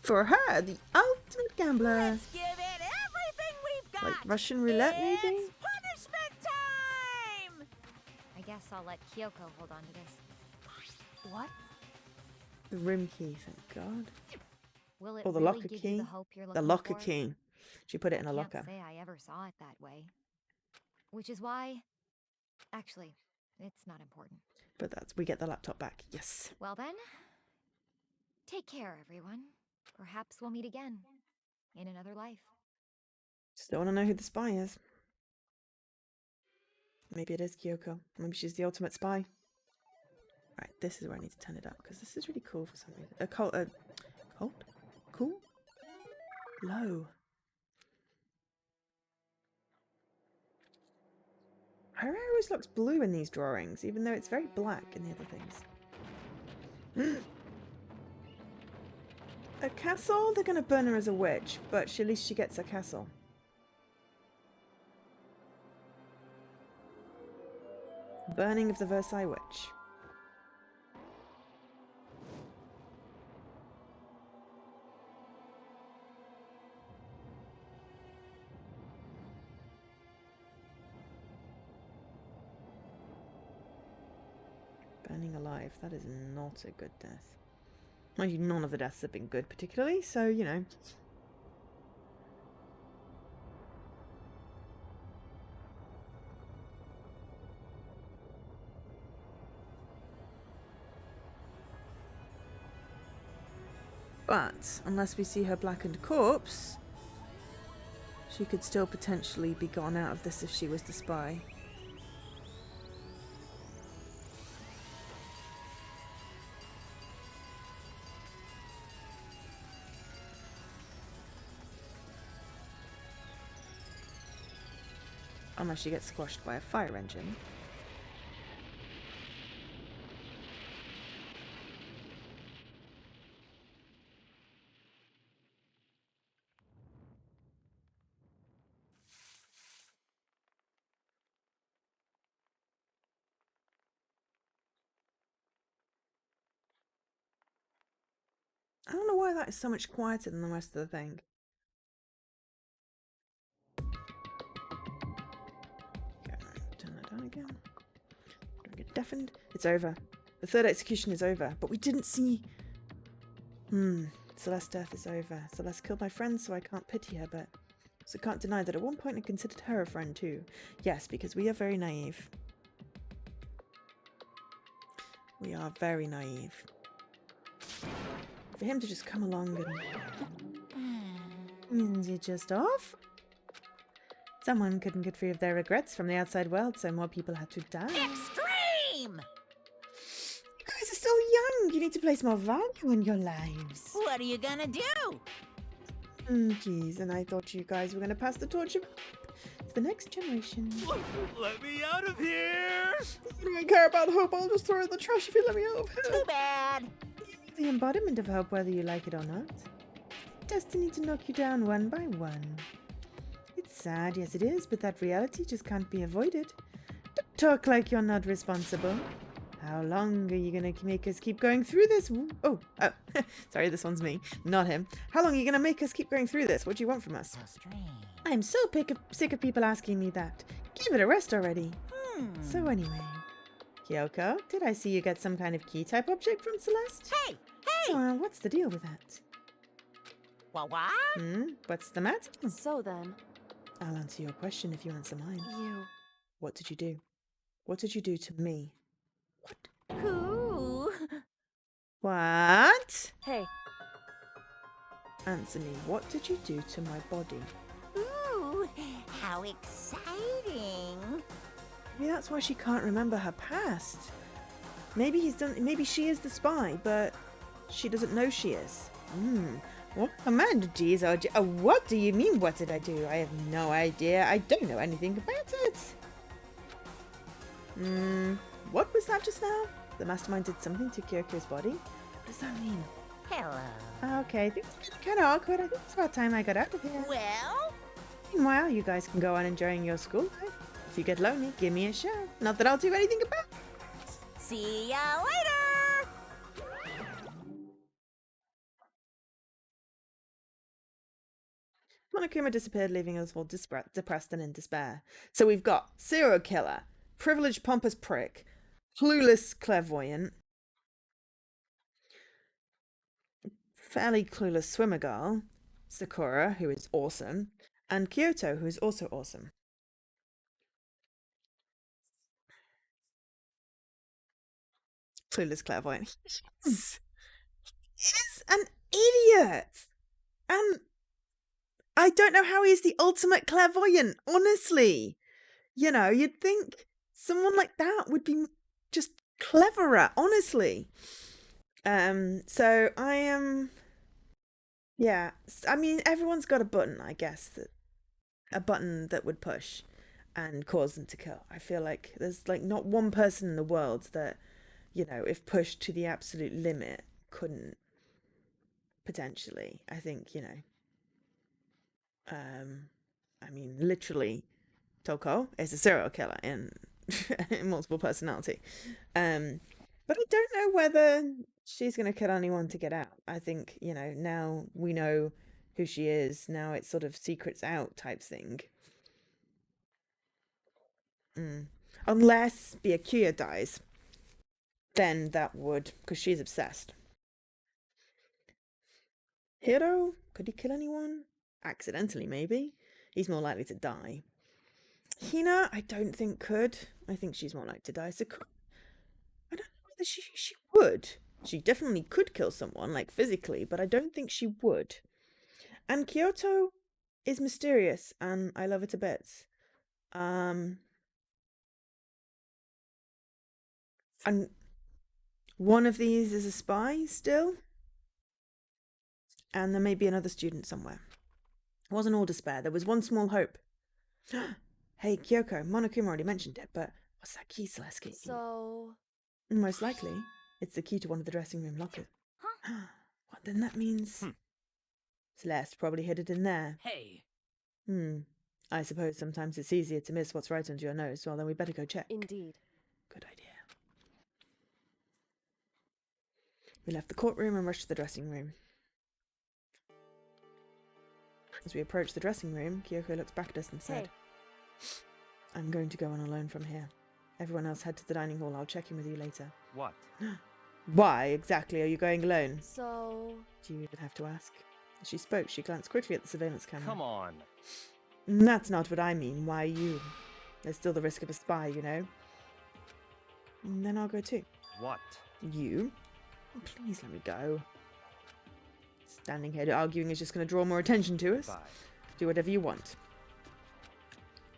For her, the ultimate gambler. Let's give it everything we've got. Like Russian roulette, maybe? It's punishment time! I guess I'll let Kyoko hold on to this. What? The room key, thank God. Will it Or the really locker give key. you the hope you're The looking locker for? key. She put it in a I locker. can't say I ever saw it that way. Which is why... Actually, it's not important. But we get the laptop back. Yes. Well then, take care, everyone. Perhaps we'll meet again. In another life. Just don't want to know who the spy is. Maybe it is Kyoko. Maybe she's the ultimate spy. Right, this is where I need to turn it up, because this is really cool for some reason. Cold? Cool? Low. Her hair always looks blue in these drawings, even though it's very black in the other things. A castle? They're going to burn her as a witch, but at least she gets a castle. Burning of the Versailles Witch. Burning alive. That is not a good death. Well, none of the deaths have been good particularly, so, you know. But, unless we see her blackened corpse, she could still potentially be gone out of this if she was the spy. Unless she gets squashed by a fire engine. I don't know why that is so much quieter than the rest of the thing. Okay, turn that down again. Don't get deafened. It's over. The third execution is over, but we didn't see... Celeste's death is over. Celeste killed my friend, so I can't pity her, but... So can't deny that at one point I considered her a friend too. Yes, because we are very naive. We are very naive. For him to just come along and... Isn't it just off? Someone couldn't get free of their regrets from the outside world, so more people had to die. Extreme! You guys are still young. You need to place more value in your lives. What are you gonna do? Jeez, and I thought you guys were going to pass the torch to the next generation. Let me out of here! I don't care about hope. I'll just throw it in the trash if you let me out of here. Too bad. You're the embodiment of hope, whether you like it or not. Destiny to knock you down one by one. It's sad, yes it is, but that reality just can't be avoided. Don't talk like you're not responsible. How long are you gonna make us keep going through this? Oh, sorry, this one's me, not him. How long are you gonna make us keep going through this? What do you want from us? So strange. I'm so sick of people asking me that. Give it a rest already. So anyway, Kyoko, did I see you get some kind of key-type object from Celeste? Hey! So, what's the deal with that? What? What's the matter? So then, I'll answer your question if you answer mine. you... What did you do? What did you do to me? What? Who? What? Hey, Answer me. What did you do to my body? Ooh, how exciting. Maybe that's why she can't remember her past. Maybe she is the spy, but she doesn't know she is. What command G's are what do you mean, what did I do? I have no idea. I don't know anything about it. What was that just now? The mastermind did something to Kyoko's body? What does that mean? Hello. Okay, things are getting kind of awkward. I think it's about time I got out of here. Well? Meanwhile, you guys can go on enjoying your school life. If you get lonely, give me a shout. Not that I'll do anything about it. See ya later! Monokuma disappeared, leaving us all depressed and in despair. So we've got serial killer, privileged pompous prick, clueless clairvoyant, fairly clueless swimmer girl, Sakura, who is awesome, and Kyoto, who is also awesome. Clueless clairvoyant. He's an idiot! And I don't know how he's the ultimate clairvoyant, honestly. You know, you'd think someone like that would be just cleverer, honestly. So I am... Yeah, I mean, everyone's got a button, I guess. A button that would push and cause them to kill. I feel like there's like not one person in the world that, you know, if pushed to the absolute limit, couldn't potentially. I think, you know... I mean, literally, Toko is a serial killer in multiple personality. But I don't know whether she's going to kill anyone to get out. I think, you know, now we know who she is. Now it's sort of secrets out type thing. Unless Byakuya dies. Then that would, because she's obsessed. Hiro? Could he kill anyone? Accidentally, maybe. He's more likely to die. Hina, I don't think could. I think she's more likely to die. So I don't know whether she would. She definitely could kill someone, like physically, but I don't think she would. And Kyoto is mysterious, and I love her to bits. And one of these is a spy still. And there may be another student somewhere. It wasn't all despair. There was one small hope. Hey, Kyoko, Monokuma already mentioned it, but what's that key Celeste gave you? so... Most likely, it's the key to one of the dressing room lockers. What, then that means... Celeste probably hid it in there. Hey. I suppose sometimes it's easier to miss what's right under your nose. Well, then we better go check. Indeed. Good idea. We left the courtroom and rushed to the dressing room. As we approached the dressing room, Kyoko looked back at us and said, Hey. I'm going to go on alone from here. Everyone else head to the dining hall. I'll check in with you later. What? Why exactly are you going alone? So... Do you even have to ask? As she spoke, she glanced quickly at the surveillance camera. Come on. That's not what I mean. Why you? There's still the risk of a spy, you know. And then I'll go too. What? You? Oh, please let me go. Standing here arguing is just going to draw more attention to us. Bye. Do whatever you want.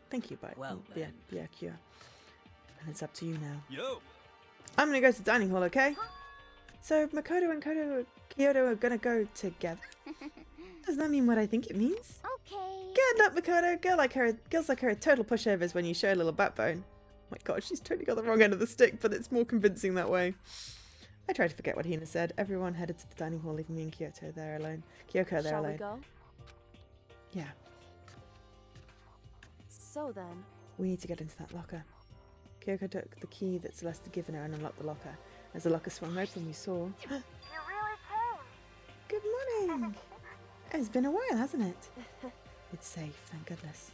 Thank you, bye. Well, Yeah, then. yeah, Kyo. And it's up to you now. Yo! I'm gonna go to the dining hall, okay? So Makoto and Kyoto are gonna go together? Does that mean what I think it means? Okay. Good luck, Makoto. Girls like her are total pushovers when you show a little backbone. Oh my god, she's totally got the wrong end of the stick, but it's more convincing that way. I try to forget what Hina said. Everyone headed to the dining hall, leaving me and Kyoko there alone. Shall we go? Yeah. So then... We need to get into that locker. Kyoko took the key that Celeste had given her and unlocked the locker. As the locker swung open, we saw... You really came. Good morning! It's been a while, hasn't it? It's safe, thank goodness.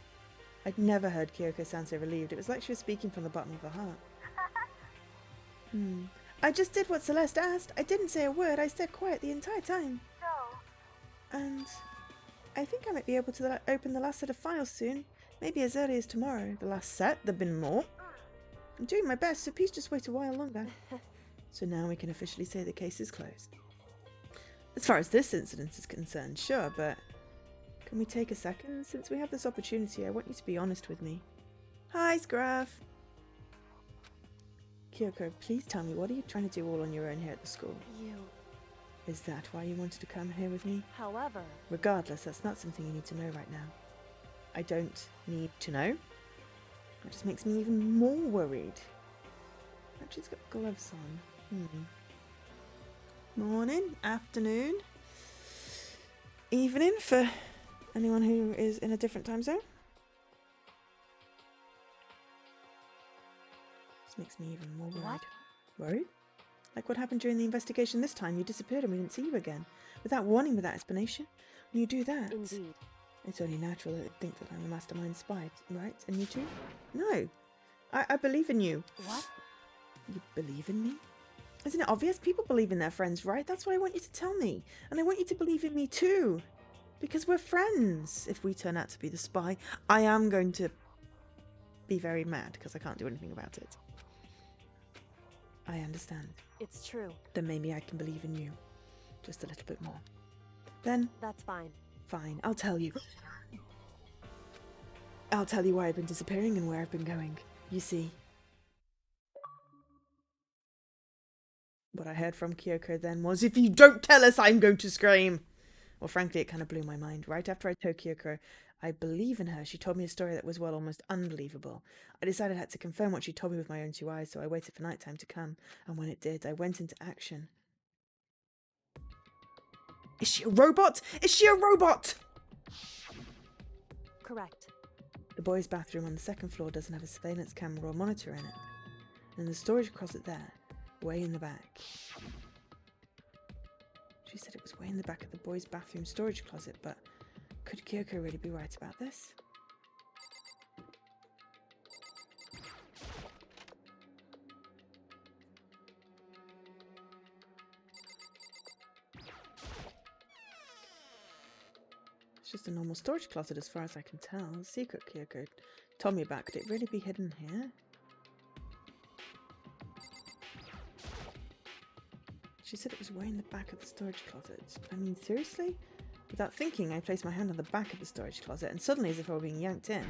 I'd never heard Kyoko sound so relieved. It was like she was speaking from the bottom of her heart. I just did what Celeste asked. I didn't say a word. I stayed quiet the entire time. So? And I think I might be able to open the last set of files soon. Maybe as early as tomorrow. The last set? There've been more. I'm doing my best, so please just wait a while longer. So now we can officially say the case is closed. As far as this incident is concerned, sure, but can we take a second? Since we have this opportunity, I want you to be honest with me. Hi, Scruff. Kyoko, please tell me, what are you trying to do all on your own here at the school? Is that why you wanted to come here with me? However... Regardless, that's not something you need to know right now. I don't need to know. That just makes me even more worried. Actually, it's got gloves on. Morning, afternoon, evening for anyone who is in a different time zone. This makes me even more worried. What? Worried? Like what happened during the investigation this time? You disappeared and we didn't see you again. Without warning, without explanation. When you do that... Indeed. It's only natural that they think that I'm a mastermind spy, right? And you too? No. I believe in you. What? You believe in me? Isn't it obvious? People believe in their friends, right? That's what I want you to tell me. And I want you to believe in me too. Because we're friends. If we turn out to be the spy, I am going to be very mad because I can't do anything about it. I understand. It's true. Then maybe I can believe in you. Just a little bit more. Then... That's fine. Fine, I'll tell you. I'll tell you why I've been disappearing and where I've been going. You see. What I heard from Kyoko then was, if you don't tell us, I'm going to scream. Well, frankly, it kind of blew my mind. Right after I told Kyoko I believe in her, she told me a story that was, well, almost unbelievable. I decided I had to confirm what she told me with my own two eyes, so I waited for nighttime to come. And when it did, I went into action. Is she a robot? Is she a robot? Correct. The boys' bathroom on the second floor doesn't have a surveillance camera or monitor in it. And the storage closet there, way in the back. She said it was way in the back of the boys' bathroom storage closet, but could Kyoko really be right about this? It's just a normal storage closet as far as I can tell. The secret Kyoko told me about, could it really be hidden here? She said it was way in the back of the storage closet. I mean, seriously? Without thinking, I placed my hand on the back of the storage closet, and suddenly, as if I were being yanked in...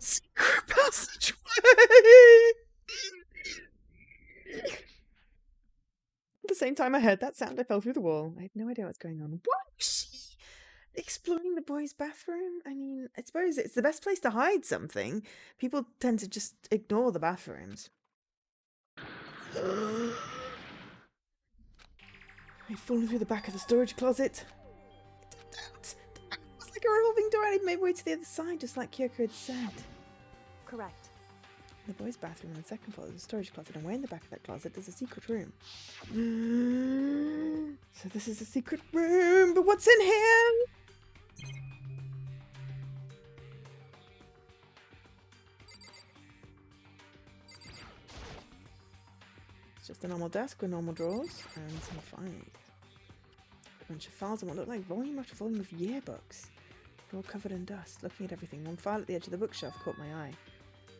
Secret passageway! At the same time I heard that sound, I fell through the wall. I had no idea what was going on. What was she exploring the boys' bathroom? I mean, I suppose it's the best place to hide something. People tend to just ignore the bathrooms. I'd fallen through the back of the storage closet. It was like a revolving door, and I made my way to the other side, just like Kyoko had said. Correct. The boys' bathroom on the second floor is a storage closet, and way in the back of that closet there's a secret room. So this is a secret room, but what's in here? It's just a normal desk with normal drawers and some files. A bunch of files and what looked like volume after volume of yearbooks. They're all covered in dust. Looking at everything, one file at the edge of the bookshelf caught my eye.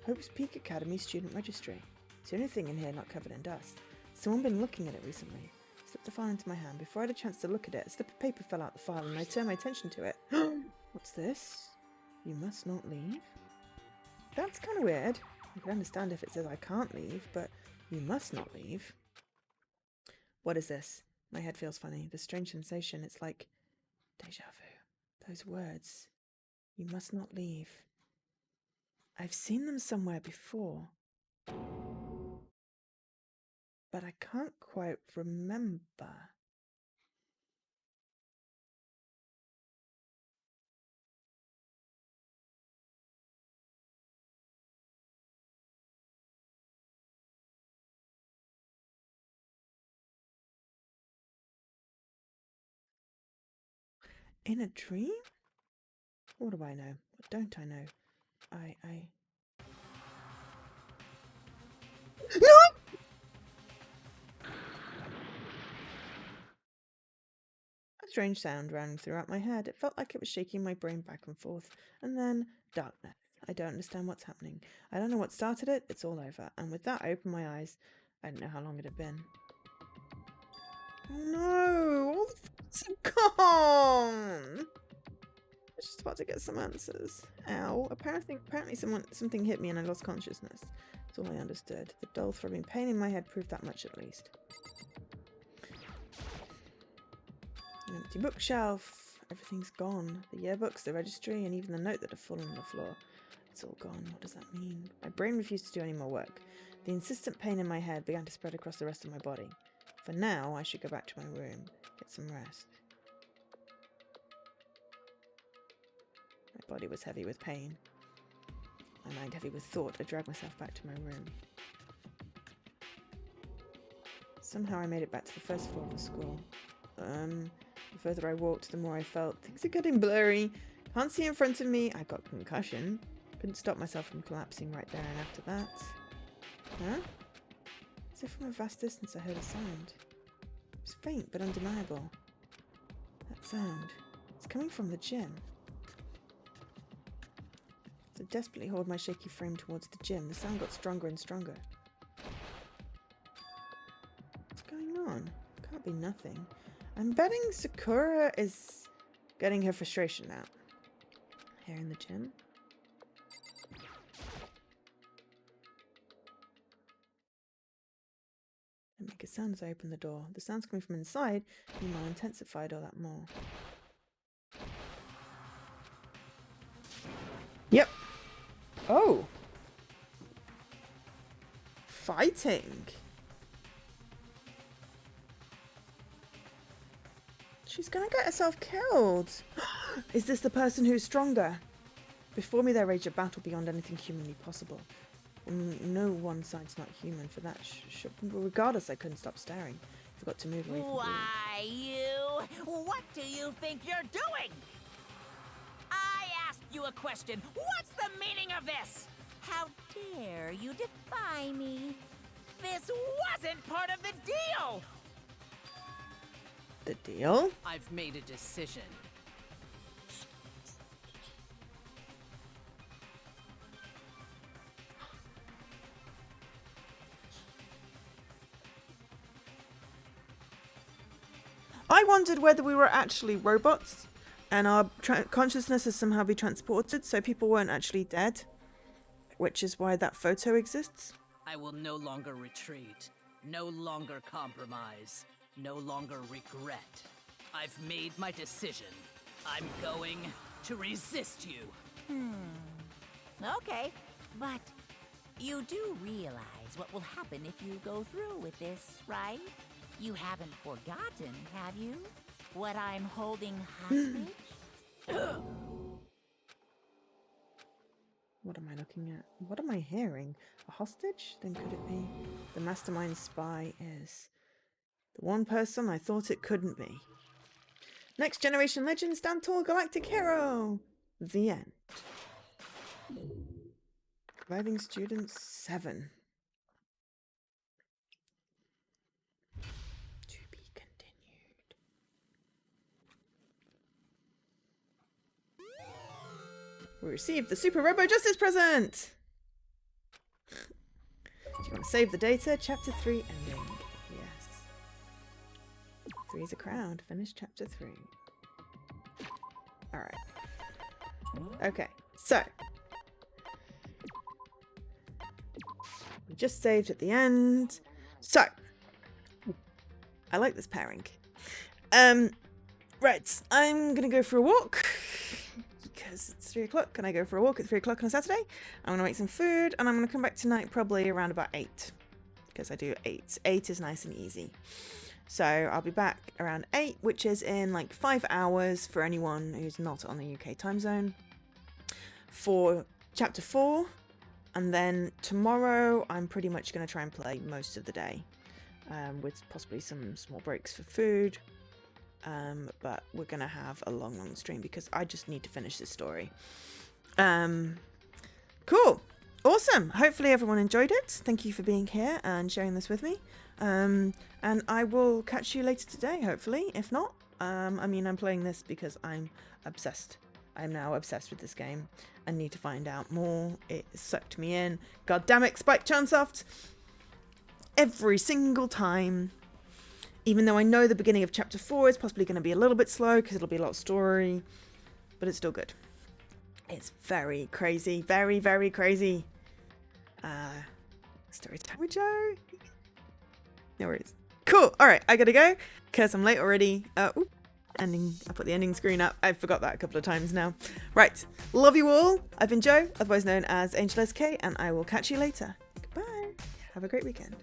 Hope's Peak Academy Student Registry. It's the only thing in here not covered in dust. Someone been looking at it recently. I slipped the file into my hand. Before I had a chance to look at it, a slip of paper fell out the file and I turned my attention to it. What's this? You must not leave. That's kind of weird. I can understand if it says I can't leave, but you must not leave. What is this? My head feels funny. The strange sensation, it's like deja vu. Those words. You must not leave. I've seen them somewhere before. But I can't quite remember. In a dream? What do I know? What don't I know? No! A strange sound rang throughout my head. It felt like it was shaking my brain back and forth. And then darkness. I don't understand what's happening. I don't know what started it. It's all over. And with that, I opened my eyes. I didn't know how long it had been. Oh no! All the facts are gone! I was just about to get some answers. Ow. Apparently something hit me and I lost consciousness. That's all I understood. The dull throbbing pain in my head proved that much at least. An empty bookshelf. Everything's gone. The yearbooks, the registry, and even the note that had fallen on the floor. It's all gone. What does that mean? My brain refused to do any more work. The insistent pain in my head began to spread across the rest of my body. For now, I should go back to my room, get some rest. My body was heavy with pain. My mind heavy with thought. I dragged myself back to my room. Somehow I made it back to the first floor of the school. The further I walked, the more I felt things are getting blurry. Can't see in front of me. I got concussion. Couldn't stop myself from collapsing right there and after that. Huh? As if from a vast distance I heard a sound. It was faint but undeniable. That sound. It's coming from the gym. As I desperately hauled my shaky frame towards the gym, the sound got stronger and stronger. What's going on? Can't be nothing. I'm betting Sakura is getting her frustration out. Here in the gym. I make a sound as I open the door. The sounds coming from inside, meanwhile, intensified all that more. Yep. Oh. Fighting. She's gonna get herself killed. Is this the person who's stronger? Before me there raged a battle beyond anything humanly possible. No one side's not human for that. Regardless, I couldn't stop staring. I forgot to move away from Why, you? What do you think you're doing? I asked you a question. What's the meaning of this? How dare you defy me? This wasn't part of the deal! The deal? I've made a decision. I wondered whether we were actually robots and our consciousness has somehow been transported so people weren't actually dead, which is why that photo exists. I will no longer retreat, no longer compromise, no longer regret. I've made my decision. I'm going to resist you. Okay, but you do realize what will happen if you go through with this, right? You haven't forgotten, have you? What I'm holding hostage? What am I looking at? What am I hearing? A hostage? Then could it be? The mastermind spy is the one person I thought it couldn't be. Next Generation Legend, stand tall, galactic hero! The end. Surviving students 7. To be continued. We received the Super Robo Justice present! Do you want to save the data? Chapter 3 ending. Yes. 3 is a crowd. Finish chapter 3. Alright. Okay, so. We just saved at the end. So, I like this pairing. Right, I'm gonna go for a walk because it's 3 o'clock. Can I go for a walk at 3 o'clock on a Saturday? I'm gonna make some food and I'm gonna come back tonight probably around about 8 because I do 8. 8 is nice and easy. So I'll be back around 8, which is in like 5 hours for anyone who's not on the UK time zone for chapter 4. And then tomorrow I'm pretty much going to try and play most of the day with possibly some small breaks for food. But we're going to have a long stream because I just need to finish this story. Cool. Awesome. Hopefully everyone enjoyed it. Thank you for being here and sharing this with me. And I will catch you later today, hopefully. If not, I mean, I'm playing this because I'm obsessed. I'm now obsessed with this game and need to find out more. It sucked me in. God damn it, Spike Chunsoft! Every single time. Even though I know the beginning of chapter 4 is possibly going to be a little bit slow because it'll be a lot of story, but it's still good. It's very crazy. Very, very crazy. Story time with Joe. No worries. Cool. All right, I gotta go because I'm late already. Ending. I put the ending screen up. I forgot that a couple of times now. Right. Love you all. I've been Joe, otherwise known as Angel SK, and I will catch you later. Goodbye. Have a great weekend.